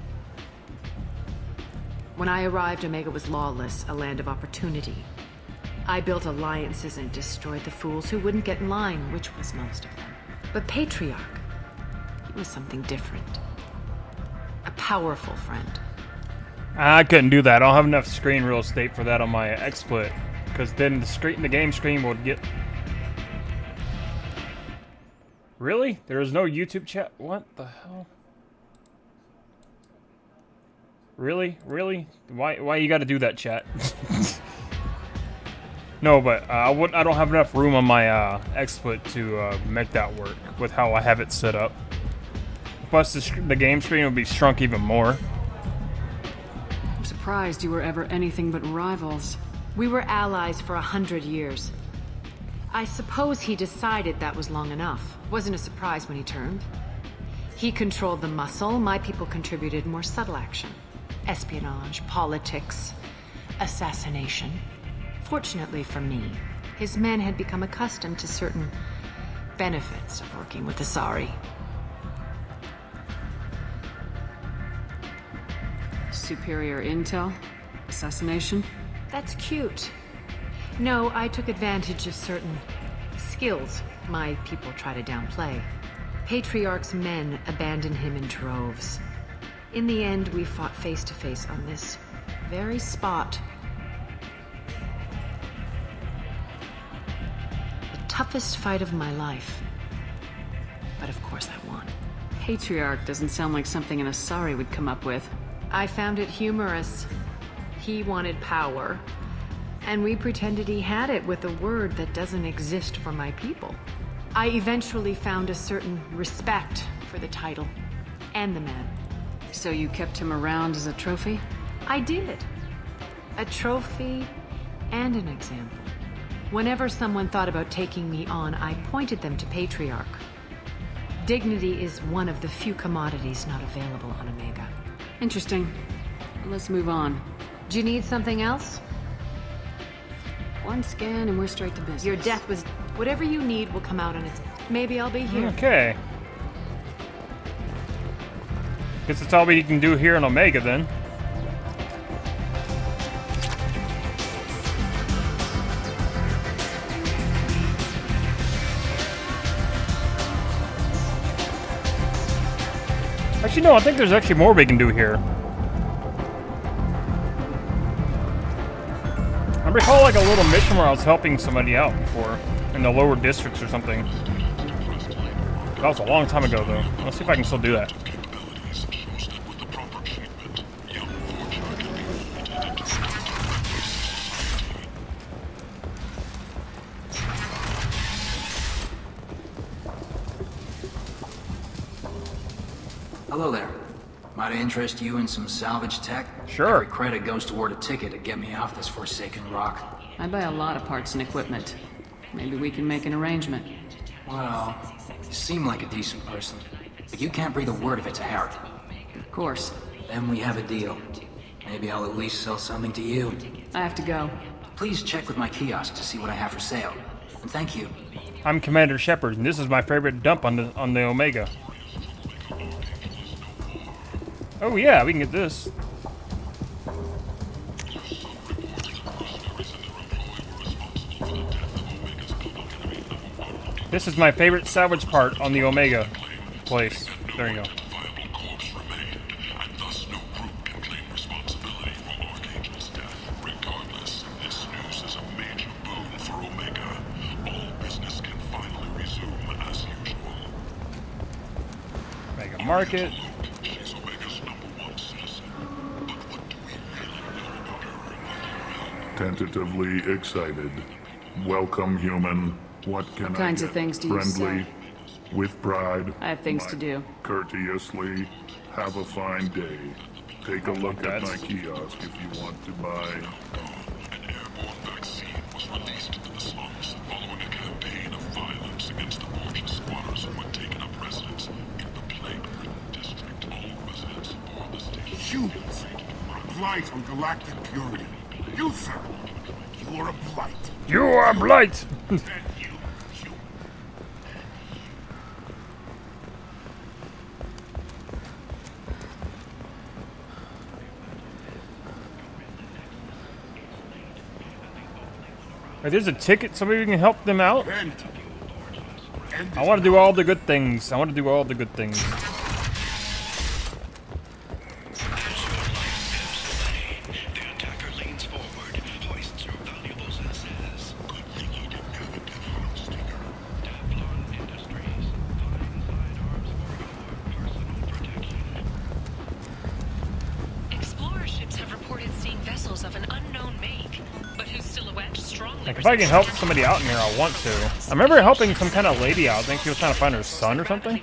When I arrived, Omega was lawless, a land of opportunity. I built alliances and destroyed the fools who wouldn't get in line, which was most of them. But Patriarch, he was something different. A powerful friend. I couldn't do that. I don't have enough screen real estate for that on my XSplit. Because then the game screen would get... Really? There is no YouTube chat? What the hell? Really? Really? Why you gotta do that, chat? No, but I don't have enough room on my XSplit to make that work with how I have it set up. Plus, the game screen would be shrunk even more. I'm surprised you were ever anything but rivals. We were allies for 100 years. I suppose he decided that was long enough. Wasn't a surprise when he turned. He controlled the muscle, my people contributed more subtle action. Espionage, politics, assassination. Fortunately for me, his men had become accustomed to certain benefits of working with Asari. Superior intel? Assassination? That's cute. No, I took advantage of certain skills my people try to downplay. Patriarch's men abandoned him in droves. In the end, we fought face to face on this very spot. The toughest fight of my life. But of course I won. Patriarch doesn't sound like something an Asari would come up with. I found it humorous. He wanted power, and we pretended he had it with a word that doesn't exist for my people. I eventually found a certain respect for the title and the man. So you kept him around as a trophy? I did. A trophy and an example. Whenever someone thought about taking me on, I pointed them to Patriarch. Dignity is one of the few commodities not available on Omega. Interesting. Let's move on. Do you need something else? One scan and we're straight to business. Your death was... Whatever you need will come out on its... Maybe I'll be here. Okay. Guess that's all we can do here in Omega then. Actually, no, I think there's actually more we can do here. I recall like a little mission where I was helping somebody out before in the lower districts or something. That was a long time ago though. Let's see if I can still do that. Hello there. Might I interest you in some salvage tech? Sure. Every credit goes toward a ticket to get me off this forsaken rock. I buy a lot of parts and equipment. Maybe we can make an arrangement. Well, you seem like a decent person, but you can't breathe a word if it's a Harry. Of course. Then we have a deal. Maybe I'll at least sell something to you. I have to go. Please check with my kiosk to see what I have for sale. And thank you. I'm Commander Shepard, and this is my favorite dump on the Omega. Oh yeah, we can get this. This is my favorite salvage part on the Omega place. There you go. Mega Market. Tentatively excited. Welcome, human. What can What kinds I of get? things do you Friendly, sell? with pride. I have things to do. Courteously. Have a fine day. Take a look at my kiosk if you want to buy. An airborne vaccine was released into the slums following a campaign of violence against the portion squatters who had taken up residence in the plague-ridden district. All residents aboard the station. Humans, a blight on galactic purity. You, sir, you are a blight. You are blight. Wait, there's a ticket so maybe we can help them out? I want to do all the good things. I want to do all the good things. Explorer ships have reported seeing vessels of an unknown make, but whose silhouette strongly Like, if I can help somebody out in here, I want to. I remember helping some kind of lady out. I think she was trying to find her son or something.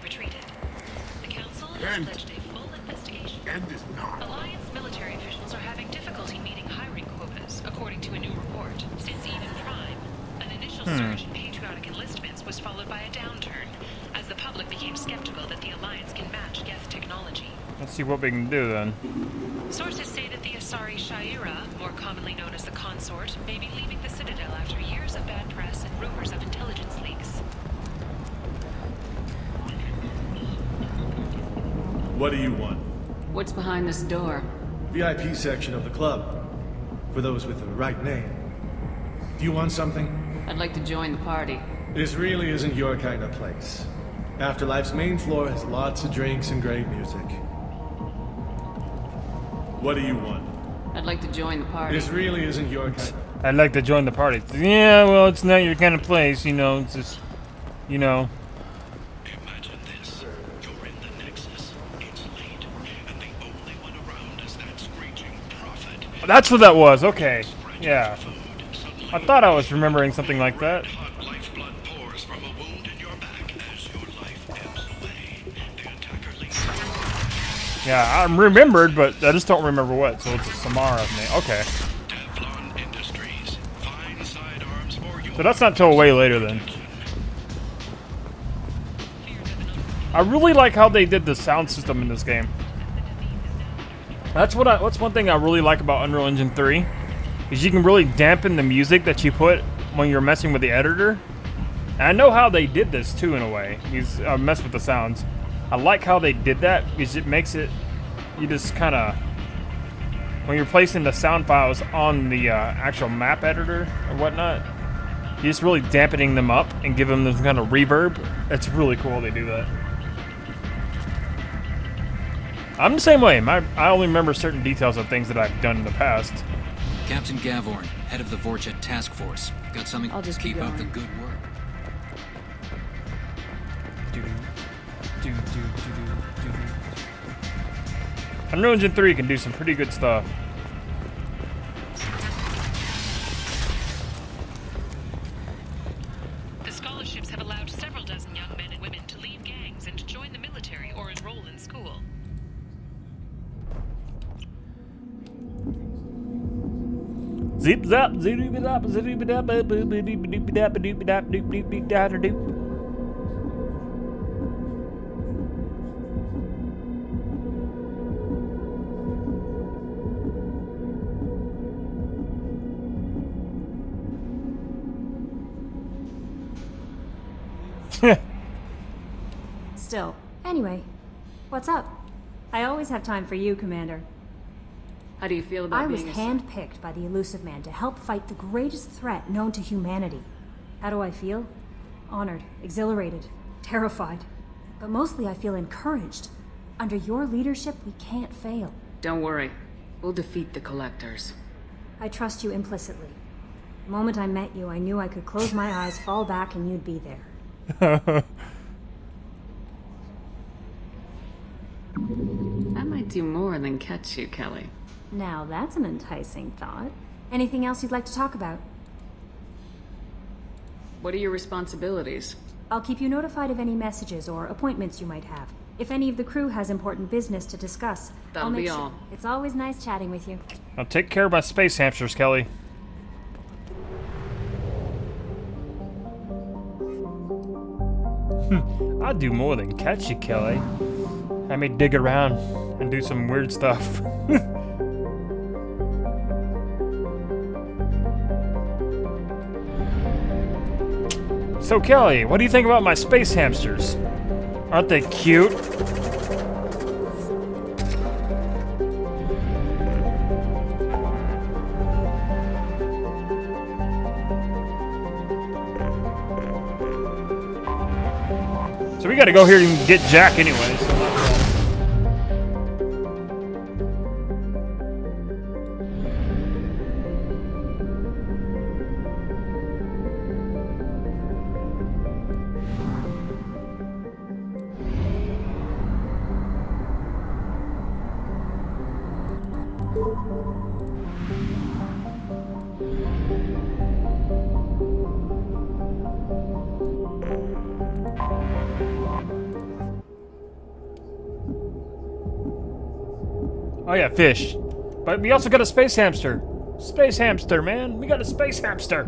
The Council has pledged a full investigation. Alliance military officials are having difficulty meeting hiring quotas, according to a new report. Since Eden Prime, an initial surge in patriotic enlistments was followed by a downturn, as the public became skeptical that the Alliance can match Geth technology. Let's see what we can do then. Sources say that the Asari Shaira, more commonly known as the Consort, may be leaving the Citadel after years of bad press and rumors of intelligence leaks. What do you want? What's behind this door? VIP section of the club. for those with the right name. Do you want something? I'd like to join the party. This really isn't your kind of place. Afterlife's main floor has lots of drinks and great music. What do you want? I'd like to join the party. This really isn't your kind of... I'd like to join the party. Yeah, well, it's not your kind of place, you know. It's just, you know. Imagine this. You're in the Nexus. It's late, and the only one around is that screeching prophet. That's what that was. Okay. Yeah. I thought I was remembering something like that. Lifeblood pours from a wound in your back as your life ebbs away. The attacker leaps. Yeah, I remembered, but I just don't remember what. So it's a Samara name. Okay. Teflon Industries. Fine sidearms for you. So that's not till way later then. I really like how they did the sound system in this game. That's one thing I really like about Unreal Engine 3. Is you can really dampen the music that you put when you're messing with the editor. And I know how they did this too in a way. You mess with the sounds. I like how they did that because it makes it, you just kind of, when you're placing the sound files on the actual map editor or whatnot, you're just really dampening them up and give them this kind of reverb. It's really cool they do that. I'm the same way. I only remember certain details of things that I've done in the past. Captain Gavorn, head of the Vorchet Task Force. Got something? I'll just keep be up the going. good work. Unreal Engine 3 can do some pretty good stuff. The scholarships have allowed several dozen young men and women to leave gangs and join the military or enroll in school. Zip zap zoop zap zoop zap boop boop boop doop doop doop doop doop doop doop doop doop. Still. Anyway, what's up? I always have time for you, Commander. How do you feel about I was being a handpicked by the Elusive Man to help fight the greatest threat known to humanity. How do I feel? Honored, exhilarated, terrified. But mostly I feel encouraged. Under your leadership, we can't fail. Don't worry. We'll defeat the Collectors. I trust you implicitly. The moment I met you, I knew I could close my eyes, fall back, and you'd be there. I might do more than catch you, Kelly. Now that's an enticing thought. Anything else you'd like to talk about? What are your responsibilities? I'll keep you notified of any messages or appointments you might have. If any of the crew has important business to discuss, That'll I'll make be sure. all. It's always nice chatting with you. Now take care of my space hamsters, Kelly. I'll do more than catch you, Kelly. I may dig around and do some weird stuff. So Kelly, what do you think about my space hamsters? Aren't they cute? So we gotta go here and get Jack anyway. So oh yeah, fish. But we also got a space hamster. Space hamster, man. We got a space hamster.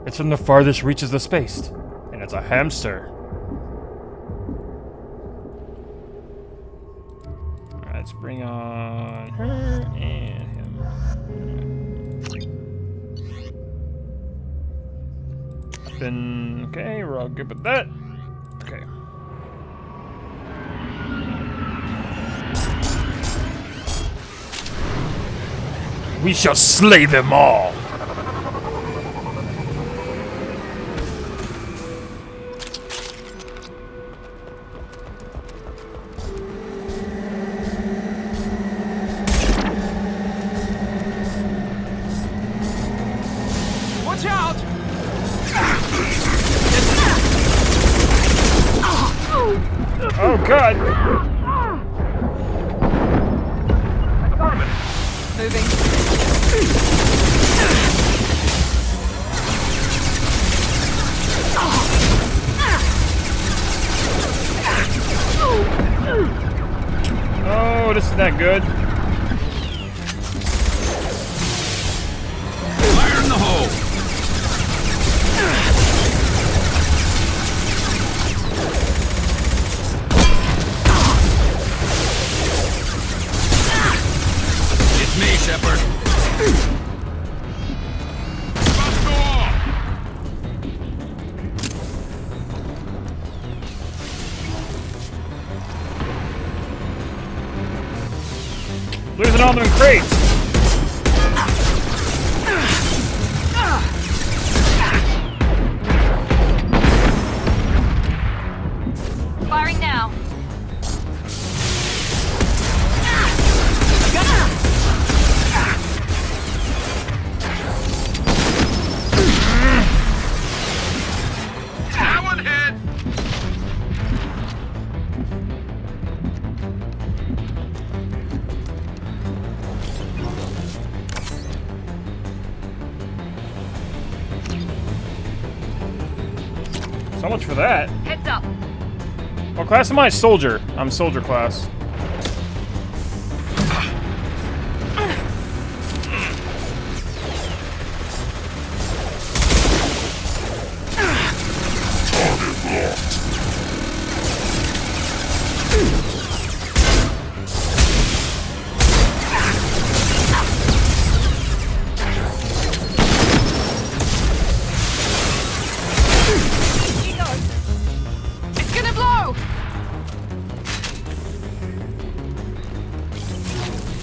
It's from the farthest reaches of space. And it's a hamster. Alright, let's bring on her and him. Then, okay, we're all good with that. Okay. We shall slay them all. Watch out! Oh god! Moving. Oh, this is not good. Fire in the hole! It's me, Shepard. Must go on! Losing all them crates. Firing now. That one hit! So much for that. Heads up. What class am I? Soldier. I'm soldier class. It's gonna blow.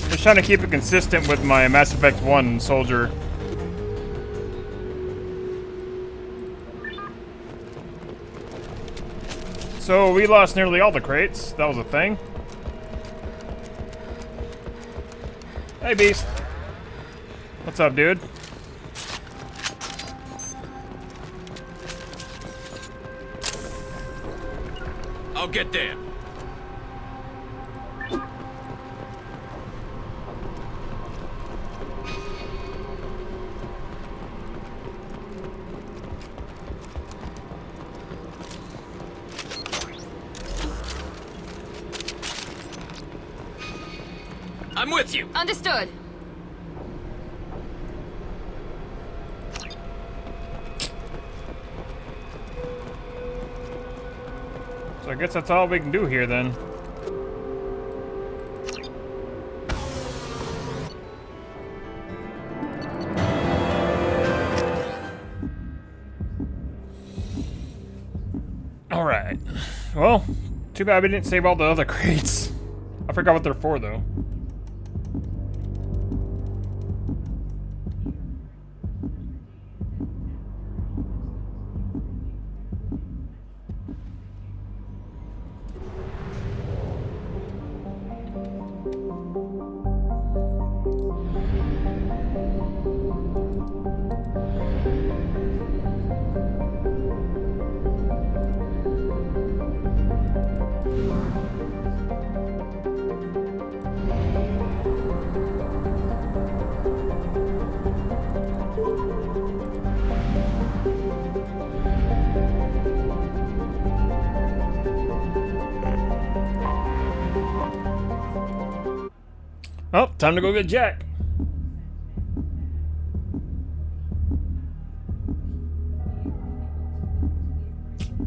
Just trying to keep it consistent with my Mass Effect 1 soldier. So we lost nearly all the crates. That was a thing. Hey, Beast. What's up, dude? I'll get there. I'm with you. Understood. So I guess that's all we can do here then. Alright. Well, too bad we didn't save all the other crates. I forgot what they're for though. Oh, time to go get Jack.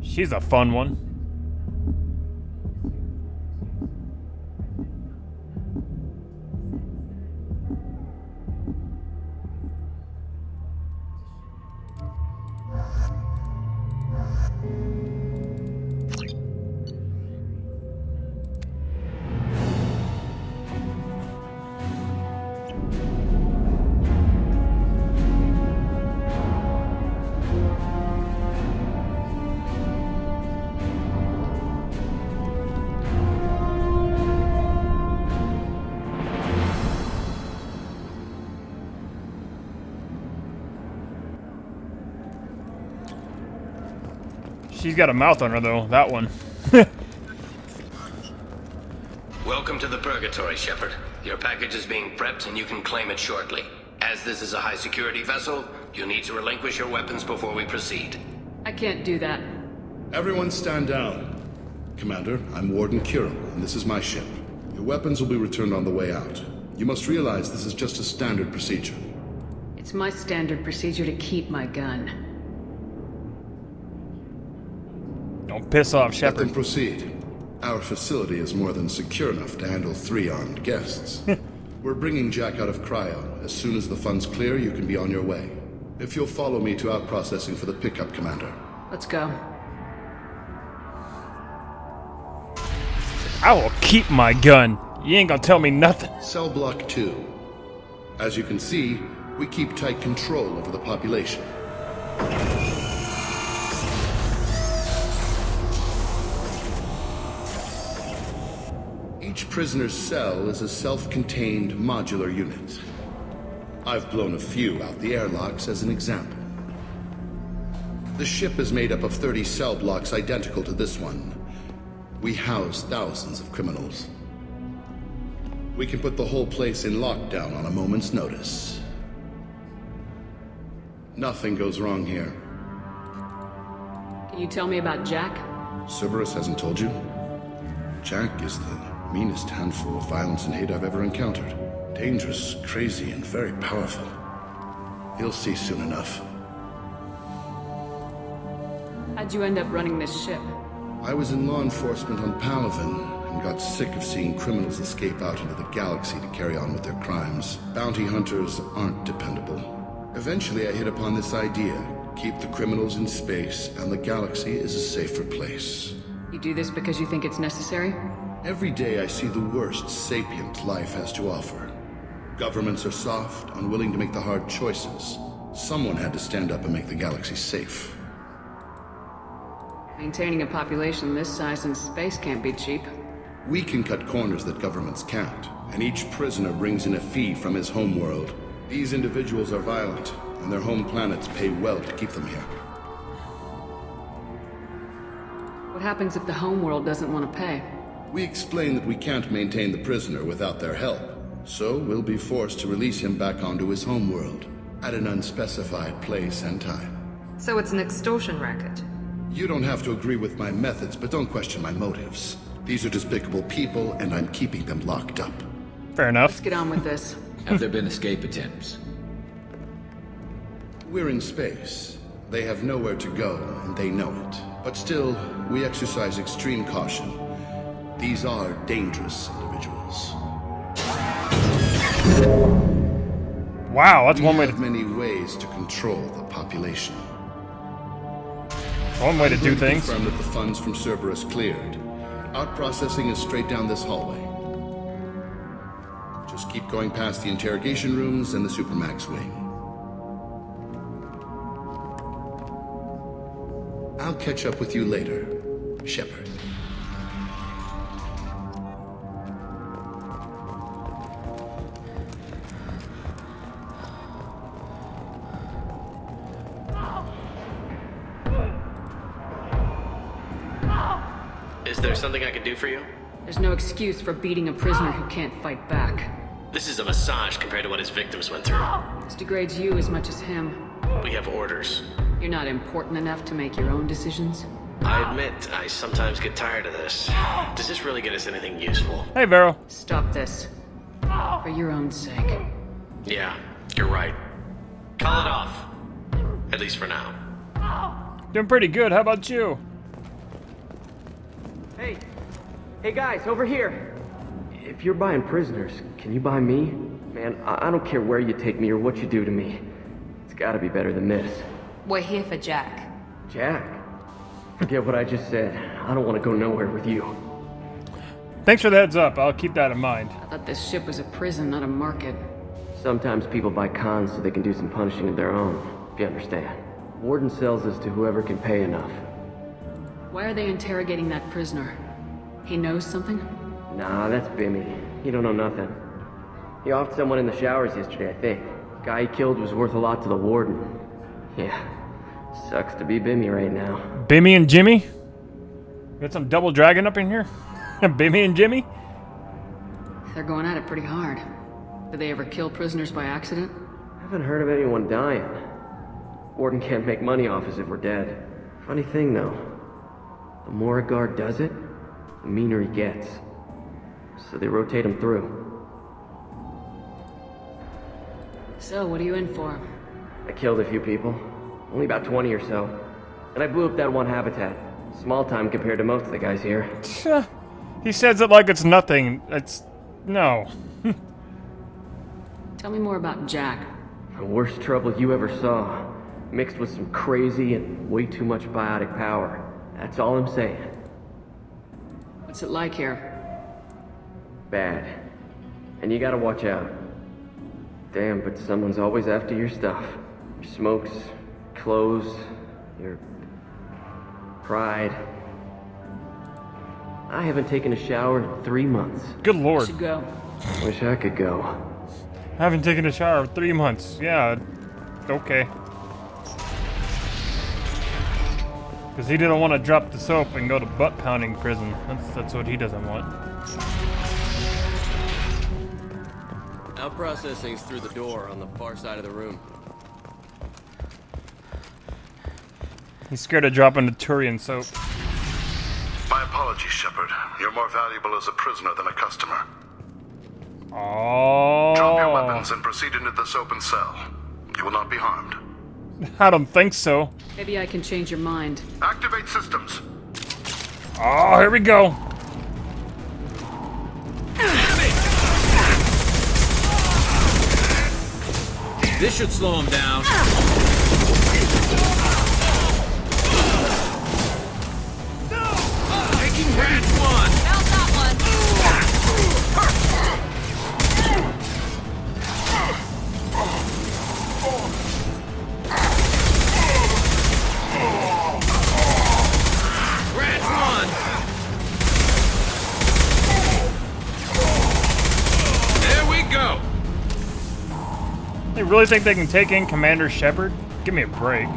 She's a fun one. She's got a mouth on her though, that one. Welcome to the Purgatory, Shepard. Your package is being prepped and you can claim it shortly. As this is a high security vessel, you'll need to relinquish your weapons before we proceed. I can't do that. Everyone stand down. Commander, I'm Warden Kirill, and this is my ship. Your weapons will be returned on the way out. You must realize this is just a standard procedure. It's my standard procedure to keep my gun. Don't piss off, Let Shepard. them proceed. Our facility is more than secure enough to handle 3 armed guests. We're bringing Jack out of cryo. As soon as the funds clear, you can be on your way. If you'll follow me to out processing for the pickup, Commander. Let's go. I will keep my gun. You ain't gonna tell me nothing. Cell block 2. As you can see, we keep tight control over the population. Each prisoner's cell is a self-contained modular unit. I've blown a few out the airlocks as an example. The ship is made up of 30 cell blocks identical to this one. We house thousands of criminals. We can put the whole place in lockdown on a moment's notice. Nothing goes wrong here. Can you tell me about Jack? Cerberus hasn't told you? Jack is the meanest handful of violence and hate I've ever encountered. Dangerous, crazy, and very powerful. You'll see soon enough. How'd you end up running this ship? I was in law enforcement on Palaven and got sick of seeing criminals escape out into the galaxy to carry on with their crimes. Bounty hunters aren't dependable. Eventually I hit upon this idea. Keep the criminals in space and the galaxy is a safer place. You do this because you think it's necessary? Every day I see the worst sapient life has to offer. Governments are soft, unwilling to make the hard choices. Someone had to stand up and make the galaxy safe. Maintaining a population this size in space can't be cheap. We can cut corners that governments can't, and each prisoner brings in a fee from his homeworld. These individuals are violent, and their home planets pay well to keep them here. What happens if the homeworld doesn't want to pay? We explain that we can't maintain the prisoner without their help, so we'll be forced to release him back onto his homeworld, at an unspecified place and time. So it's an extortion racket. You don't have to agree with my methods, but don't question my motives. These are despicable people, and I'm keeping them locked up. Fair enough. Let's get on with this. Have there been escape attempts? We're in space. They have nowhere to go, and they know it. But still, we exercise extreme caution. These are dangerous individuals. Wow, that's one way to... We have many ways to control the population. One way to do things. Confirm that the funds from Cerberus cleared. Out processing is straight down this hallway. Just keep going past the interrogation rooms and the Supermax wing. I'll catch up with you later, Shepard. Is there something I can do for you? There's no excuse for beating a prisoner who can't fight back. This is a massage compared to what his victims went through. This degrades you as much as him. We have orders. You're not important enough to make your own decisions? I admit, I sometimes get tired of this. Does this really get us anything useful? Hey, Vero. Stop this. For your own sake. Yeah, you're right. Call it off. At least for now. Doing pretty good. How about you? Hey guys, over here! If you're buying prisoners, can you buy me? Man, I don't care where you take me or what you do to me. It's gotta be better than this. We're here for Jack. Jack? Forget what I just said. I don't want to go nowhere with you. Thanks for the heads up. I'll keep that in mind. I thought this ship was a prison, not a market. Sometimes people buy cons so they can do some punishing of their own, if you understand. Warden sells this to whoever can pay enough. Why are they interrogating that prisoner? He knows something? Nah, that's Bimmy. He don't know nothing. He offed someone in the showers yesterday, I think. Guy he killed was worth a lot to the warden. Yeah, Sucks to be Bimmy right now. Bimmy and Jimmy? Got some double dragon up in here? Bimmy and Jimmy? They're going at it pretty hard. Did they ever kill prisoners by accident? Haven't heard of anyone dying. Warden can't make money off us if we're dead. Funny thing though, the more a guard does it, the meaner he gets. So they rotate him through. So, what are you in for? I killed a few people. Only about 20 or so. And I blew up that one habitat. Small time compared to most of the guys here. He says it like it's nothing. It's... no. Tell me more about Jack. The worst trouble you ever saw. Mixed with some crazy and way too much biotic power. That's all I'm saying. What's it like here? Bad. And you gotta watch out. Damn, but someone's always after your stuff. Your smokes, clothes, your... pride. I haven't taken a shower in 3 months. Good lord. You should go. Wish I could go. I haven't taken a shower in 3 months. Yeah, okay. Because he didn't want to drop the soap and go to butt-pounding prison. That's what he doesn't want. Our processing's through the door on the far side of the room. He's scared of dropping the Turian soap. My apologies, Shepard. You're more valuable as a prisoner than a customer. Oh. Drop your weapons and proceed into this open cell. You will not be harmed. I don't think so. Maybe I can change your mind. Activate systems. Oh, here we go. This should slow him down. Taking branch one. Found that one. Branch one. There we go. They really think they can take in Commander Shepard? Give me a break.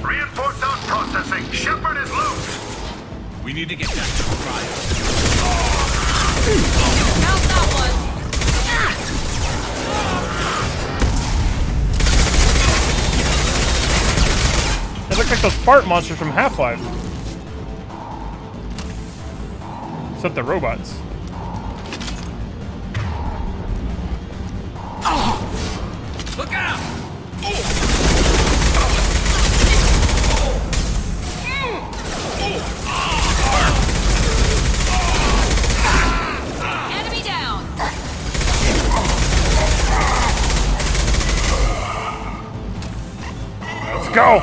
Reinforced out processing. Shepard is loose. We need to get that to Cryo. Found that one. They look like those fart monsters from Half-Life. Except the robots. Look out! Enemy down. Let's go!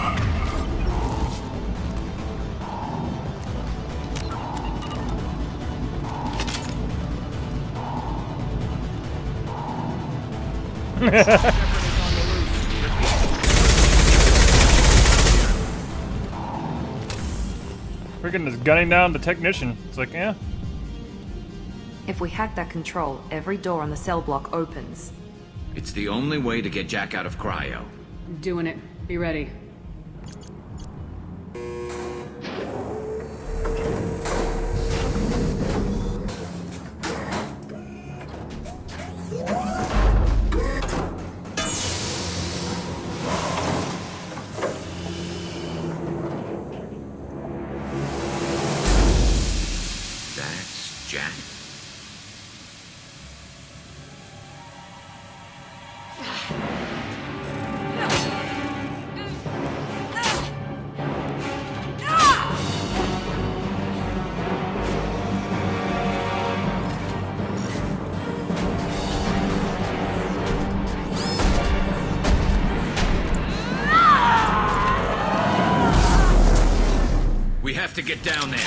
Freaking is gunning down the technician. It's like, yeah. If we hack that control, every door on the cell block opens. It's the only way to get Jack out of Cryo. I'm doing it. Be ready. That's Jack. We have to get down there.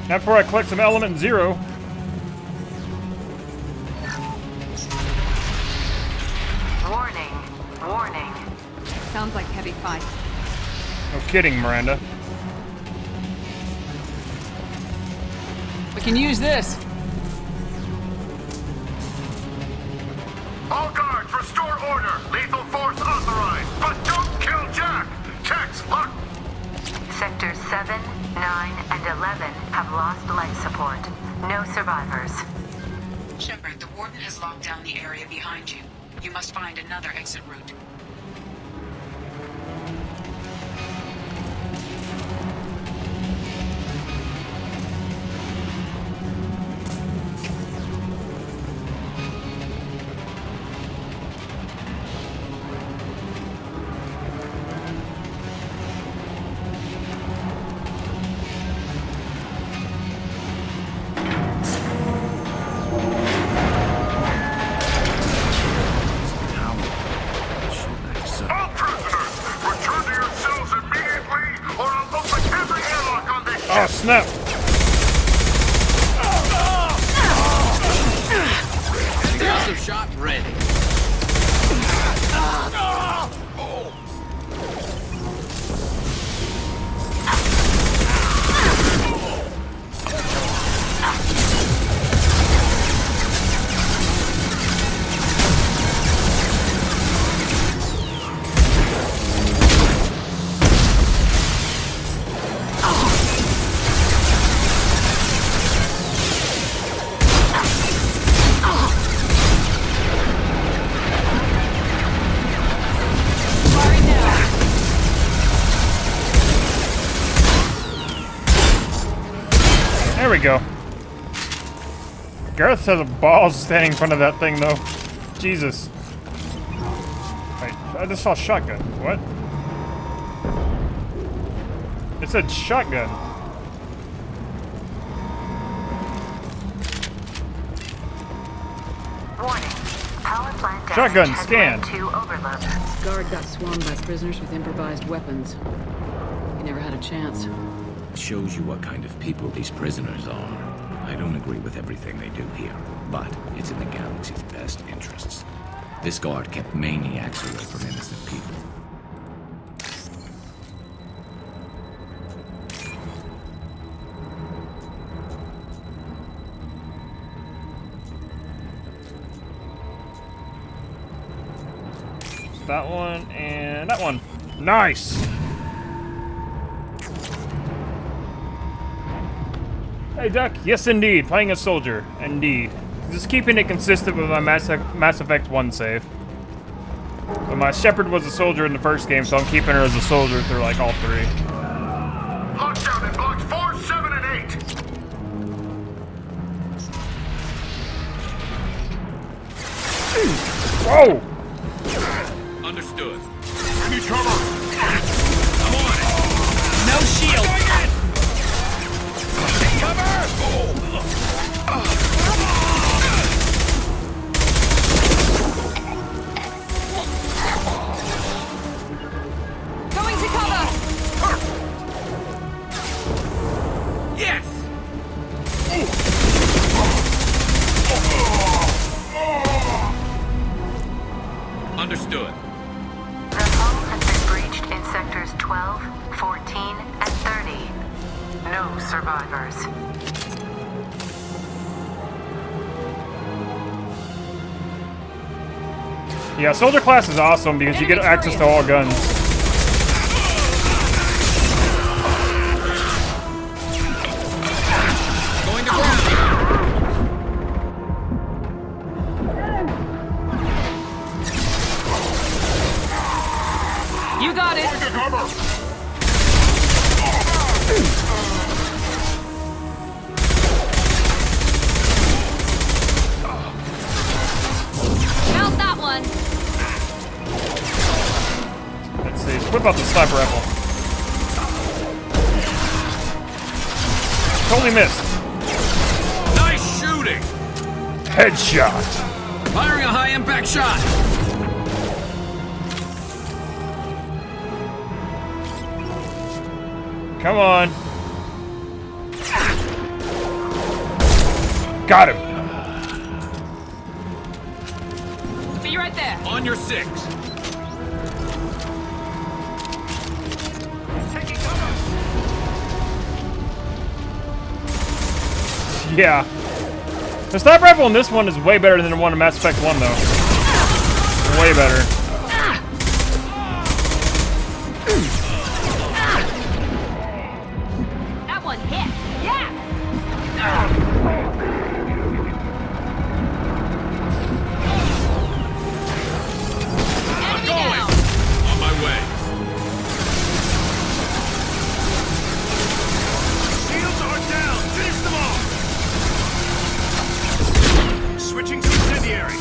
Now before I collect some element zero. Warning. Warning. Sounds like heavy fight. No kidding, Miranda. We can use this. All guards, restore order. Lethal force authorized, but don't kill Jack. Tex, lock. Sectors 7, 9, and 11 have lost life support. No survivors. Shepard, the warden has locked down the area behind you. You must find another exit route. Oh, snap! Explosive shot ready. There we go. Gareth has a balls standing in front of that thing, though. Jesus. Wait, I just saw shotgun. What? It said shotgun. Warning. Power plant damage Shotgun, has scan. led to overload. This guard got swarmed by prisoners with improvised weapons. He never had a chance. Shows you what kind of people these prisoners are. I don't agree with everything they do here, but it's in the galaxy's best interests. This guard kept maniacs away from innocent people. That one and that one. Nice! Hey, Duck. Yes, indeed. Playing a soldier. Indeed. Just keeping it consistent with my Mass Effect 1 save. So my Shepard was a soldier in the first game, so I'm keeping her as a soldier through, like, all three. Lockdown in blocks 4, 7, and 8. Whoa! Understood. I need cover. I'm on it. No shield. Going to cover! Yes! Understood. The hull has been breached in sectors 12, 14, and 30. No survivors. Yeah, soldier class is awesome because you get access to all guns. Going to ground. You got it! Going to cover. Mount that one! Let's see. Whip out the sniper rifle. Totally missed. Nice shooting. Headshot. Firing a high-impact shot. Come on. Got him. Be right there. On your 6. Yeah. The sniper rifle in this one is way better than the one in Mass Effect 1, though. Way better. That one hit. Yeah. Enemy down. On my way. Shields are down. Finish them off. Switching to incendiary.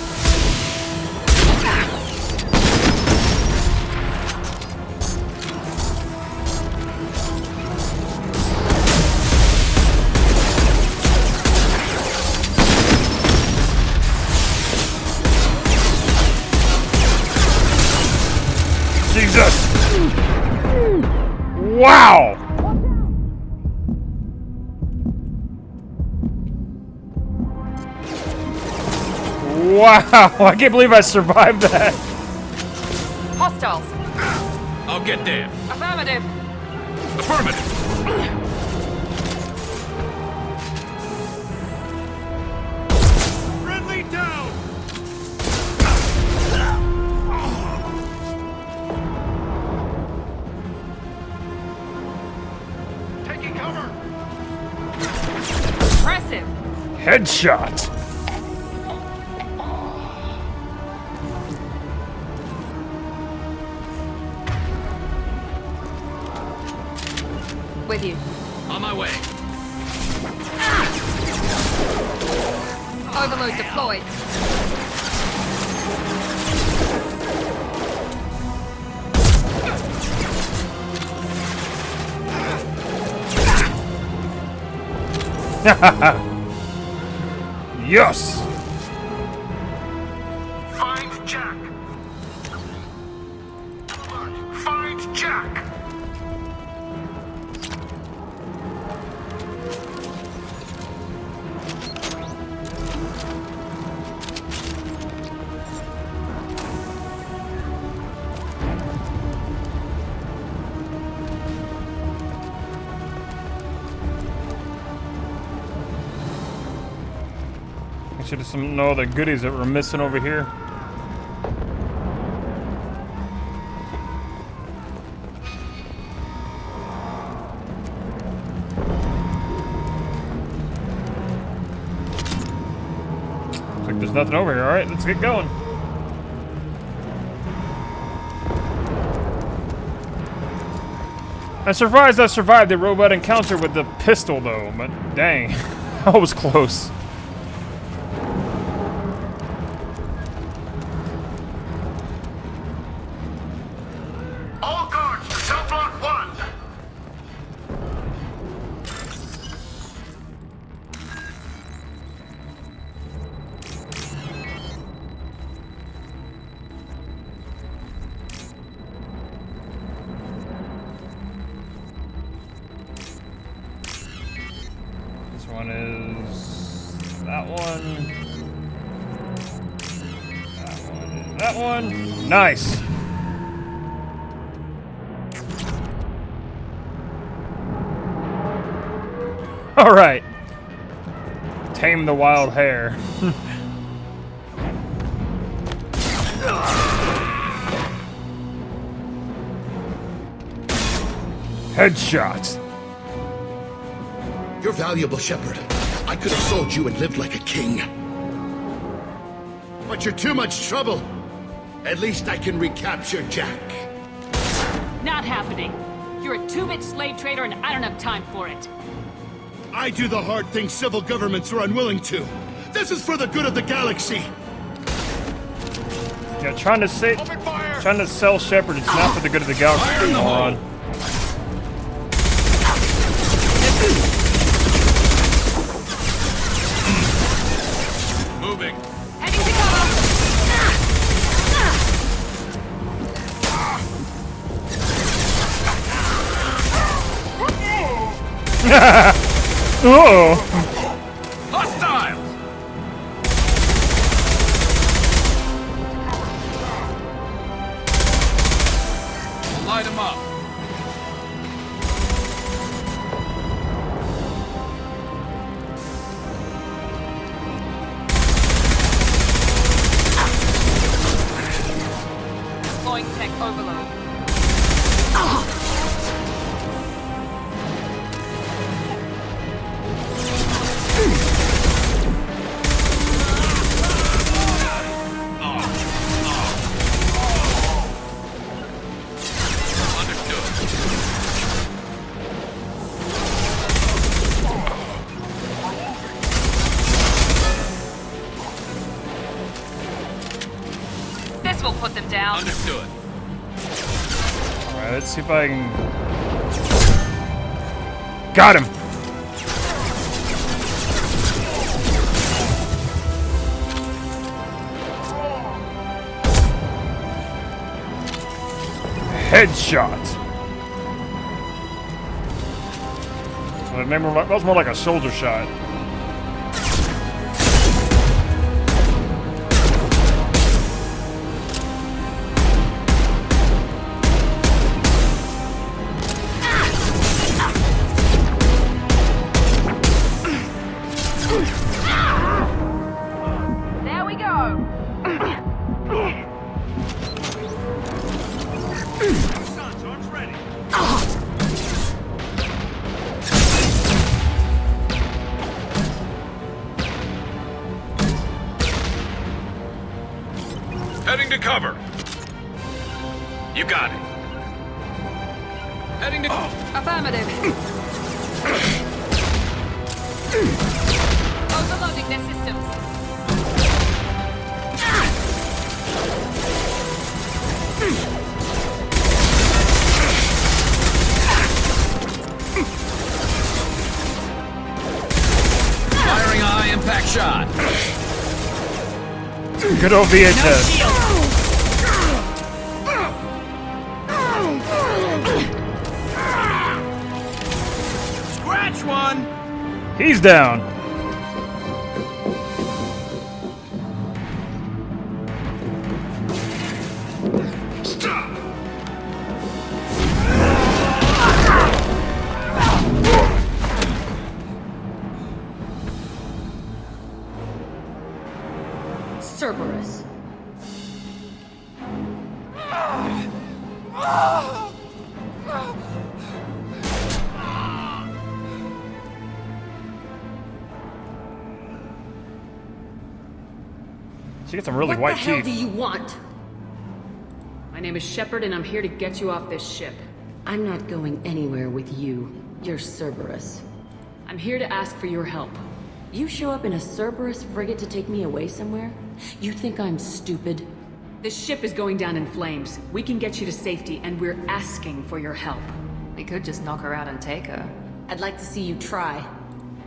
Jesus! Wow! Wow! I can't believe I survived that. Hostiles. I'll get there. Affirmative. Affirmative. Friendly down. Taking cover. Impressive. Headshot! With you. On my way. Overload deployed. Yes! Find Jack. Find Jack. I should have know the goodies that we're missing over here. Looks like there's nothing over here. Alright, let's get going. I'm surprised I survived the robot encounter with the pistol though, but dang, I was close. All guards to cell block 1. This one is that one. That one is that one. Nice. All right. Tame the wild hare. Headshot. You're valuable, Shepard. I could have sold you and lived like a king. But you're too much trouble. At least I can recapture Jack. Not happening. You're a two-bit slave trader and I don't have time for it. I do the hard things civil governments are unwilling to. This is for the good of the galaxy. Yeah, trying to sell Shepard. It's not for the good of the galaxy. Come on. Moving. Heading to cover. Oh. Hostile. Light him up. now. Understood. Alright, let's see if I can... Got him! Headshot! That was more like a shoulder shot. There we go. Heading to cover. You got it. Heading to... Affirmative. Overloading their systems. Firing a high-impact shot. Good old VHS. Scratch one. He's down. Stop. Cerberus. She got some really What white the hell teeth. do you want? My name is Shepard, and I'm here to get you off this ship. I'm not going anywhere with you. You're Cerberus. I'm here to ask for your help. You show up in a Cerberus frigate to take me away somewhere? You think I'm stupid? This ship is going down in flames. We can get you to safety, and we're asking for your help. We could just knock her out and take her. I'd like to see you try.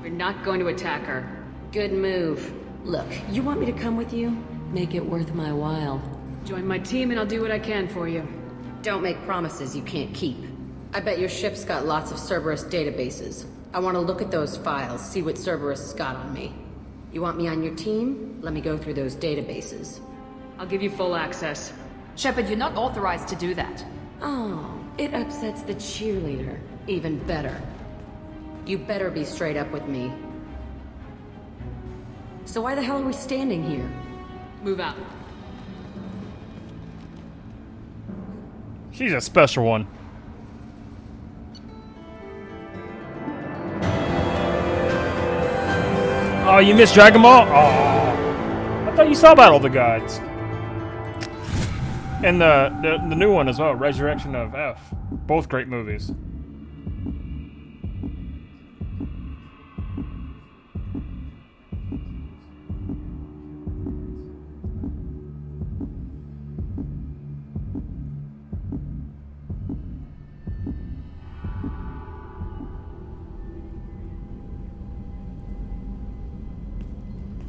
We're not going to attack her. Good move. Look, you want me to come with you? Make it worth my while. Join my team, and I'll do what I can for you. Don't make promises you can't keep. I bet your ship's got lots of Cerberus databases. I want to look at those files, see what Cerberus has got on me. You want me on your team? Let me go through those databases. I'll give you full access. Shepard, you're not authorized to do that. Oh, it upsets the cheerleader. Even better. You better be straight up with me. So why the hell are we standing here? Move out. She's a special one. Oh, you missed Dragon Ball? Oh, I thought you saw Battle of the Gods. And the new one as well, Resurrection of F. Both great movies.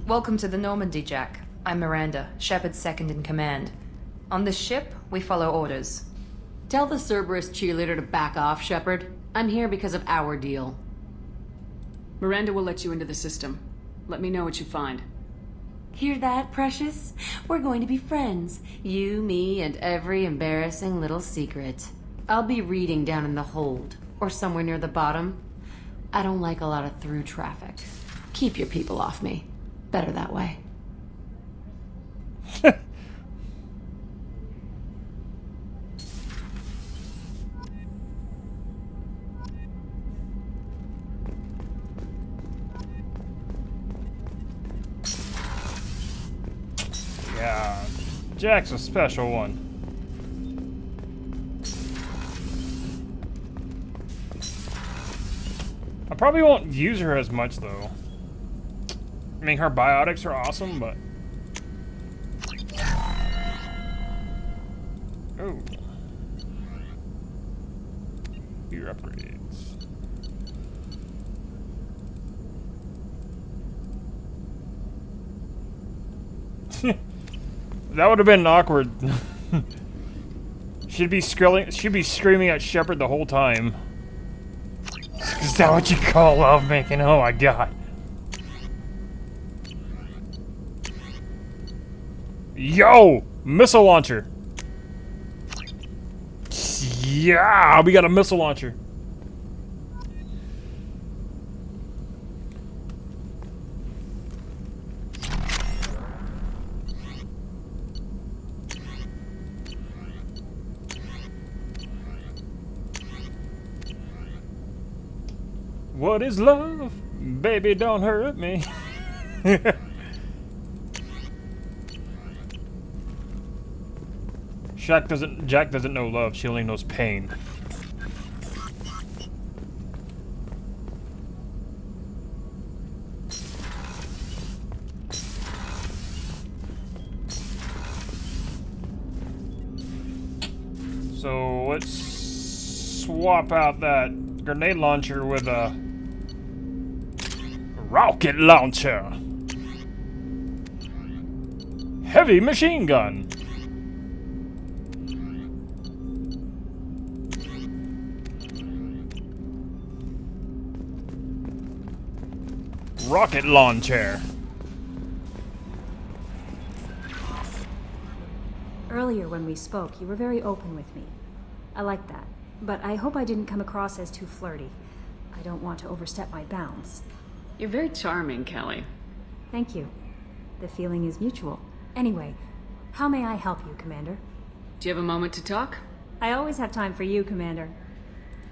Welcome to the Normandy, Jack. I'm Miranda, Shepard's second in command. On this ship, we follow orders. Tell the Cerberus cheerleader to back off, Shepard. I'm here because of our deal. Miranda will let you into the system. Let me know what you find. Hear that, Precious? We're going to be friends. You, me, and every embarrassing little secret. I'll be reading down in the hold, or somewhere near the bottom. I don't like a lot of through traffic. Keep your people off me. Better that way. Yeah, Jack's a special one. I probably won't use her as much though. I mean, her biotics are awesome, but Oh. Gear upgrades. That would have been awkward. She'd be screaming at Shepard the whole time. Is that what you call love making? Oh my god. Yo! Missile launcher! Yeah! We got a missile launcher. What is love? Baby, don't hurt me. Jack doesn't know love, she only knows pain. So let's swap out that grenade launcher with a rocket launcher. Heavy machine gun. Rocket launcher. Earlier when we spoke, you were very open with me. I like that, but I hope I didn't come across as too flirty. I don't want to overstep my bounds. You're very charming, Kelly. Thank you. The feeling is mutual. Anyway, how may I help you, Commander? Do you have a moment to talk? I always have time for you, Commander.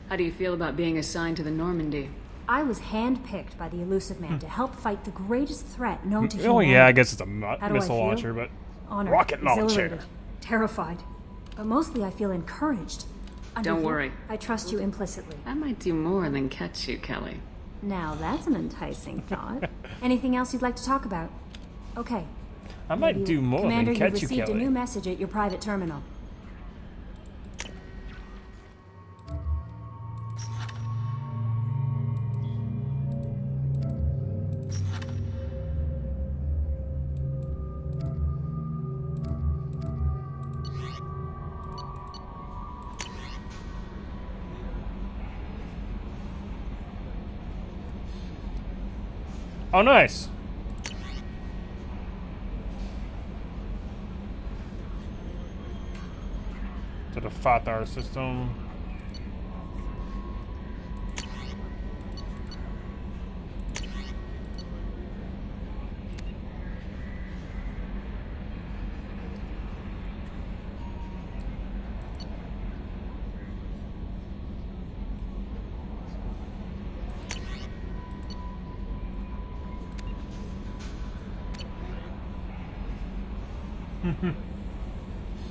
How do you feel about being assigned to the Normandy? I was handpicked by the Elusive Man to help fight the greatest threat known to humanity. Oh yeah, I guess it's a missile launcher, but honored, rocket launcher. Exhilarated, terrified, but mostly I feel encouraged. Don't worry. I trust you implicitly. I might do more than catch you, Kelly. Now that's an enticing thought. Anything else you'd like to talk about? Okay. I might do more Commander, than catch you've you, received Kelly. a new message at your private terminal. Oh, nice. To the Fathar system.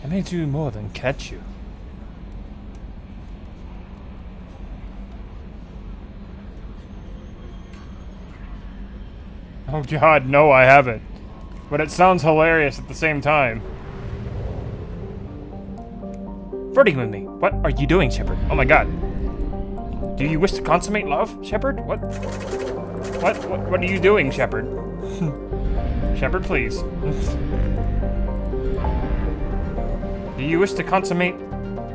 I may do more than catch you. Oh god, no I haven't. But it sounds hilarious at the same time. Flirting with me. What are you doing, Shepard? Oh my god. Do you wish to consummate love, Shepard? What are you doing, Shepard? Shepard, please. Do you wish to consummate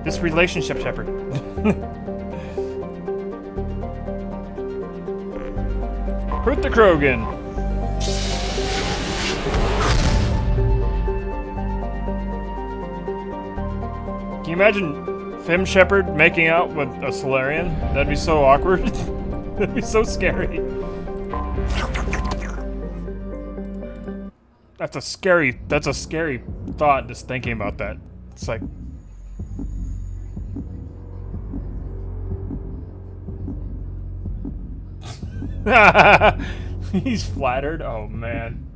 this relationship, Shepard? Hurt the Krogan. Can you imagine Fim Shepard making out with a Solarian? That'd be so awkward. That'd be so scary. That's a scary thought, just thinking about that. It's like... He's flattered? Oh, man.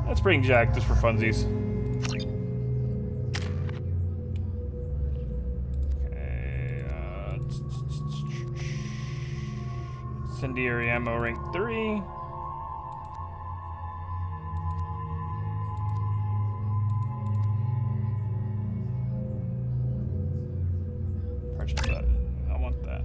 Let's bring Jack just for funsies. Okay, incendiary ammo rank 3. purchase that. I want that.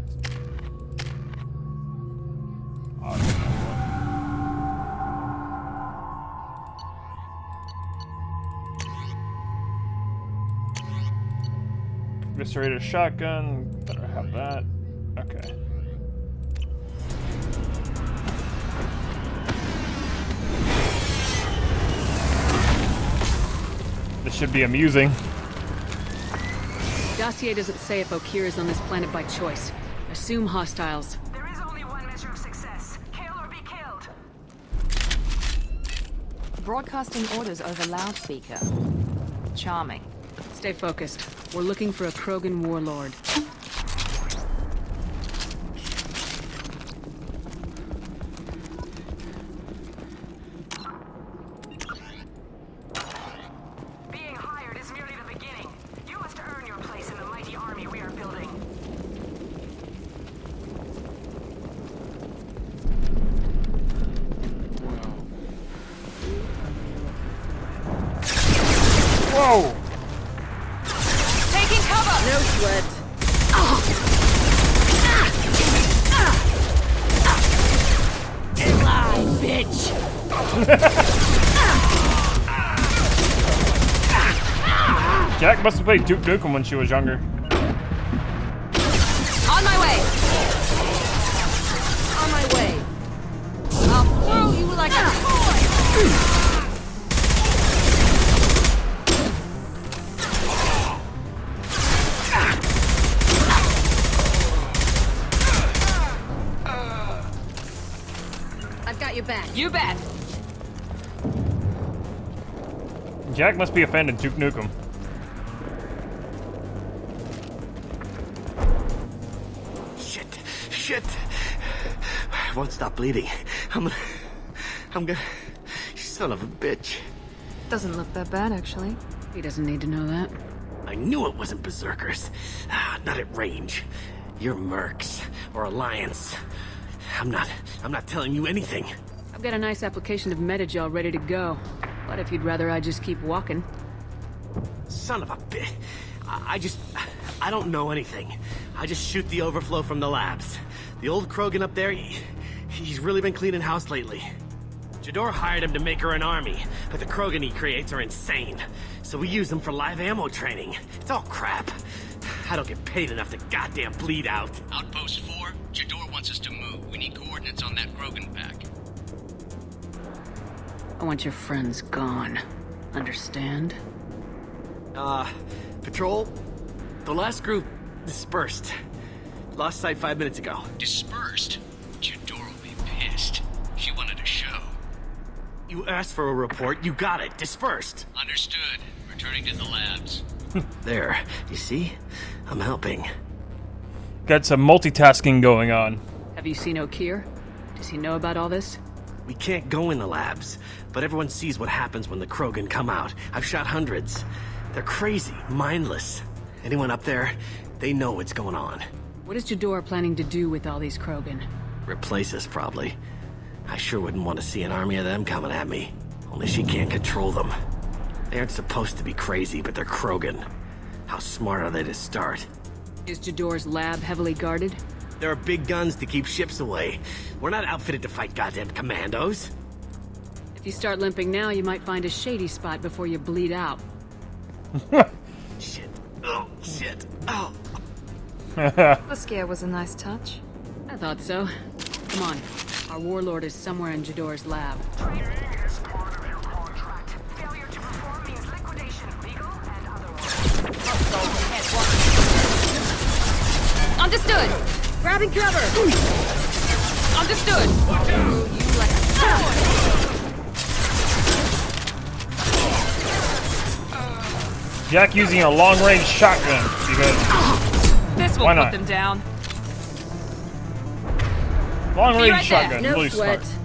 Eviscerated shotgun. Better have that. Okay. This should be amusing. Dossier doesn't say if Okir is on this planet by choice. Assume hostiles. There is only one measure of success. Kill or be killed. Broadcasting orders over loudspeaker. Charming. Stay focused. We're looking for a Krogan warlord. Being hired is merely the beginning. You must earn your place in the mighty army we are building. Whoa! Taking cover! No sweat. Lie, bitch! Jack must have played Duke Nukem when she was younger. On my way! On my way. I'll throw you like a toy! I've got your back. You bet! Jack must be a fan of Duke Nukem. Shit! I won't stop bleeding. I'm gonna... You son of a bitch. Doesn't look that bad, actually. He doesn't need to know that. I knew it wasn't berserkers. Not at range. You're mercs or Alliance. I'm not telling you anything. I've got a nice application of Metagel ready to go. But if you'd rather I just keep walking. Son of a bitch. I don't know anything. I just shoot the overflow from the labs. The old Krogan up there, he's really been cleaning house lately. Jador hired him to make her an army, but the Krogan he creates are insane. So we use them for live ammo training. It's all crap. I don't get paid enough to goddamn bleed out. Outpost 4, Jador wants us to move. We need coordinates on that Krogan pack. I want your friends gone. Understand? Patrol? The last group dispersed. Lost sight 5 minutes ago. Dispersed? Jador will be pissed. She wanted a show. You asked for a report, you got it. Dispersed. Understood. Returning to the labs. There. You see? I'm helping. Got some multitasking going on. Have you seen Okir? Does he know about all this? We can't go in the labs, but everyone sees what happens when the Krogan come out. I've shot hundreds. They're crazy, mindless. Anyone up there, they know what's going on. What is Jador planning to do with all these Krogan? Replace us, probably. I sure wouldn't want to see an army of them coming at me. Only she can't control them. They aren't supposed to be crazy, but they're Krogan. How smart are they to start? Is Jador's lab heavily guarded? There are big guns to keep ships away. We're not outfitted to fight goddamn commandos. If you start limping now, you might find a shady spot before you bleed out. Shit. Oh, shit. Oh. The scare was a nice touch. I thought so. Come on. Our warlord is somewhere in Jador's lab. Training is part of your contract. Failure to perform means liquidation, legal and otherwise. Understood! Grabbing cover! Understood! Watch out! You like a Jack using a long-range shotgun because this will why put not? them down. Long-range right shotgun, there. really No sweat. smart.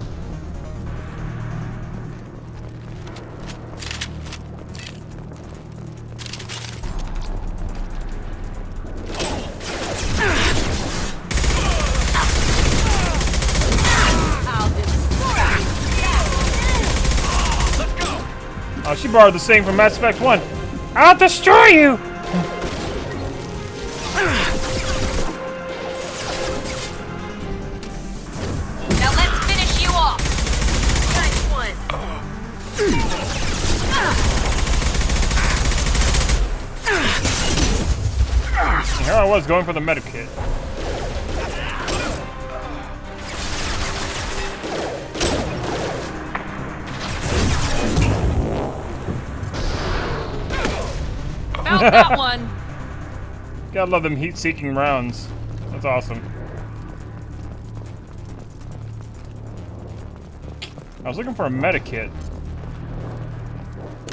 Oh, she borrowed the same from Mass Effect 1. I'll destroy you! Here I was going for the medikit. Found that one. Gotta love them heat-seeking rounds. That's awesome. I was looking for a medikit.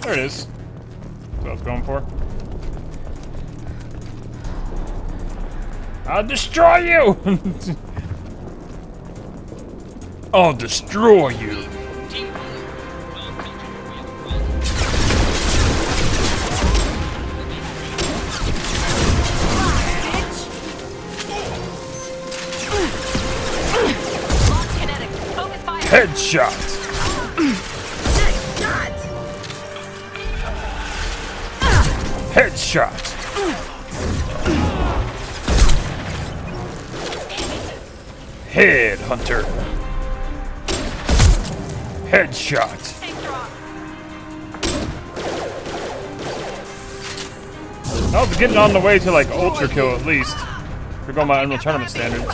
There it is. That's what I was going for. I'll destroy you! I'll destroy you! Headshot! Headshot! Headhunter! Headshot! I was getting on the way to like ultra kill at least. We're going by Unreal Tournament standards.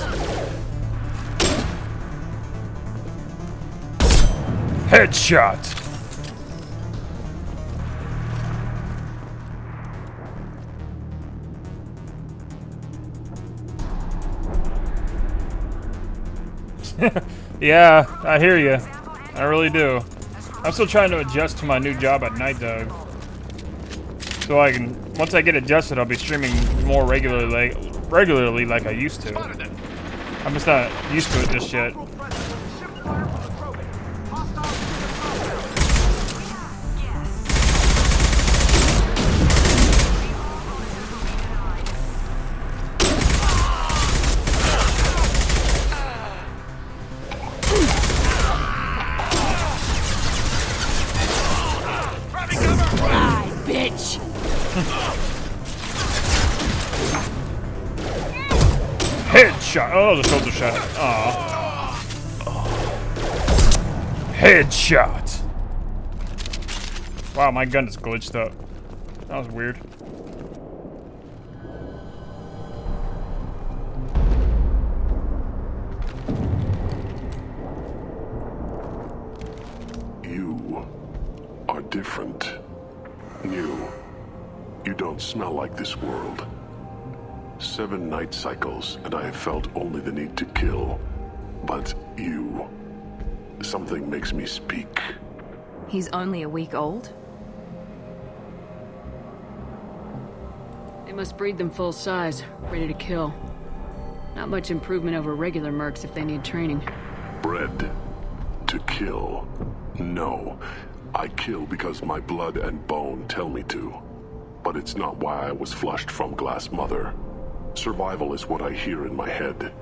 Headshot! Yeah, I hear you. I really do. I'm still trying to adjust to my new job at Night Dog. So I can, once I get adjusted, I'll be streaming more regularly like I used to. I'm just not used to it just yet. Headshot! Oh, that was a shoulder shot. Aw. Headshot! Wow, my gun is glitched up. That was weird. You are different. New. You don't smell like this world. 7 night cycles, and I have felt only the need to kill. But you... something makes me speak. He's only a week old? They must breed them full size, ready to kill. Not much improvement over regular mercs if they need training. Bred to kill. No. I kill because my blood and bone tell me to. But it's not why I was flushed from Glass Mother. Survival is what I hear in my head.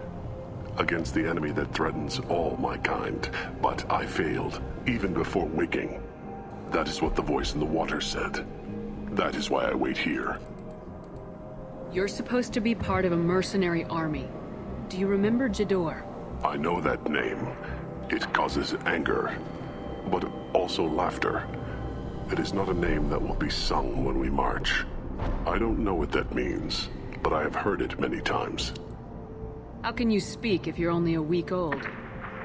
Against the enemy that threatens all my kind. But I failed, even before waking. That is what the voice in the water said. That is why I wait here. You're supposed to be part of a mercenary army. Do you remember Jador? I know that name. It causes anger, but also laughter. It is not a name that will be sung when we march. I don't know what that means, but I have heard it many times. How can you speak if you're only a week old?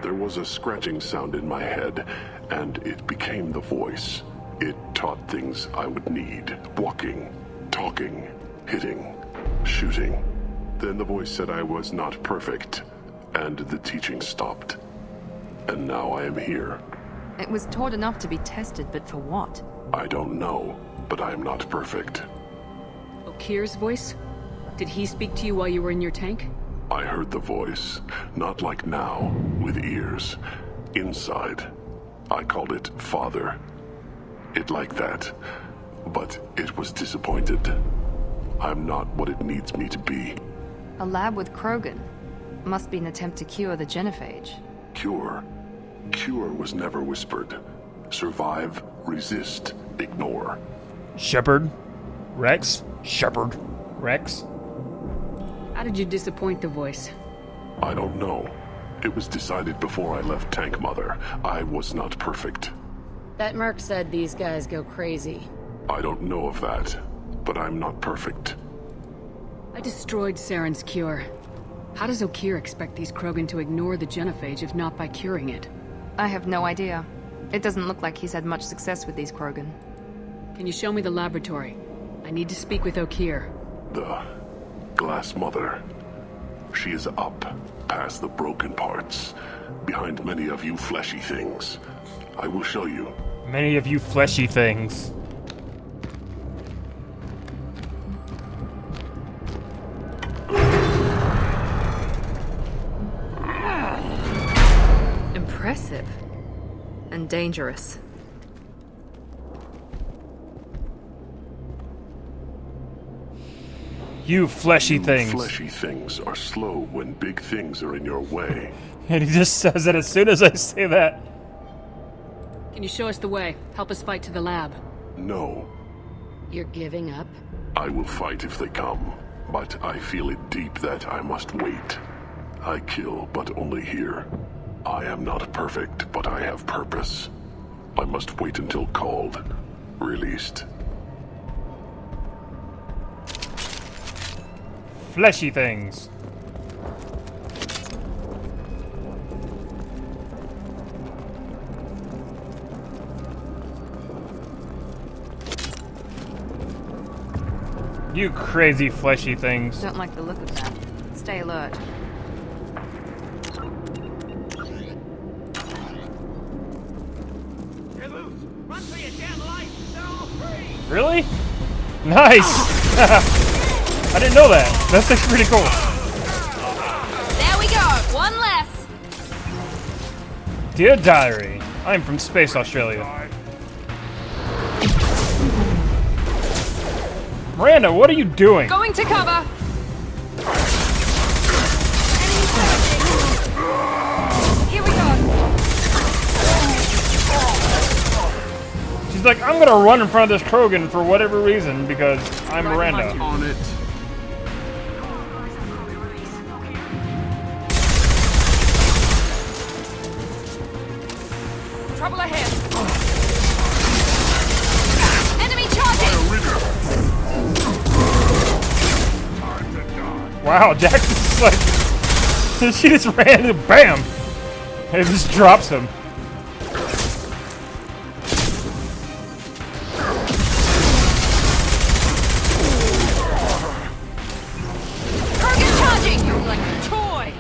There was a scratching sound in my head, and it became the voice. It taught things I would need. Walking, talking, hitting, shooting. Then the voice said I was not perfect, and the teaching stopped. And now I am here. It was taught enough to be tested, but for what? I don't know, but I am not perfect. Okir's voice? Did he speak to you while you were in your tank? I heard the voice, not like now, with ears. Inside. I called it Father. It like that, but it was disappointed. I'm not what it needs me to be. A lab with Krogan. Must be an attempt to cure the genophage. Cure. Cure was never whispered. Survive, resist, ignore. Shepard? Rex? Shepard? Rex? How did you disappoint the voice? I don't know. It was decided before I left Tank Mother. I was not perfect. That merc said these guys go crazy. I don't know of that, but I'm not perfect. I destroyed Saren's cure. How does Okeer expect these Krogan to ignore the genophage if not by curing it? I have no idea. It doesn't look like he's had much success with these Krogan. Can you show me the laboratory? I need to speak with Okeer. The Glass Mother. She is up, past the broken parts, behind many of you fleshy things. I will show you. Many of you fleshy things. Impressive. And dangerous. You fleshy things. Fleshy things are slow when big things are in your way. And he just says it as soon as I say that. Can you show us the way? Help us fight to the lab. No. You're giving up? I will fight if they come, but I feel it deep that I must wait. I kill, but only here. I am not perfect, but I have purpose. I must wait until called, released. Fleshy things. You crazy fleshy things. Don't like the look of that. Stay alert. You're loose. Run for your damn life. They're all free. Really? Nice! I didn't know that. That's actually pretty cool. There we go. One less. Dear Diary, I'm from Space Australia. Miranda, what are you doing? Going to cover. Here we go. She's like, I'm gonna run in front of this Krogan for whatever reason because I'm Miranda. On it. Trouble ahead. Enemy charging. Wow, Jax is like, she just ran and bam! It just drops him. Krogan charging. You're like a toy.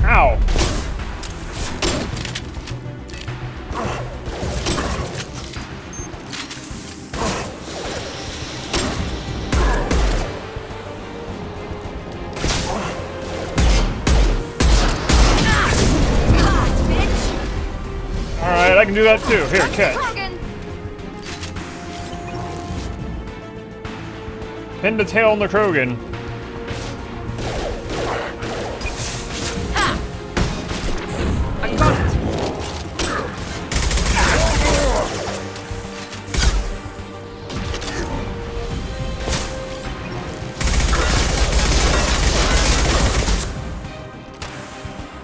Ow. Alright, I can do that too. Here, catch. Pin the tail on the Krogan. I got it.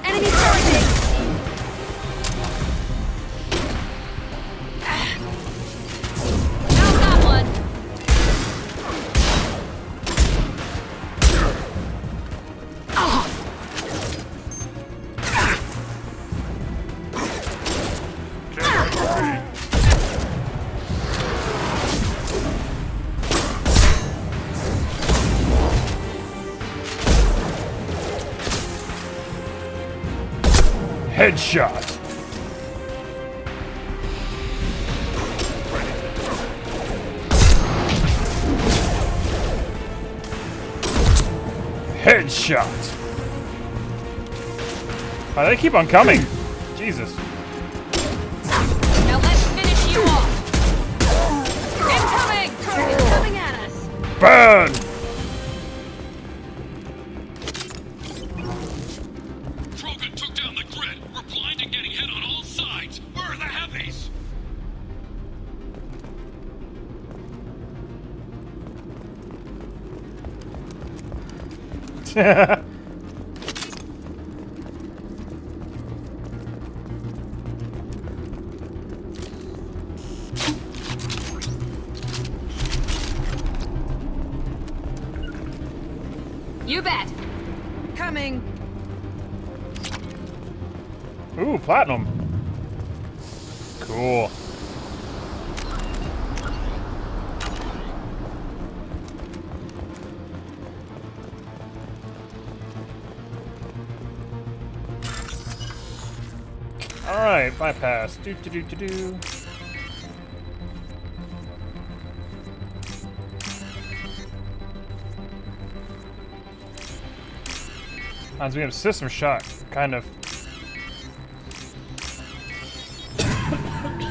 Enemy charging. Found that one. Headshot. Headshot. Oh, they keep on coming. Jesus. Now let's finish you off. Incoming! Krogan coming at us. Burn! Krogan took down the grid. We're blind and getting hit on all sides. Where are the heavies? You bet. Coming. Ooh, platinum. Cool. Alright, bypass. Do. Reminds me of System Shock, kind of.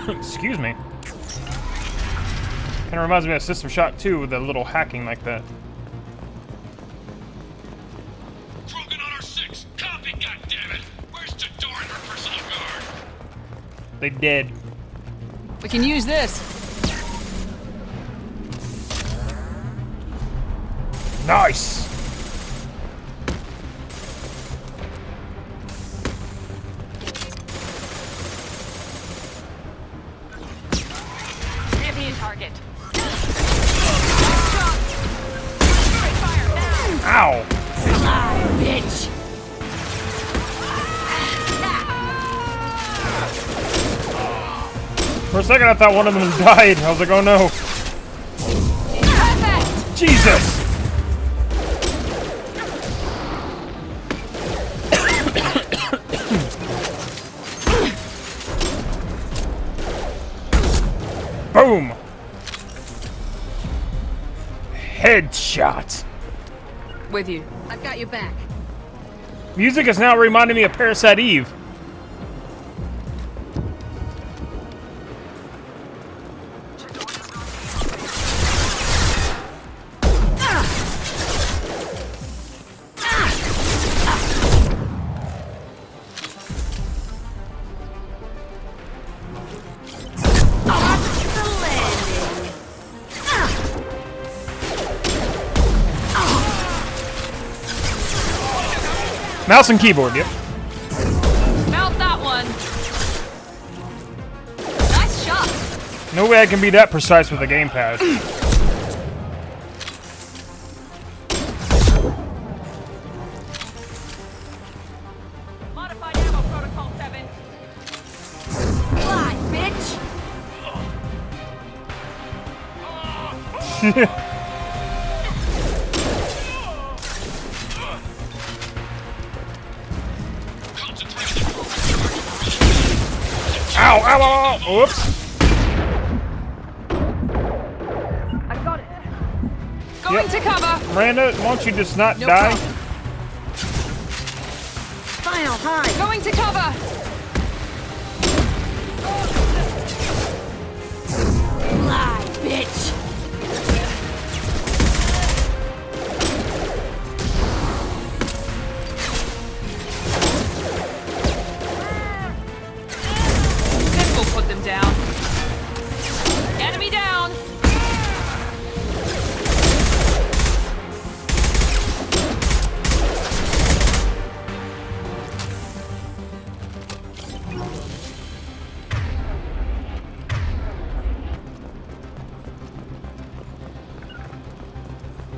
Excuse me. Kind of reminds me of System Shock 2 with a little hacking like that. Krogan on our 6. Copy, goddammit. Where's Tador and her personal guard? They dead. We can use this. Nice. Target. Ow! Bitch! For a second I thought one of them died. I was like, oh no. Jesus! Boom! Headshot. With you. I've got your back. Music is now reminding me of Parasite Eve. Mouse and keyboard, yep. Mount that one. Nice shot. No way I can be that precise with a gamepad. Modified ammo protocol 7. Fly, bitch. Ow, ow, ow, ow, whoops. I got it. Going to cover. Miranda, won't you just not No die? problem. Final high. Going to cover. Fly, bitch. Put them down. Enemy down.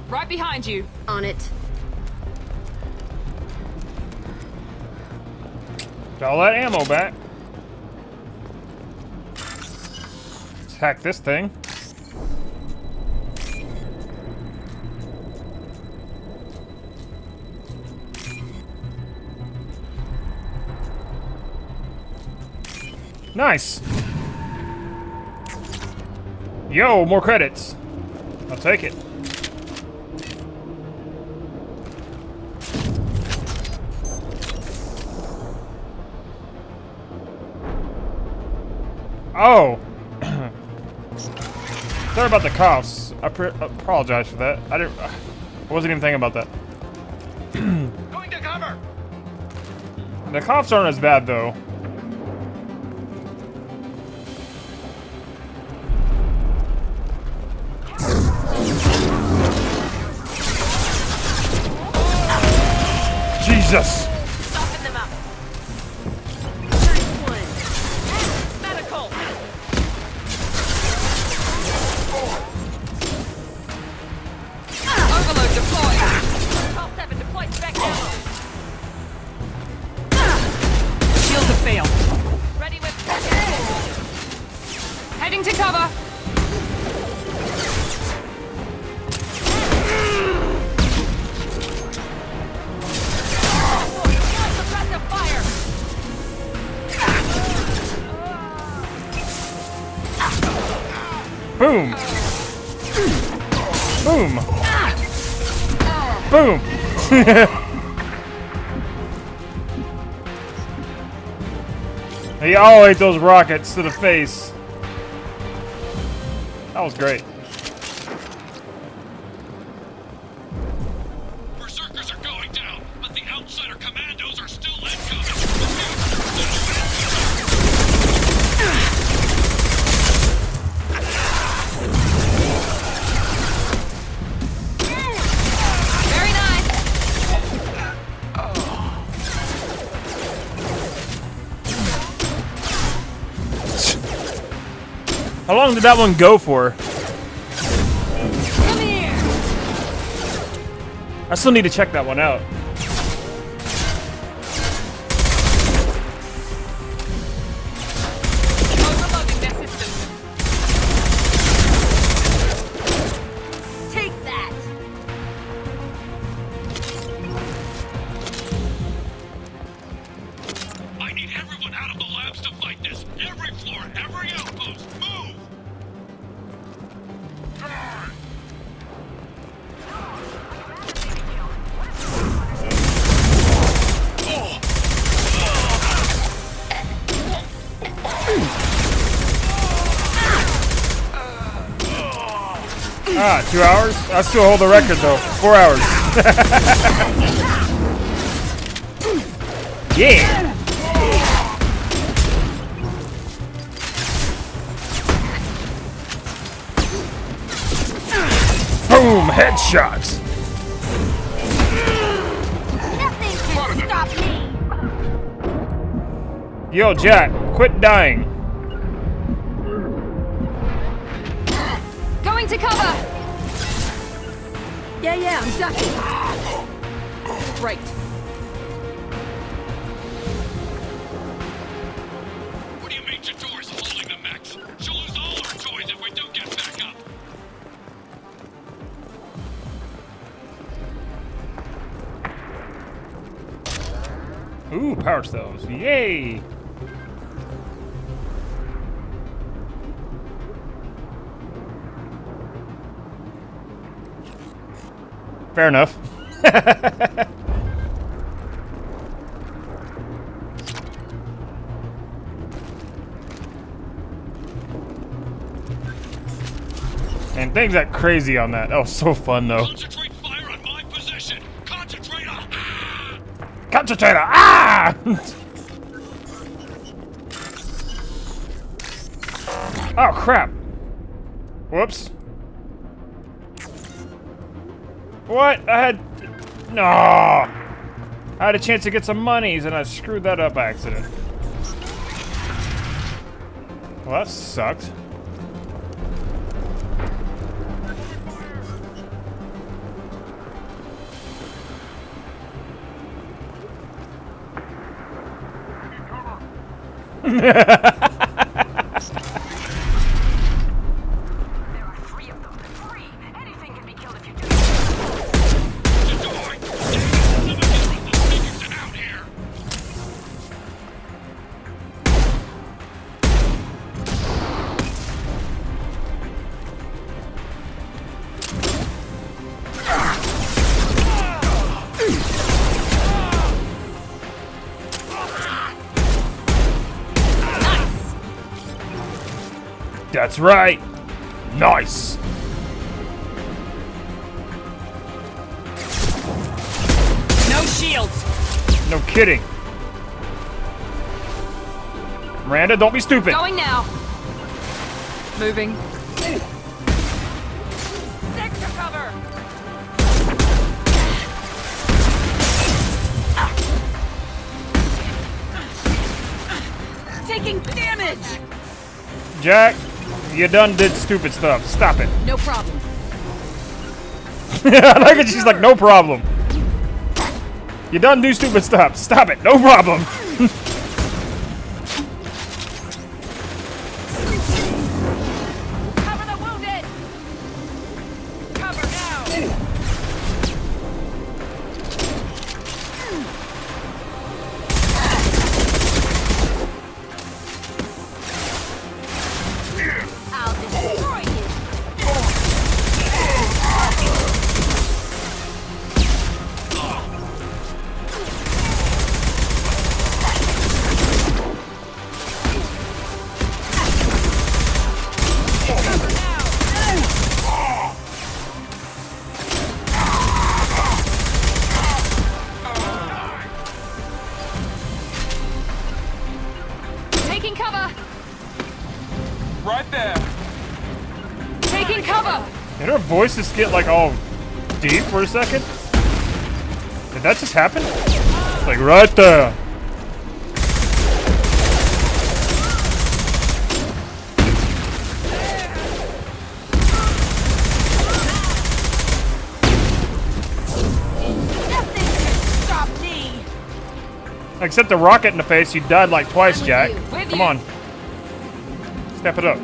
Right behind you. On it. Got all that ammo back. Let's hack this thing. Nice. Yo, more credits. I'll take it. Oh. Sorry about the coughs. I apologize for that. I wasn't even thinking about that. Going to cover. The coughs aren't as bad though. Jesus! Soften them up. Nice one. Medical. Overload deployed. Protocol 7 Heading to cover. Suppressive fire. Boom. Boom. Boom. He always those rockets to the face. That was great. Berserkers are going down, but the outsider commandos are still incoming. Very nice. How long did that one go for? Come here. I still need to check that one out. Overloading their system. Take that. I need everyone out of the labs to fight this. Every floor, every outpost. Move! Ah, 2 hours? I still hold the record though. 4 hours. Yeah! Boom! Headshots! Nothing can stop me. Yo, Jack, quit dying. Going to cover. Yeah, I'm ducking. Right. What do you mean Chidori's holding the mechs? She'll lose all our toys if we don't get back up. Ooh, power cells. Yay! Fair enough. And things got crazy on that. That was so fun though. Concentrate fire on my position. Concentrator. Concentrator! Ah! Oh crap! Whoops. What? I had... No! I had a chance to get some monies and I screwed that up by accident. Well, that sucked. That's right. Nice. No shields. No kidding. Miranda, don't be stupid. Going now. Moving. Sector cover. Taking damage. Jack, you done did stupid stuff. Stop it. No problem. I like it. She's like, no problem. You done do stupid stuff. Stop it. No problem. right there. Taking cover! Did her voice just get like all deep for a second? Did that just happen? Like right there. Except the rocket in the face, you died like twice, Jack. Come on. Step it up.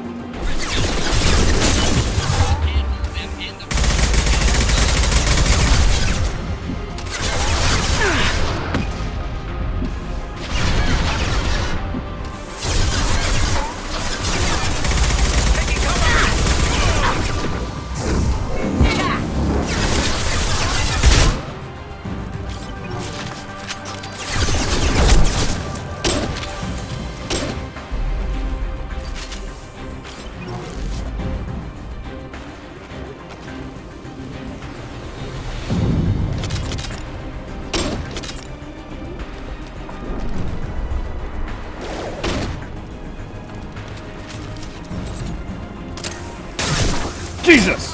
Jesus!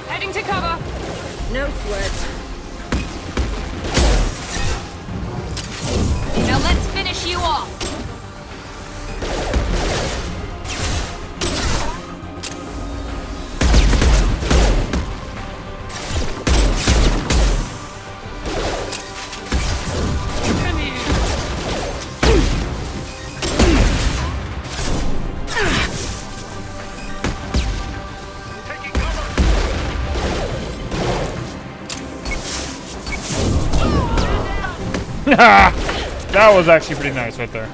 Heading to cover. No sweat. Now let's finish you off. That was actually pretty nice right there.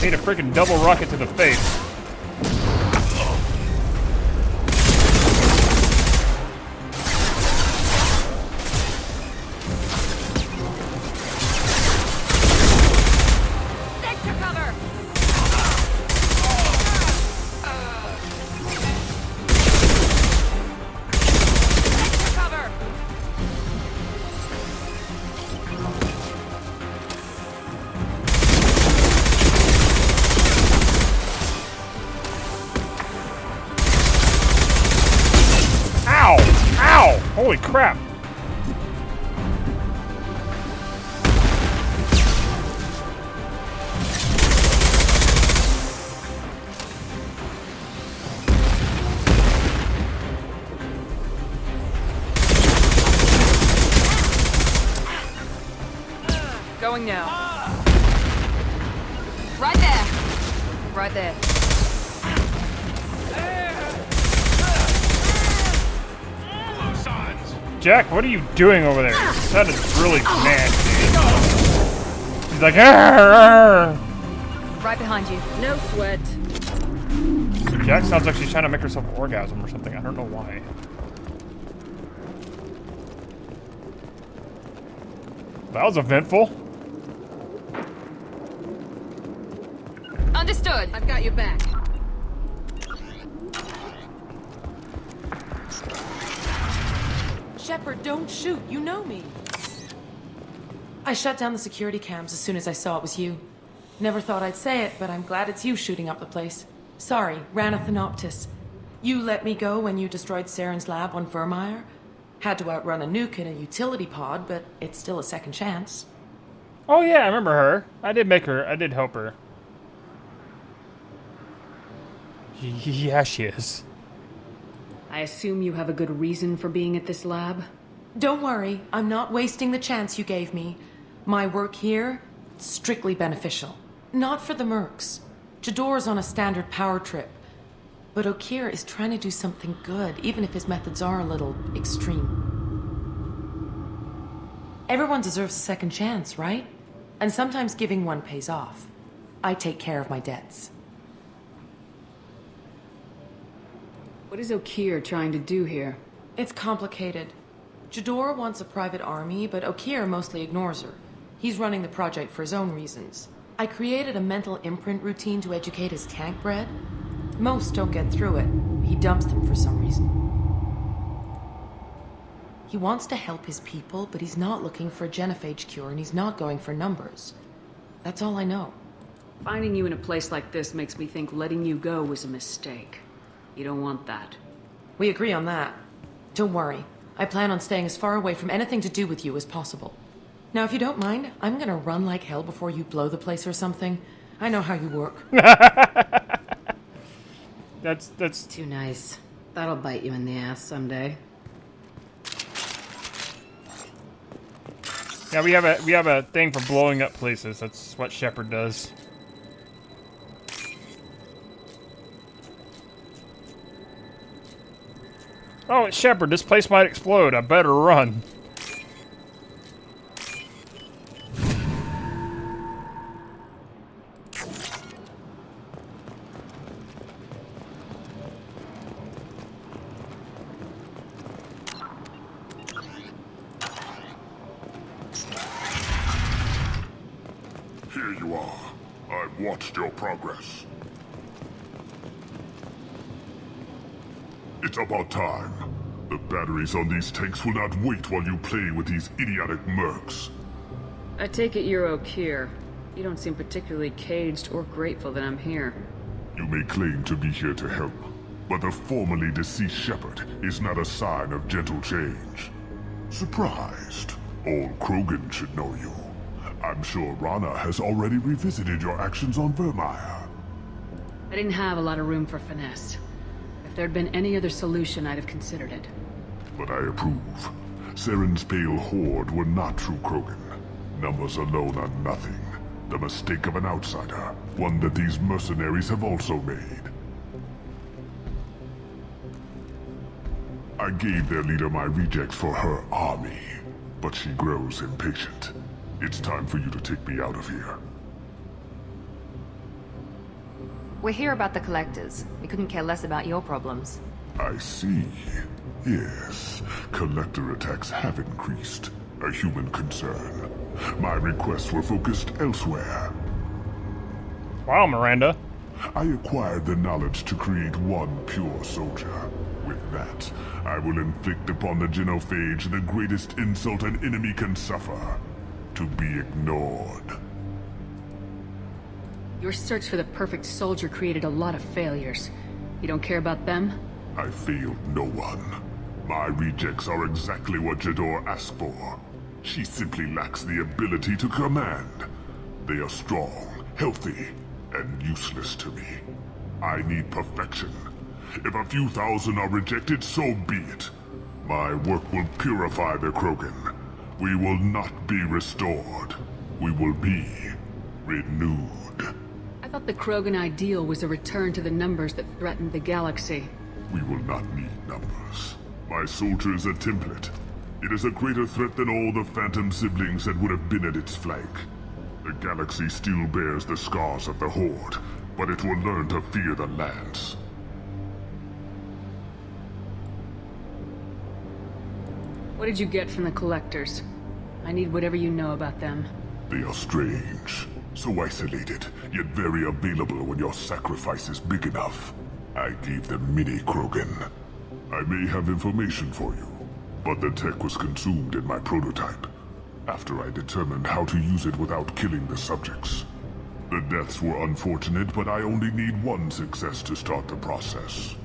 Made a freaking double rocket to the face. Holy crap! Going now. Right there. Right there. Jack, what are you doing over there? That is really mad, dude. He's like, arr, arr. Right behind you. No sweat. So Jack sounds like she's trying to make herself orgasm or something. I don't know why. That was eventful. Understood. I've got your back. Shepard, don't shoot. You know me. I shut down the security cams as soon as I saw it was you. Never thought I'd say it, but I'm glad it's you shooting up the place. Sorry, Ranathanoptis. You let me go when you destroyed Saren's lab on Vermeer. Had to outrun a nuke in a utility pod, but it's still a second chance. Oh yeah, I remember her. I did help her. Yeah, she is. I assume you have a good reason for being at this lab? Don't worry, I'm not wasting the chance you gave me. My work here, strictly beneficial. Not for the mercs. Jador's on a standard power trip. But Okeer is trying to do something good, even if his methods are a little extreme. Everyone deserves a second chance, right? And sometimes giving one pays off. I take care of my debts. What is Okeer trying to do here? It's complicated. Jador wants a private army, but Okeer mostly ignores her. He's running the project for his own reasons. I created a mental imprint routine to educate his tank bred. Most don't get through it. He dumps them for some reason. He wants to help his people, but he's not looking for a genophage cure, and he's not going for numbers. That's all I know. Finding you in a place like this makes me think letting you go was a mistake. You don't want that. We agree on that. Don't worry. I plan on staying as far away from anything to do with you as possible. Now, if you don't mind, I'm gonna run like hell before you blow the place or something. I know how you work. That's too nice. That'll bite you in the ass someday. Yeah, we have a thing for blowing up places. That's what Shepard does. Oh, it's Shepard. This place might explode. I better run. Here you are. I've watched your progress. It's about time. The batteries on these tanks will not wait while you play with these idiotic mercs. I take it you're Okir. You don't seem particularly caged or grateful that I'm here. You may claim to be here to help, but the formerly deceased Shepard is not a sign of gentle change. Surprised? Old Krogan should know you. I'm sure Rana has already revisited your actions on Vermeer. I didn't have a lot of room for finesse. If there'd been any other solution, I'd have considered it. But I approve. Saren's pale horde were not true Krogan. Numbers alone are nothing. The mistake of an outsider, one that these mercenaries have also made. I gave their leader my rejects for her army, but she grows impatient. It's time for you to take me out of here. We're here about the collectors. We couldn't care less about your problems. I see. Yes, collector attacks have increased. A human concern. My requests were focused elsewhere. Wow, Miranda. I acquired the knowledge to create one pure soldier. With that, I will inflict upon the genophage the greatest insult an enemy can suffer. To be ignored. Your search for the perfect soldier created a lot of failures. You don't care about them? I failed no one. My rejects are exactly what Jador asked for. She simply lacks the ability to command. They are strong, healthy, and useless to me. I need perfection. If a few thousand are rejected, so be it. My work will purify the Krogan. We will not be restored. We will be renewed. I thought the Krogan ideal was a return to the numbers that threatened the galaxy. We will not need numbers. My soldier is a template. It is a greater threat than all the Phantom siblings that would have been at its flank. The galaxy still bears the scars of the Horde, but it will learn to fear the Lance. What did you get from the collectors? I need whatever you know about them. They are strange. So isolated, yet very available when your sacrifice is big enough. I gave them mini Krogan. I may have information for you, but the tech was consumed in my prototype, after I determined how to use it without killing the subjects. The deaths were unfortunate, but I only need one success to start the process.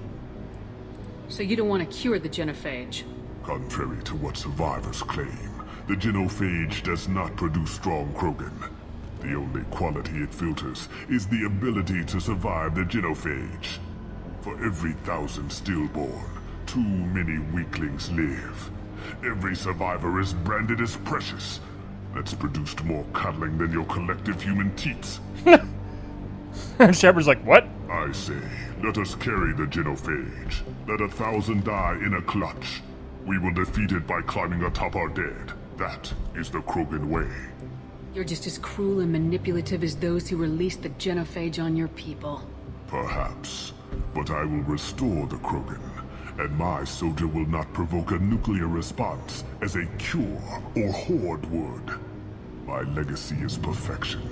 So you don't want to cure the genophage? Contrary to what survivors claim, the genophage does not produce strong Krogan. The only quality it filters is the ability to survive the genophage. For every 1,000 stillborn, too many weaklings live. Every survivor is branded as precious. That's produced more cuddling than your collective human teats. Shepard's like, what? I say, let us carry the genophage. Let 1,000 die in a clutch. We will defeat it by climbing atop our dead. That is the Krogan way. You're just as cruel and manipulative as those who released the genophage on your people. Perhaps. But I will restore the Krogan, and my soldier will not provoke a nuclear response as a cure or Horde would. My legacy is perfection.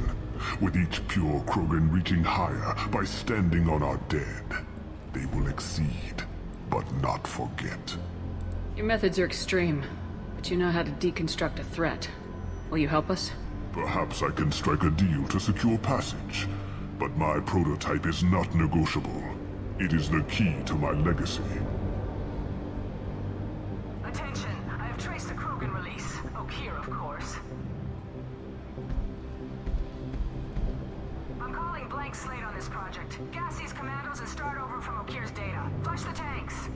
With each pure Krogan reaching higher by standing on our dead, they will exceed, but not forget. Your methods are extreme, but you know how to deconstruct a threat. Will you help us? Perhaps I can strike a deal to secure passage, but my prototype is not negotiable. It is the key to my legacy. Attention, I have traced the Krogan release. Okeer, of course. I'm calling blank slate on this project. Gas these commandos and start over from Okeer's data. Flush the tanks.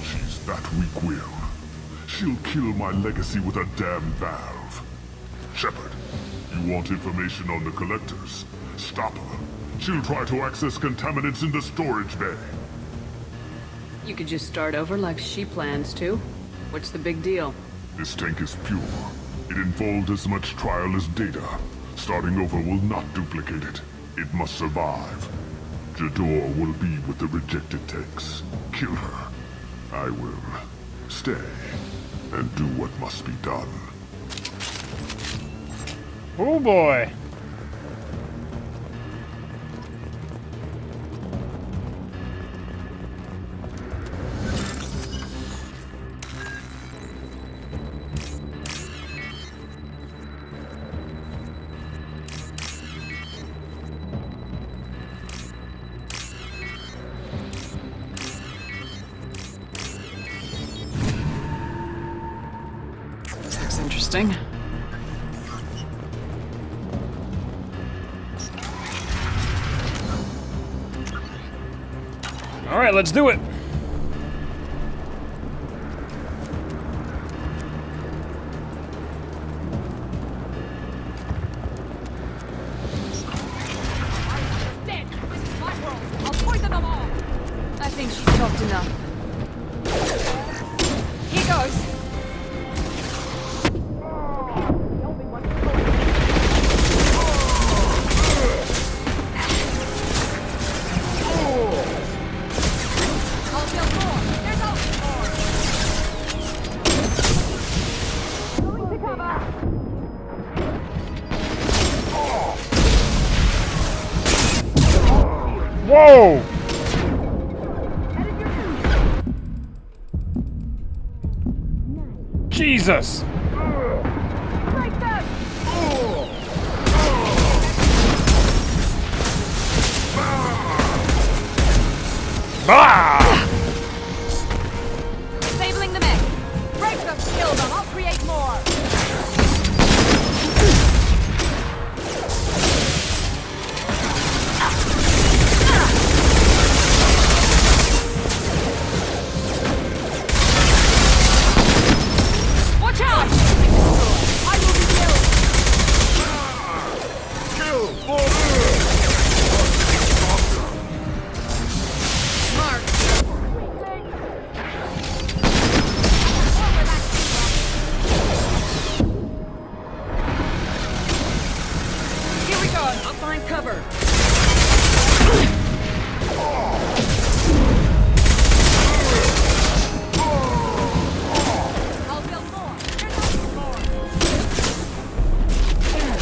She's that weak-willed. She'll kill my legacy with a damn valve. Shepard, you want information on the collectors? Stop her. She'll try to access contaminants in the storage bay. You could just start over like she plans to. What's the big deal? This tank is pure. It involved as much trial as data. Starting over will not duplicate it. It must survive. Jador will be with the rejected tanks. Kill her. I will stay and do what must be done. Oh boy. Interesting. All right, let's do it. Dead. This is my world. I'll poison them all. I think she's talked enough. Here goes. Whoa! Jesus! Ah! Disabling the mech. Break them, kill them. I'll create more. Watch out! I will be killed. Kill! Here we go. I'll find cover. I'll build more.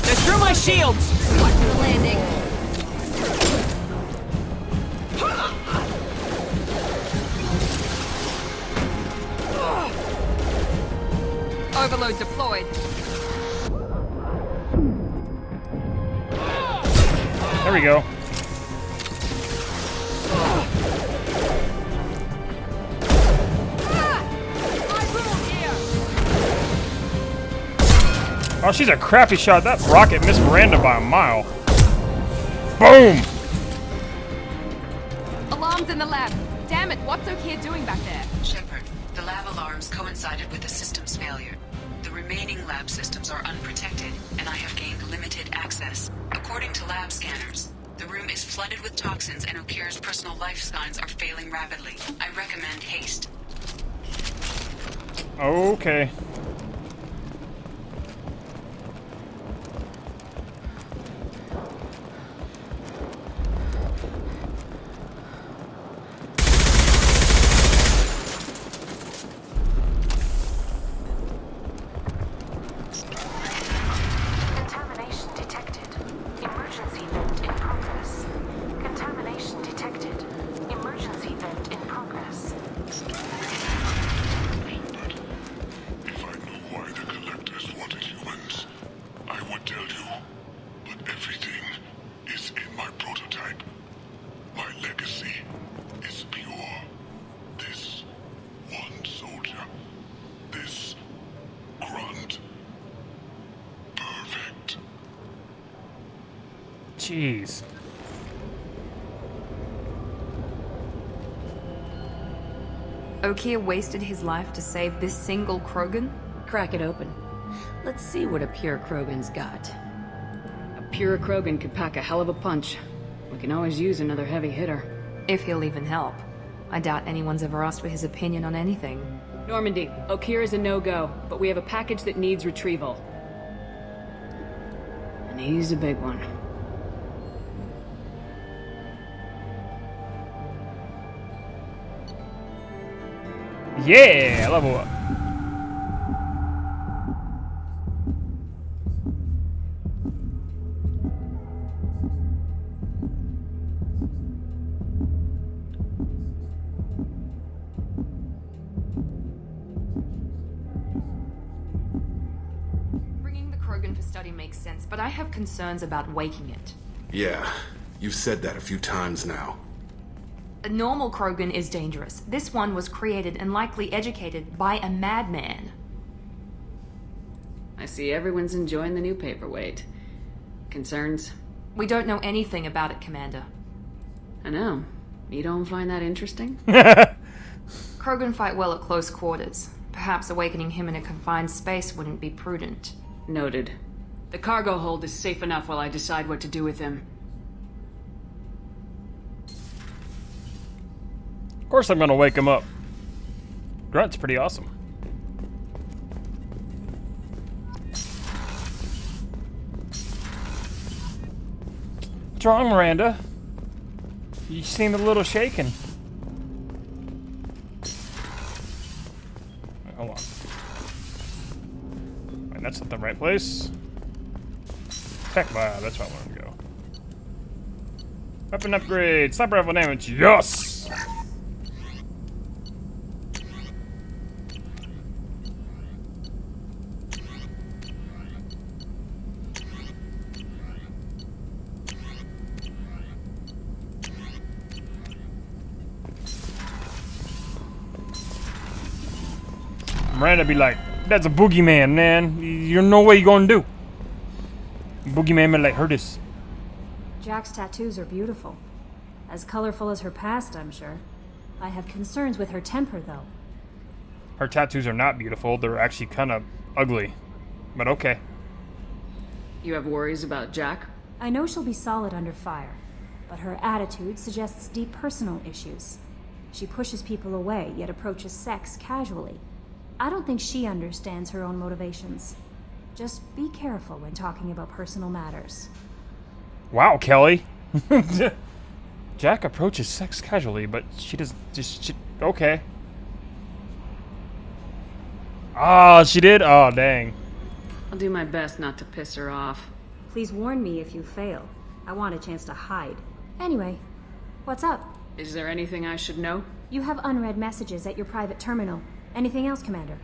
They're through my shields! Watch the landing. Overload deployed. There we go. Oh, she's a crappy shot. That rocket missed Miranda by a mile. Boom! Alarms in the lab. Damn it, what's Okeer doing back there? Shepard, the lab alarms coincided with the system's failure. The remaining lab systems are unprotected, and I have gained limited access. According to lab scanners, the room is flooded with toxins and Okeer's personal life signs are failing rapidly. I recommend haste. Okay. Jeez. Okier wasted his life to save this single Krogan? Crack it open. Let's see what a pure Krogan's got. A pure Krogan could pack a hell of a punch. We can always use another heavy hitter. If he'll even help. I doubt anyone's ever asked for his opinion on anything. Normandy, Okier is a no-go, but we have a package that needs retrieval. And he's a big one. Yeah, level up. Bringing the Krogan for study makes sense, but I have concerns about waking it. Yeah, you've said that a few times now. A normal Krogan is dangerous. This one was created and likely educated by a madman. I see everyone's enjoying the new paperweight. Concerns? We don't know anything about it, Commander. I know. You don't find that interesting? Krogan fight well at close quarters. Perhaps awakening him in a confined space wouldn't be prudent. Noted. The cargo hold is safe enough while I decide what to do with him. Of course I'm gonna wake him up. Grunt's pretty awesome. What's wrong, Miranda? You seem a little shaken. Wait, hold on. Wait, that's not the right place. Tech lab, that's where I wanted to go. Weapon upgrade, sniper rifle damage, yes! Miranda be like, that's a boogeyman, man. You're no way you gonna do. Boogeyman may like hurt us. Jack's tattoos are beautiful. As colorful as her past, I'm sure. I have concerns with her temper, though. Her tattoos are not beautiful. They're actually kind of ugly. But okay. You have worries about Jack? I know she'll be solid under fire, but her attitude suggests deep personal issues. She pushes people away, yet approaches sex casually. I don't think she understands her own motivations. Just be careful when talking about personal matters. Wow, Kelly. Jack approaches sex casually, but she does just okay. Ah, she did? Oh, dang. I'll do my best not to piss her off. Please warn me if you fail. I want a chance to hide. Anyway, what's up? Is there anything I should know? You have unread messages at your private terminal. Anything else, Commander?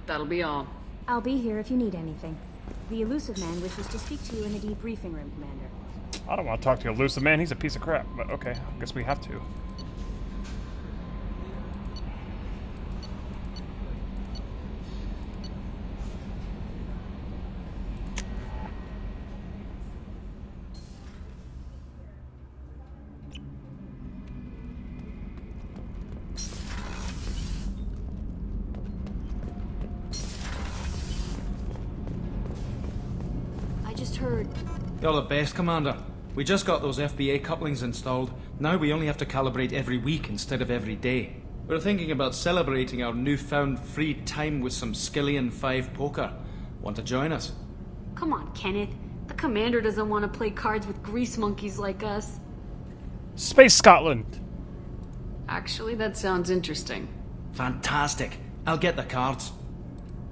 That'll be all. I'll be here if you need anything. The Elusive Man wishes to speak to you in the debriefing room, Commander. I don't want to talk to Elusive Man. He's a piece of crap. But okay, I guess we have to. Heard. You're the best, Commander. We just got those FBA couplings installed. Now we only have to calibrate every week instead of every day. We're thinking about celebrating our newfound free time with some Skillian 5 poker. Want to join us? Come on, Kenneth. The Commander doesn't want to play cards with grease monkeys like us. Space Scotland. Actually, that sounds interesting. Fantastic. I'll get the cards.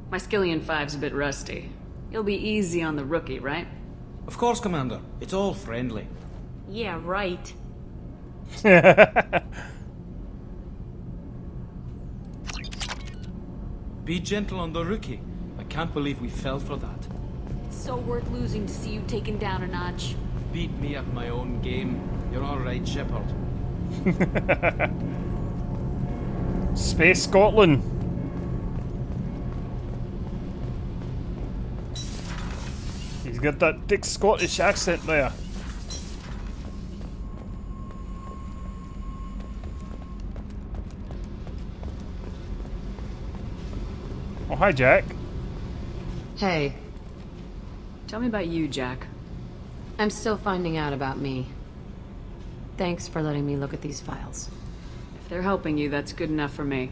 My Skillian 5's a bit rusty. You'll be easy on the rookie, right? Of course, Commander. It's all friendly. Yeah, right. Be gentle on the rookie. I can't believe we fell for that. It's so worth losing to see you taken down a notch. Beat me at my own game. You're all right, Shepard. Space Scotland. He's got that thick Scottish accent there. Oh, hi, Jack. Hey, Tell me about you, Jack. I'm still finding out about me. Thanks for letting me look at these files. If they're helping you, that's good enough for me.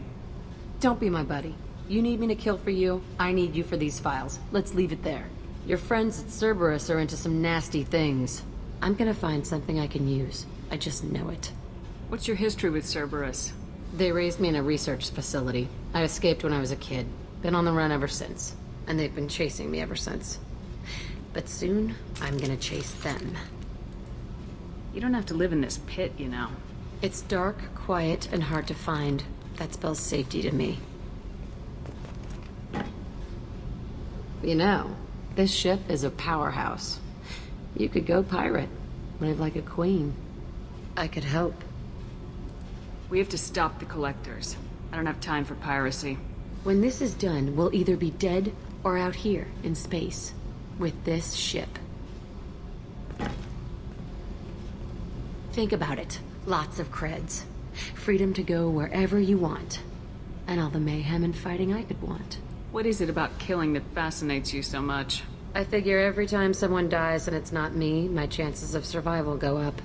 Don't be my buddy. You need me to kill for you, I need you for these files. Let's leave it there. Your friends at Cerberus are into some nasty things. I'm gonna find something I can use. I just know it. What's your history with Cerberus? They raised me in a research facility. I escaped when I was a kid. Been on the run ever since. And they've been chasing me ever since. But soon, I'm gonna chase them. You don't have to live in this pit, you know. It's dark, quiet, and hard to find. That spells safety to me. You know, this ship is a powerhouse. You could go pirate. Live like a queen. I could help. We have to stop the collectors. I don't have time for piracy. When this is done, we'll either be dead or out here in space. With this ship. Think about it. Lots of creds. Freedom to go wherever you want. And all the mayhem and fighting I could want. What is it about killing that fascinates you so much? I figure every time someone dies and it's not me, my chances of survival go up.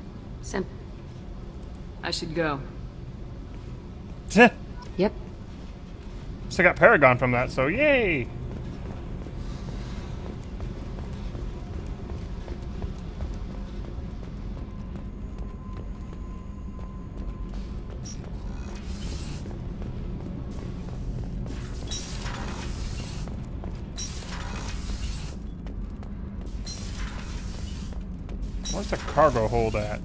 I should go. Yep. So I got Paragon from that, so yay! Where's the cargo hold at?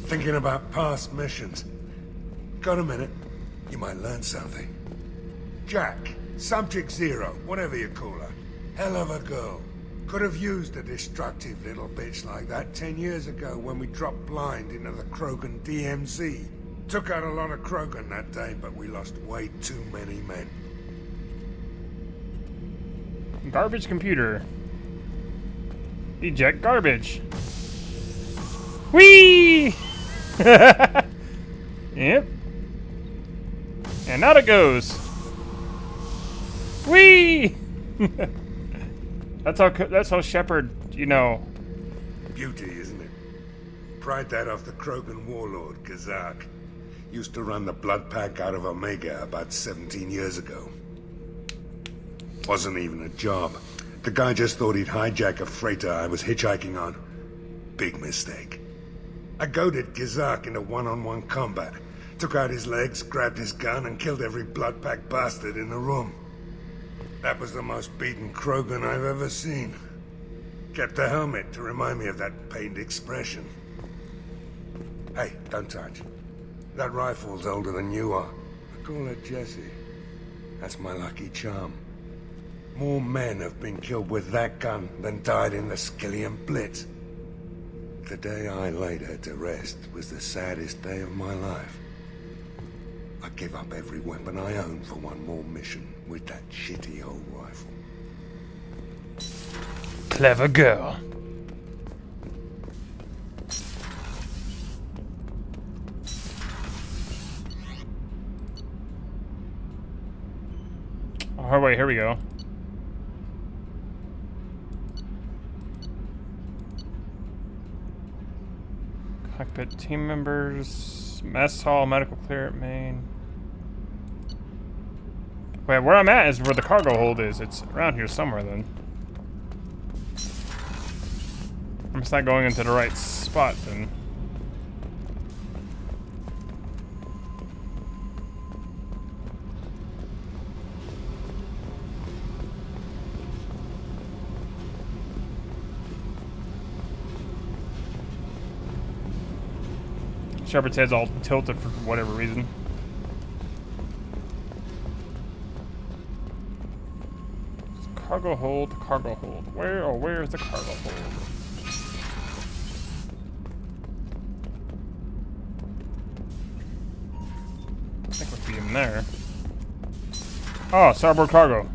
Thinking about past missions. Got a minute? You might learn something. Jack, Subject Zero, whatever you call her. Hell of a girl. Could have used a destructive little bitch like that 10 years ago when we dropped blind into the Krogan DMZ. Took out a lot of Krogan that day, but we lost way too many men. Garbage computer. Eject garbage. Whee! Yep. And out it goes. Whee! That's how Shepard, you know. Beauty, isn't it? Pried that off the Krogan warlord, Kazak. Used to run the blood pack out of Omega about 17 years ago. Wasn't even a job. The guy just thought he'd hijack a freighter I was hitchhiking on. Big mistake. I goaded Gizak into one-on-one combat. Took out his legs, grabbed his gun, and killed every blood pack bastard in the room. That was the most beaten Krogan I've ever seen. Kept the helmet to remind me of that pained expression. Hey, don't touch. That rifle's older than you are. I call her Jessie. That's my lucky charm. More men have been killed with that gun than died in the Skillian Blitz. The day I laid her to rest was the saddest day of my life. I give up every weapon I own for one more mission with that shitty old rifle. Clever girl. Oh, wait, here we go. Cockpit team members, mess hall, medical clear at main. Wait, where I'm at is where the cargo hold is. It's around here somewhere then. I'm just not going into the right spot then. Shepard's head's all tilted for whatever reason. Cargo hold, cargo hold. Where is the cargo hold? I think it would be in there. Oh, starboard cargo.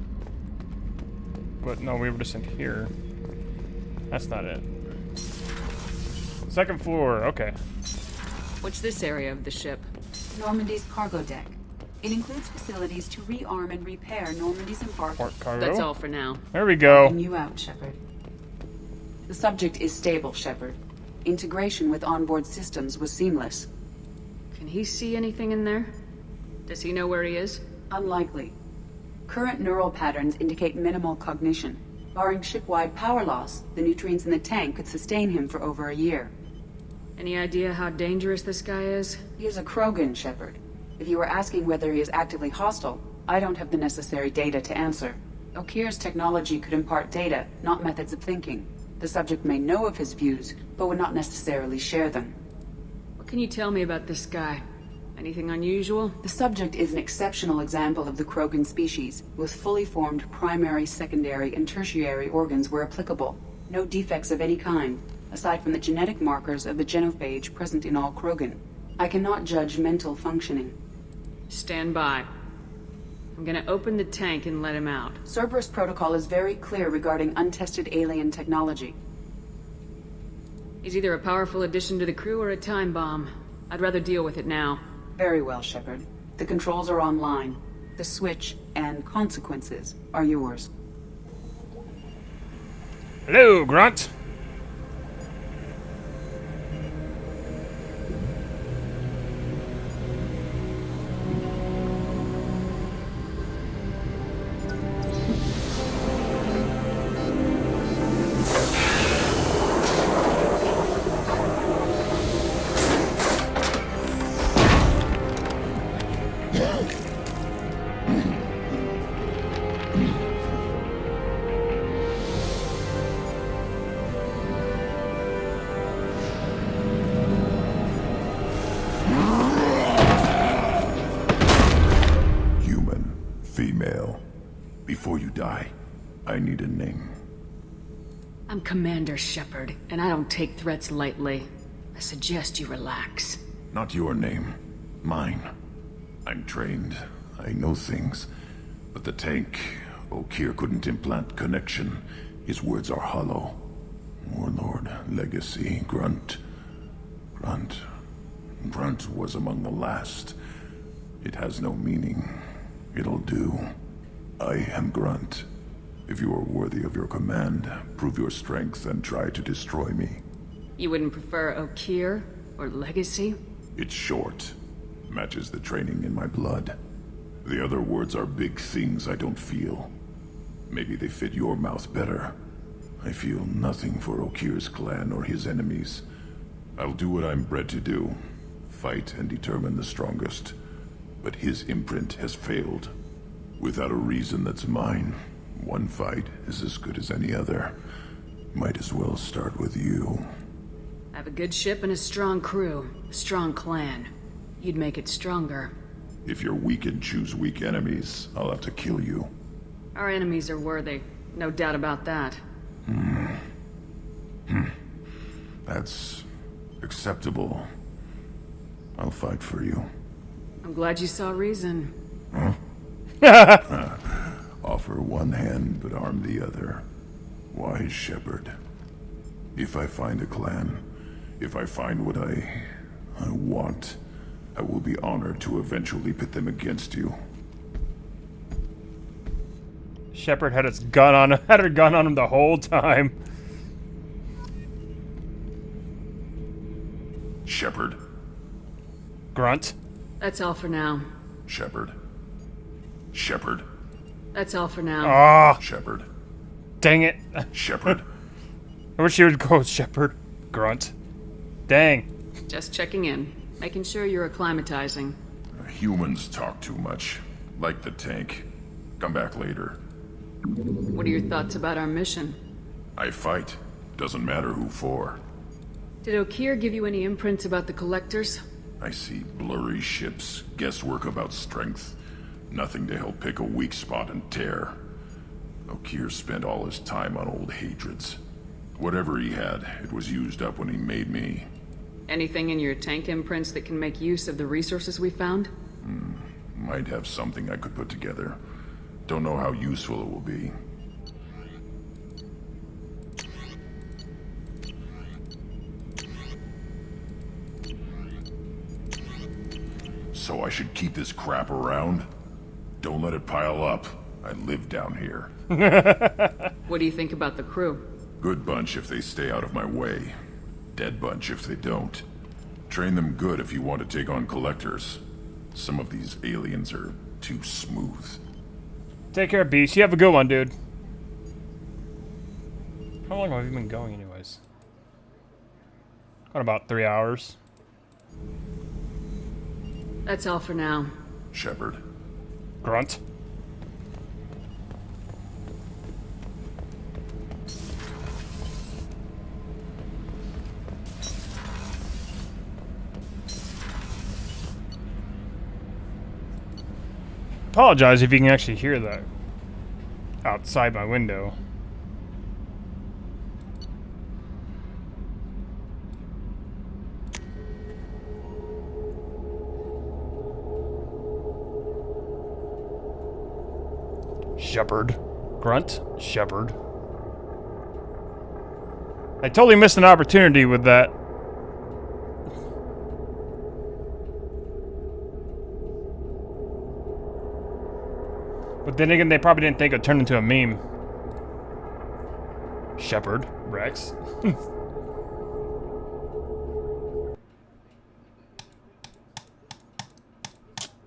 But no, we were just in here. That's not it. Second floor, okay. What's this area of the ship? Normandy's cargo deck. It includes facilities to rearm and repair Normandy's embargo. That's all for now. There we go. Helping you out, Shepard. The subject is stable, Shepard. Integration with onboard systems was seamless. Can he see anything in there? Does he know where he is? Unlikely. Current neural patterns indicate minimal cognition. Barring ship-wide power loss, the nutrients in the tank could sustain him for over a year. Any idea how dangerous this guy is? He is a Krogan, Shepard. If you were asking whether he is actively hostile, I don't have the necessary data to answer. Okeer's technology could impart data, not methods of thinking. The subject may know of his views, but would not necessarily share them. What can you tell me about this guy? Anything unusual? The subject is an exceptional example of the Krogan species, with fully formed primary, secondary, and tertiary organs where applicable. No defects of any kind, aside from the genetic markers of the genophage present in all Krogan. I cannot judge mental functioning. Stand by. I'm gonna open the tank and let him out. Cerberus protocol is very clear regarding untested alien technology. He's either a powerful addition to the crew or a time bomb. I'd rather deal with it now. Very well, Shepard. The controls are online. The switch and consequences are yours. Hello, Grunt. Female. Before you die, I need a name. I'm Commander Shepard, and I don't take threats lightly. I suggest you relax. Not your name. Mine. I'm trained. I know things. But the tank, Okeer couldn't implant connection. His words are hollow. Warlord, Legacy, Grunt. Grunt was among the last. It has no meaning. It'll do. I am Grunt. If you are worthy of your command, prove your strength and try to destroy me. You wouldn't prefer Okeer or Legacy? It's short. Matches the training in my blood. The other words are big things I don't feel. Maybe they fit your mouth better. I feel nothing for Okeer's clan or his enemies. I'll do what I'm bred to do. Fight and determine the strongest. But his imprint has failed. Without a reason that's mine, one fight is as good as any other. Might as well start with you. I have a good ship and a strong crew. A strong clan. You'd make it stronger. If you're weak and choose weak enemies, I'll have to kill you. Our enemies are worthy. No doubt about that. That's acceptable. I'll fight for you. I'm glad you saw reason. Offer one hand, but arm the other. Wise Shepard. If I find a clan, if I find what I want, I will be honored to eventually pit them against you. Shepard had her gun on him the whole time. Shepard. Grunt. That's all for now. Shepard. Shepard. That's all for now. Ah. Shepard. Dang it. Shepard. I wish you would go with Shepard. Grunt. Dang. Just checking in. Making sure you're acclimatizing. Humans talk too much. Like the tank. Come back later. What are your thoughts about our mission? I fight. Doesn't matter who for. Did Okeer give you any imprints about the Collectors? I see blurry ships, guesswork about strength. Nothing to help pick a weak spot and tear. Okeer spent all his time on old hatreds. Whatever he had, it was used up when he made me. Anything in your tank imprints that can make use of the resources we found? Might have something I could put together. Don't know how useful it will be. So I should keep this crap around? Don't let it pile up. I live down here. What do you think about the crew? Good bunch if they stay out of my way. Dead bunch if they don't. Train them good if you want to take on collectors. Some of these aliens are too smooth. Take care, Beast. You have a good one, dude. How long have you been going anyways? Got about 3 hours. That's all for now. Shepard. Grunt. Apologize if you can actually hear that outside my window. Shepard. Grunt. Shepard. I totally missed an opportunity with that. But then again, they probably didn't think it would turn into a meme. Shepard. Rex.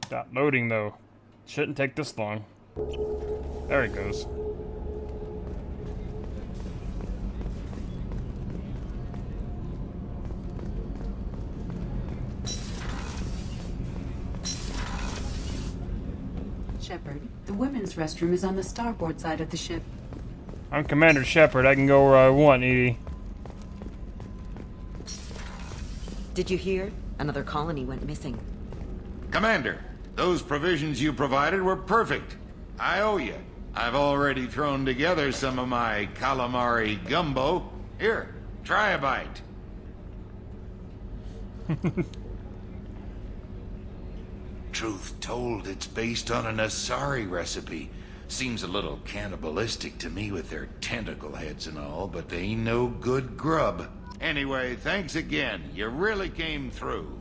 Stop loading though. Shouldn't take this long. There it goes. Shepard, the women's restroom is on the starboard side of the ship. I'm Commander Shepard. I can go where I want, Edie. Did you hear? Another colony went missing. Commander, those provisions you provided were perfect. I owe you. I've already thrown together some of my calamari gumbo. Here, try a bite. Truth told, it's based on an Asari recipe. Seems a little cannibalistic to me with their tentacle heads and all, but they ain't no good grub. Anyway, thanks again. You really came through.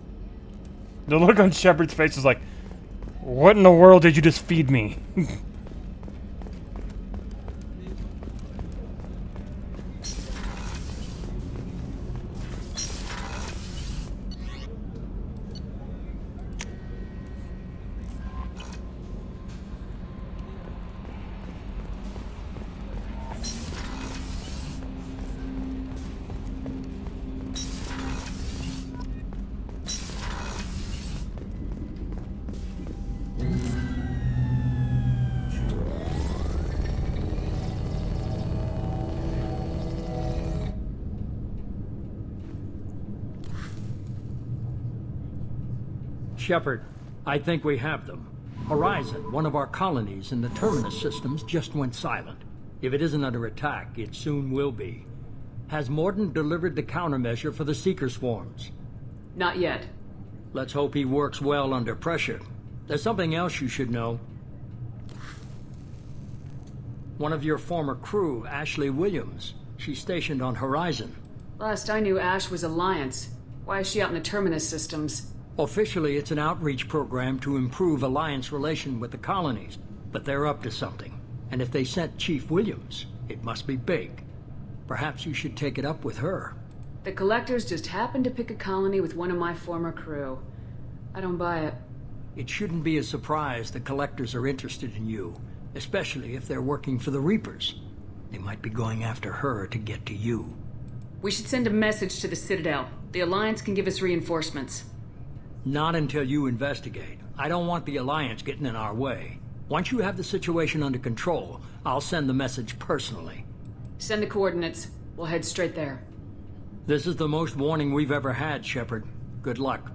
The look on Shepard's face is like, what in the world did you just feed me? Shepard, I think we have them. Horizon, one of our colonies in the Terminus systems, just went silent. If it isn't under attack, it soon will be. Has Mordin delivered the countermeasure for the Seeker swarms? Not yet. Let's hope he works well under pressure. There's something else you should know. One of your former crew, Ashley Williams. She's stationed on Horizon. Last I knew, Ash was Alliance. Why is she out in the Terminus systems? Officially, it's an outreach program to improve Alliance relation with the colonies, but they're up to something. And if they sent Chief Williams, it must be big. Perhaps you should take it up with her. The Collectors just happened to pick a colony with one of my former crew. I don't buy it. It shouldn't be a surprise the Collectors are interested in you, especially if they're working for the Reapers. They might be going after her to get to you. We should send a message to the Citadel. The Alliance can give us reinforcements. Not until you investigate. I don't want the Alliance getting in our way. Once you have the situation under control, I'll send the message personally. Send the coordinates. We'll head straight there. This is the most warning we've ever had, Shepard. Good luck.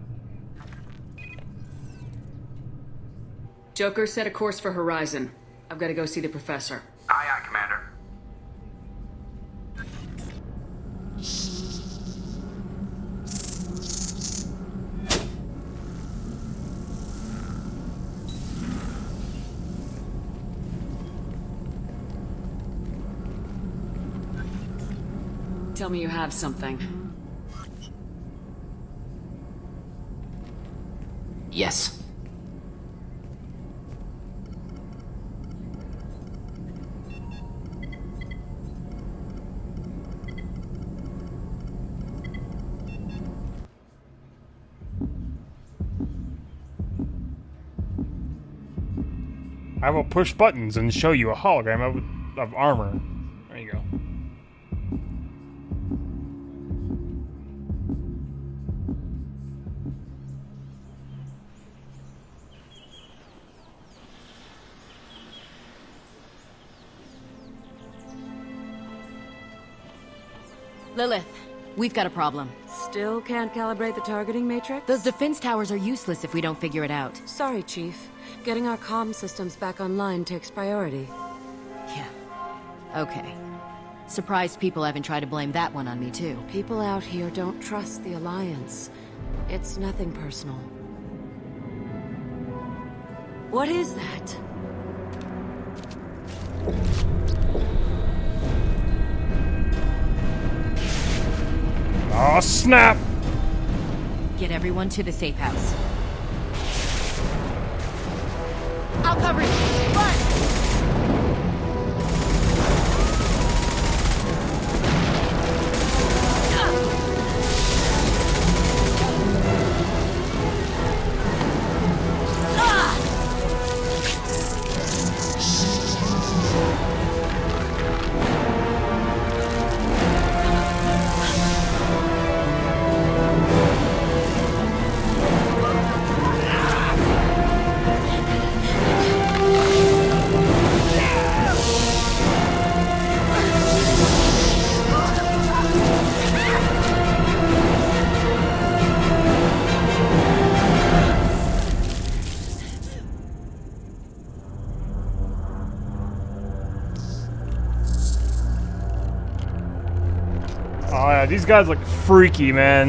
Joker, set a course for Horizon. I've got to go see the Professor. Aye, aye, Commander. Tell me you have something. Yes. I will push buttons and show you a hologram of armor. There you go. Lilith, we've got a problem. Still can't calibrate the targeting matrix? Those defense towers are useless if we don't figure it out. Sorry, Chief. Getting our comm systems back online takes priority. Yeah. Okay. Surprised people haven't tried to blame that one on me, too. People out here don't trust the Alliance. It's nothing personal. What is that? Oh, snap! Get everyone to the safe house. I'll cover you. Run! Oh yeah, these guys look freaky, man.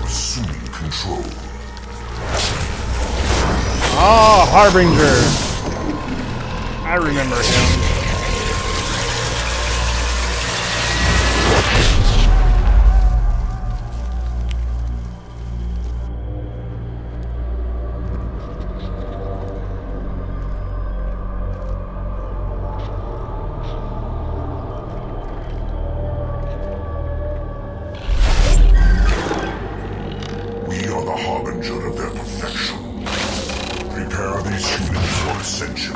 Assuming control. Oh, Harbinger. I remember him. We are the harbinger of their perfection. Prepare these humans for ascension.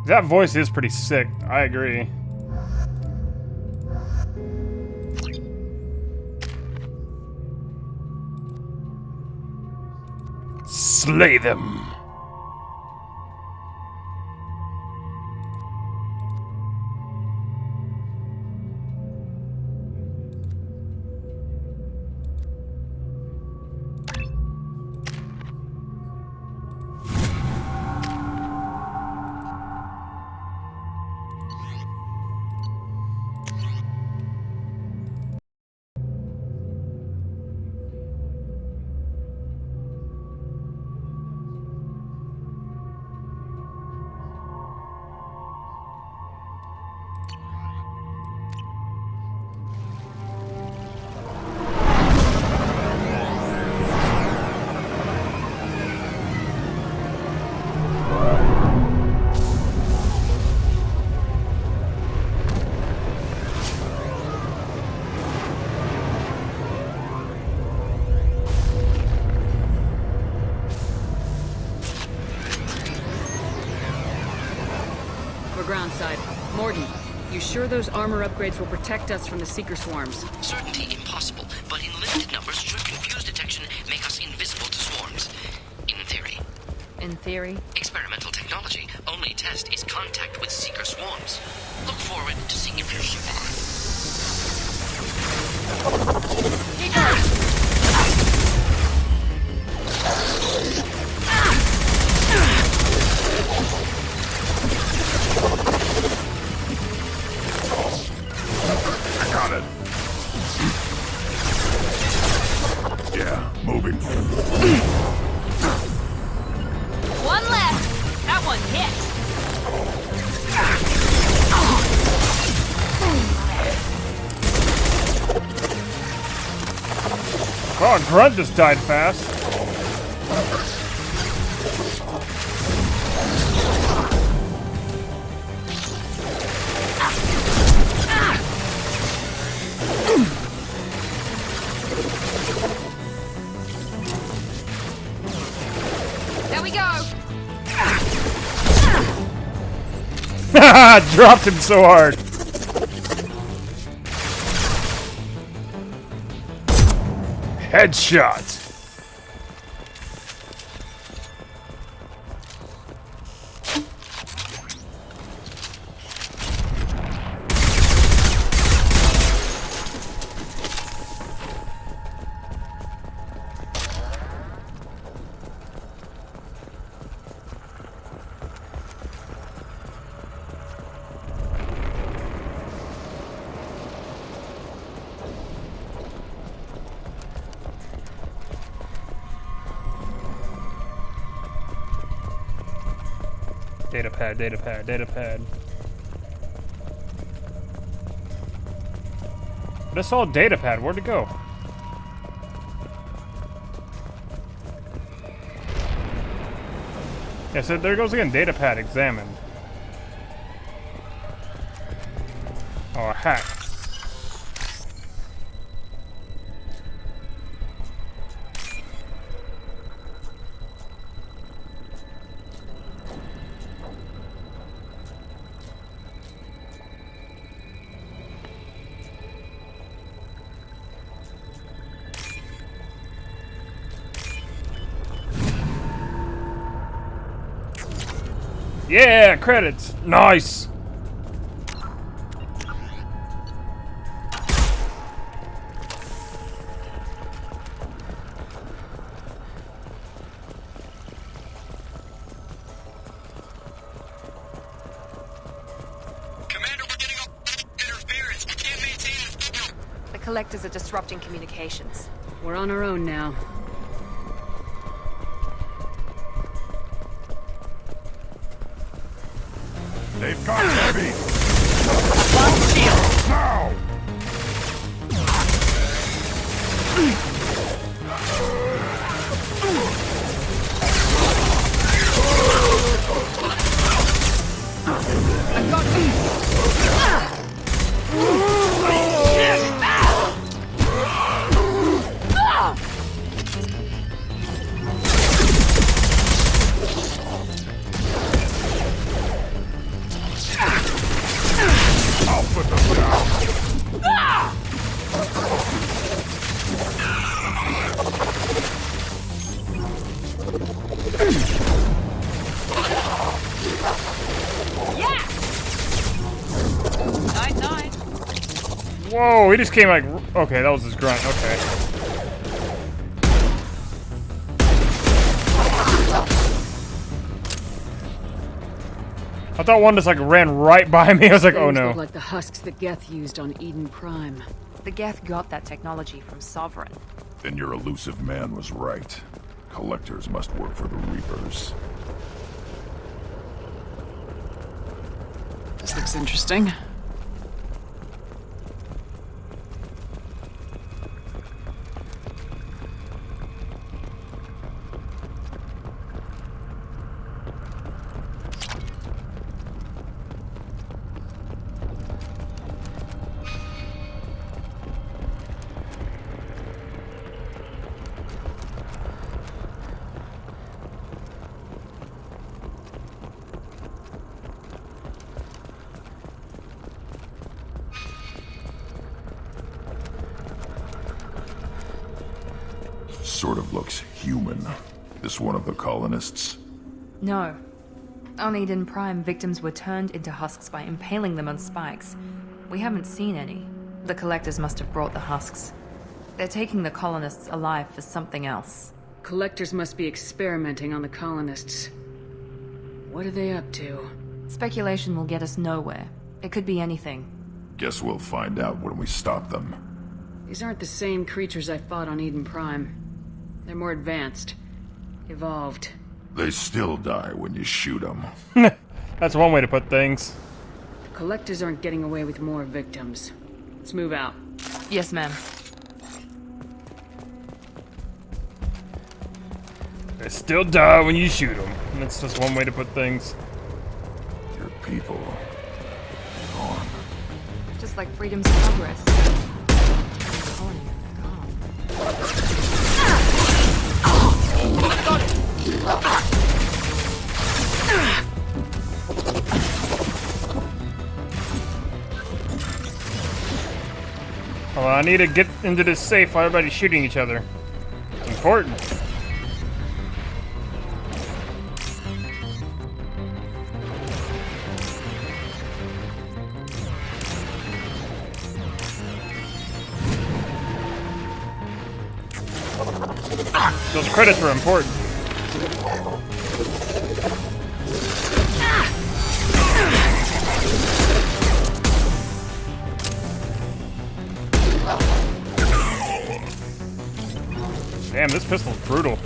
That voice is pretty sick. I agree. Slay them. Groundside. Morden, you sure those armor upgrades will protect us from the Seeker swarms? Certainty impossible, but in limited numbers should confuse detection, make us invisible to swarms. In theory. In theory? Experimental technology. Only test is contact with Seeker swarms. Look forward to seeing if you survive. I got it. Yeah, moving. One left. That one hit. Oh, Grunt just died fast. There we go. Dropped him so hard. Headshot. Data pad, data pad, data pad. But I saw a data pad. Where'd it go? Yeah, so there it goes again. Data pad examined. Oh, a hack. Yeah, credits. Nice. The collectors are disrupting communications. We're on our own now. They've got heavy! Now! I've got I'll put them down! Night. Whoa, he just came like... Okay, that was his grunt. Okay. I thought one just like ran right by me. I was like, oh no. Things look like the husks that Geth used on Eden Prime. The Geth got that technology from Sovereign. Then your elusive man was right. Collectors must work for the Reapers. This looks interesting. Sort of looks human. This one of the colonists? No. On Eden Prime, victims were turned into husks by impaling them on spikes. We haven't seen any. The collectors must have brought the husks. They're taking the colonists alive for something else. Collectors must be experimenting on the colonists. What are they up to? Speculation will get us nowhere. It could be anything. Guess we'll find out when we stop them. These aren't the same creatures I fought on Eden Prime. They're more advanced. Evolved. They still die when you shoot them. That's one way to put things. The collectors aren't getting away with more victims. Let's move out. Yes, ma'am. They still die when you shoot them. And that's just one way to put things. Your people. Gone. Just like freedom's progress. Colony gone. Well, I need to get into this safe while everybody's shooting each other. It's important. Those credits were important. Damn, this pistol's brutal.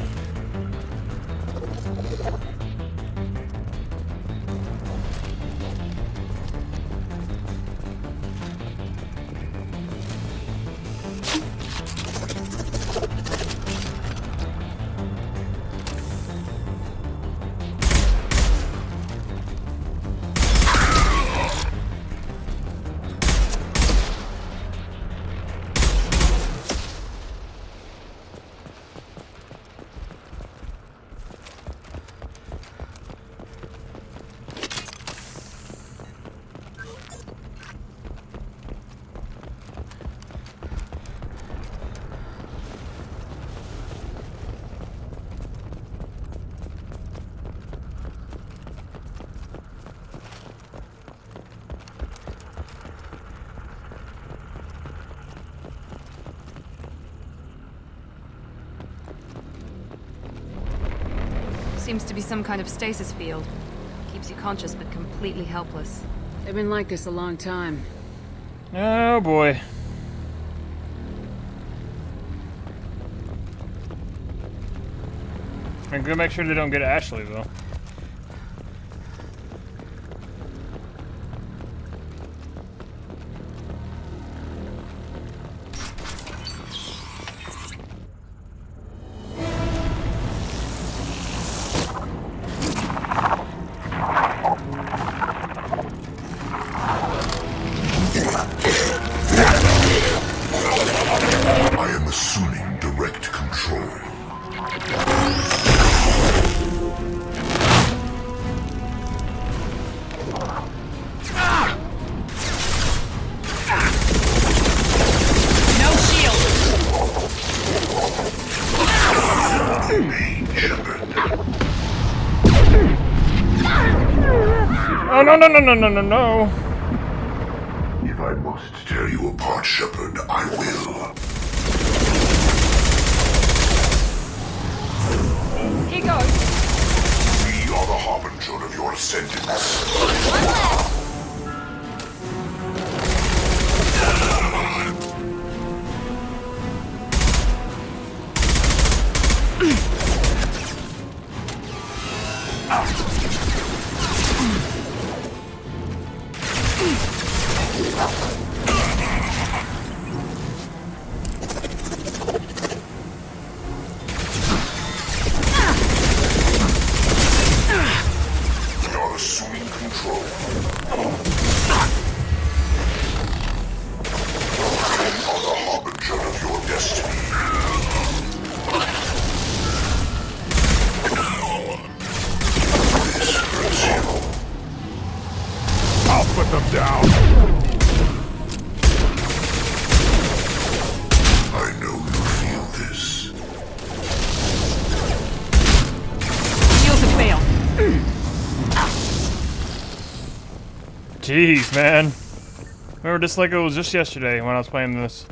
Seems to be some kind of stasis field. Keeps you conscious but completely helpless. They've been like this a long time. Oh boy. I'm gonna make sure they don't get Ashley though. I am assuming direct control. No shield. Oh no no no no no no no! If I must tear you apart, Shepard, I will. Here goes. We are the harbinger of your sentence. One left. We are assuming control. We are the harbinger of your destiny. This hurts you. I'll put them down. I know you feel this. Shields have failed. Jeez, man. Remember just like it was just yesterday when I was playing this.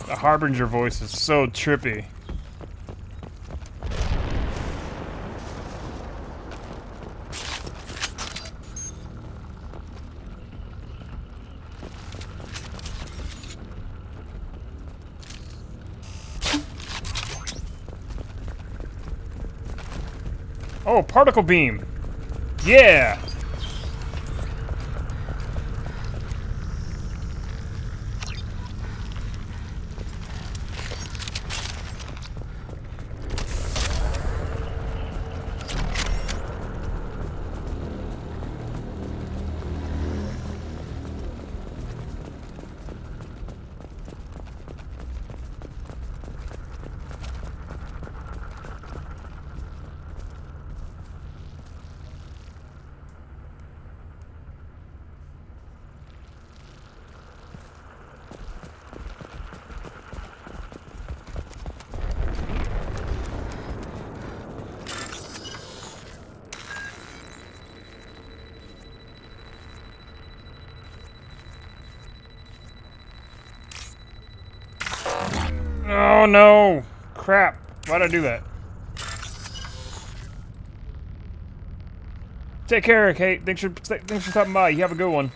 The Harbinger voice is so trippy. Oh, particle beam. Yeah. Oh no! Crap! Why'd I do that? Take care, Kate. Thanks for stopping by. You have a good one.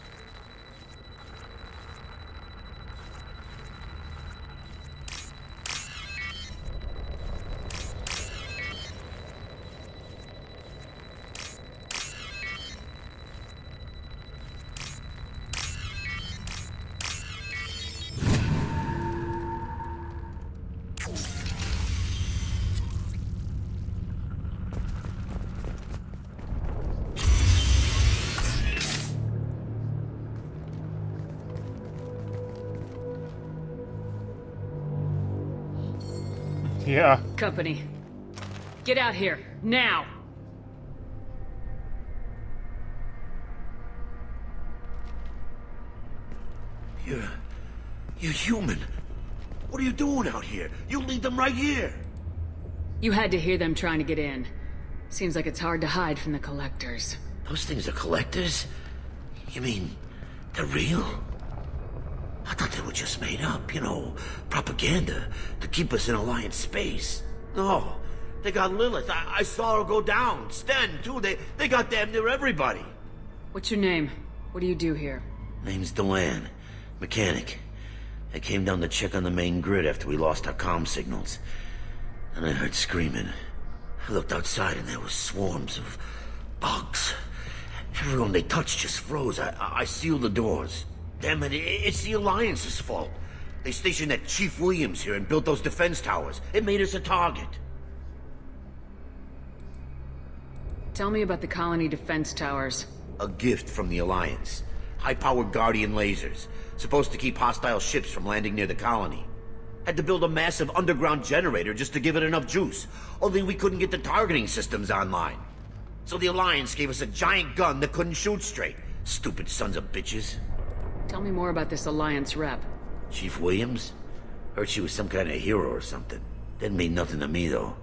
Yeah. Company. Get out here, now! You're human. What are you doing out here? You lead them right here. You had to hear them trying to get in. Seems like it's hard to hide from the collectors. Those things are collectors? You mean, they're real? I thought they were just made up, you know, propaganda to keep us in Alliance space. No, they got Lilith. I saw her go down. Sten, too. They got damn near everybody. What's your name? What do you do here? Name's Delan. Mechanic. I came down to check on the main grid after we lost our comm signals. And I heard screaming. I looked outside and there was swarms of bugs. Everyone they touched just froze. I sealed the doors. Damn it, it's the Alliance's fault. They stationed that Chief Williams here and built those defense towers. It made us a target. Tell me about the colony defense towers. A gift from the Alliance. High-powered Guardian lasers. Supposed to keep hostile ships from landing near the colony. Had to build a massive underground generator just to give it enough juice. Only we couldn't get the targeting systems online. So the Alliance gave us a giant gun that couldn't shoot straight. Stupid sons of bitches. Tell me more about this Alliance rep. Chief Williams? Heard she was some kind of hero or something. Didn't mean nothing to me, though.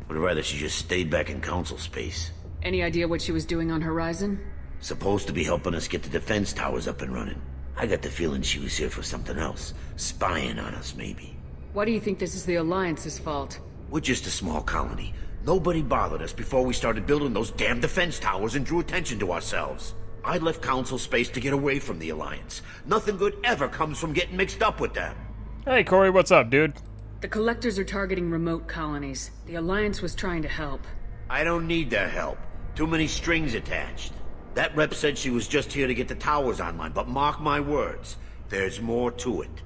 Would rather she just stayed back in Council space. Any idea what she was doing on Horizon? Supposed to be helping us get the defense towers up and running. I got the feeling she was here for something else. Spying on us, maybe. Why do you think this is the Alliance's fault? We're just a small colony. Nobody bothered us before we started building those damn defense towers and drew attention to ourselves. I left Council space to get away from the Alliance. Nothing good ever comes from getting mixed up with them. Hey, Corey, what's up, dude? The Collectors are targeting remote colonies. The Alliance was trying to help. I don't need their help. Too many strings attached. That rep said she was just here to get the towers online, but mark my words, there's more to it.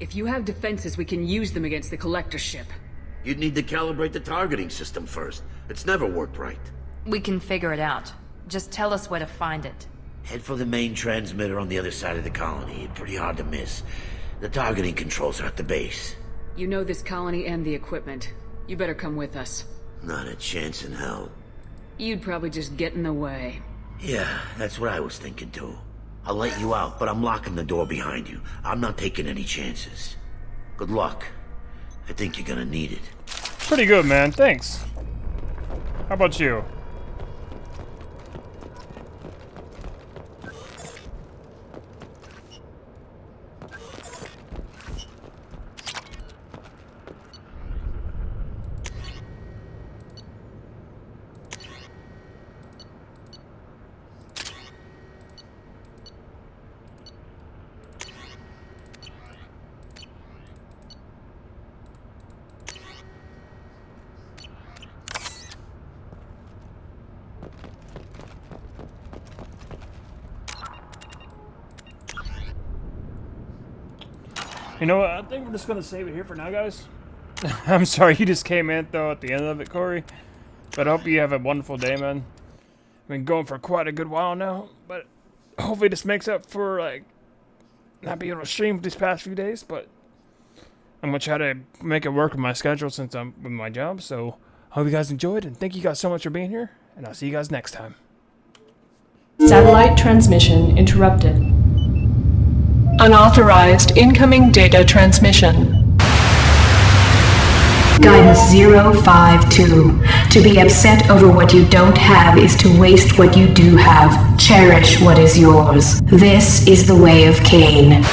If you have defenses, we can use them against the Collector ship. You'd need to calibrate the targeting system first. It's never worked right. We can figure it out. Just tell us where to find it. Head for the main transmitter on the other side of the colony. Pretty hard to miss. The targeting controls are at the base. You know this colony and the equipment. You better come with us. Not a chance in hell. You'd probably just get in the way. Yeah, that's what I was thinking too. I'll let you out, but I'm locking the door behind you. I'm not taking any chances. Good luck. I think you're gonna need it. Pretty good, man. Thanks. How about you? You know what? I think we're just gonna save it here for now, guys. I'm sorry you just came in though at the end of it, Corey. But I hope you have a wonderful day, man. I've been going for quite a good while now, but hopefully this makes up for like not being able to stream these past few days. But I'm gonna try to make it work with my schedule since I'm with my job. So hope you guys enjoyed, and thank you guys so much for being here. And I'll see you guys next time. Satellite transmission interrupted. Unauthorized incoming data transmission. Guidance 052. To be upset over what you don't have is to waste what you do have. Cherish what is yours. This is the way of Cain.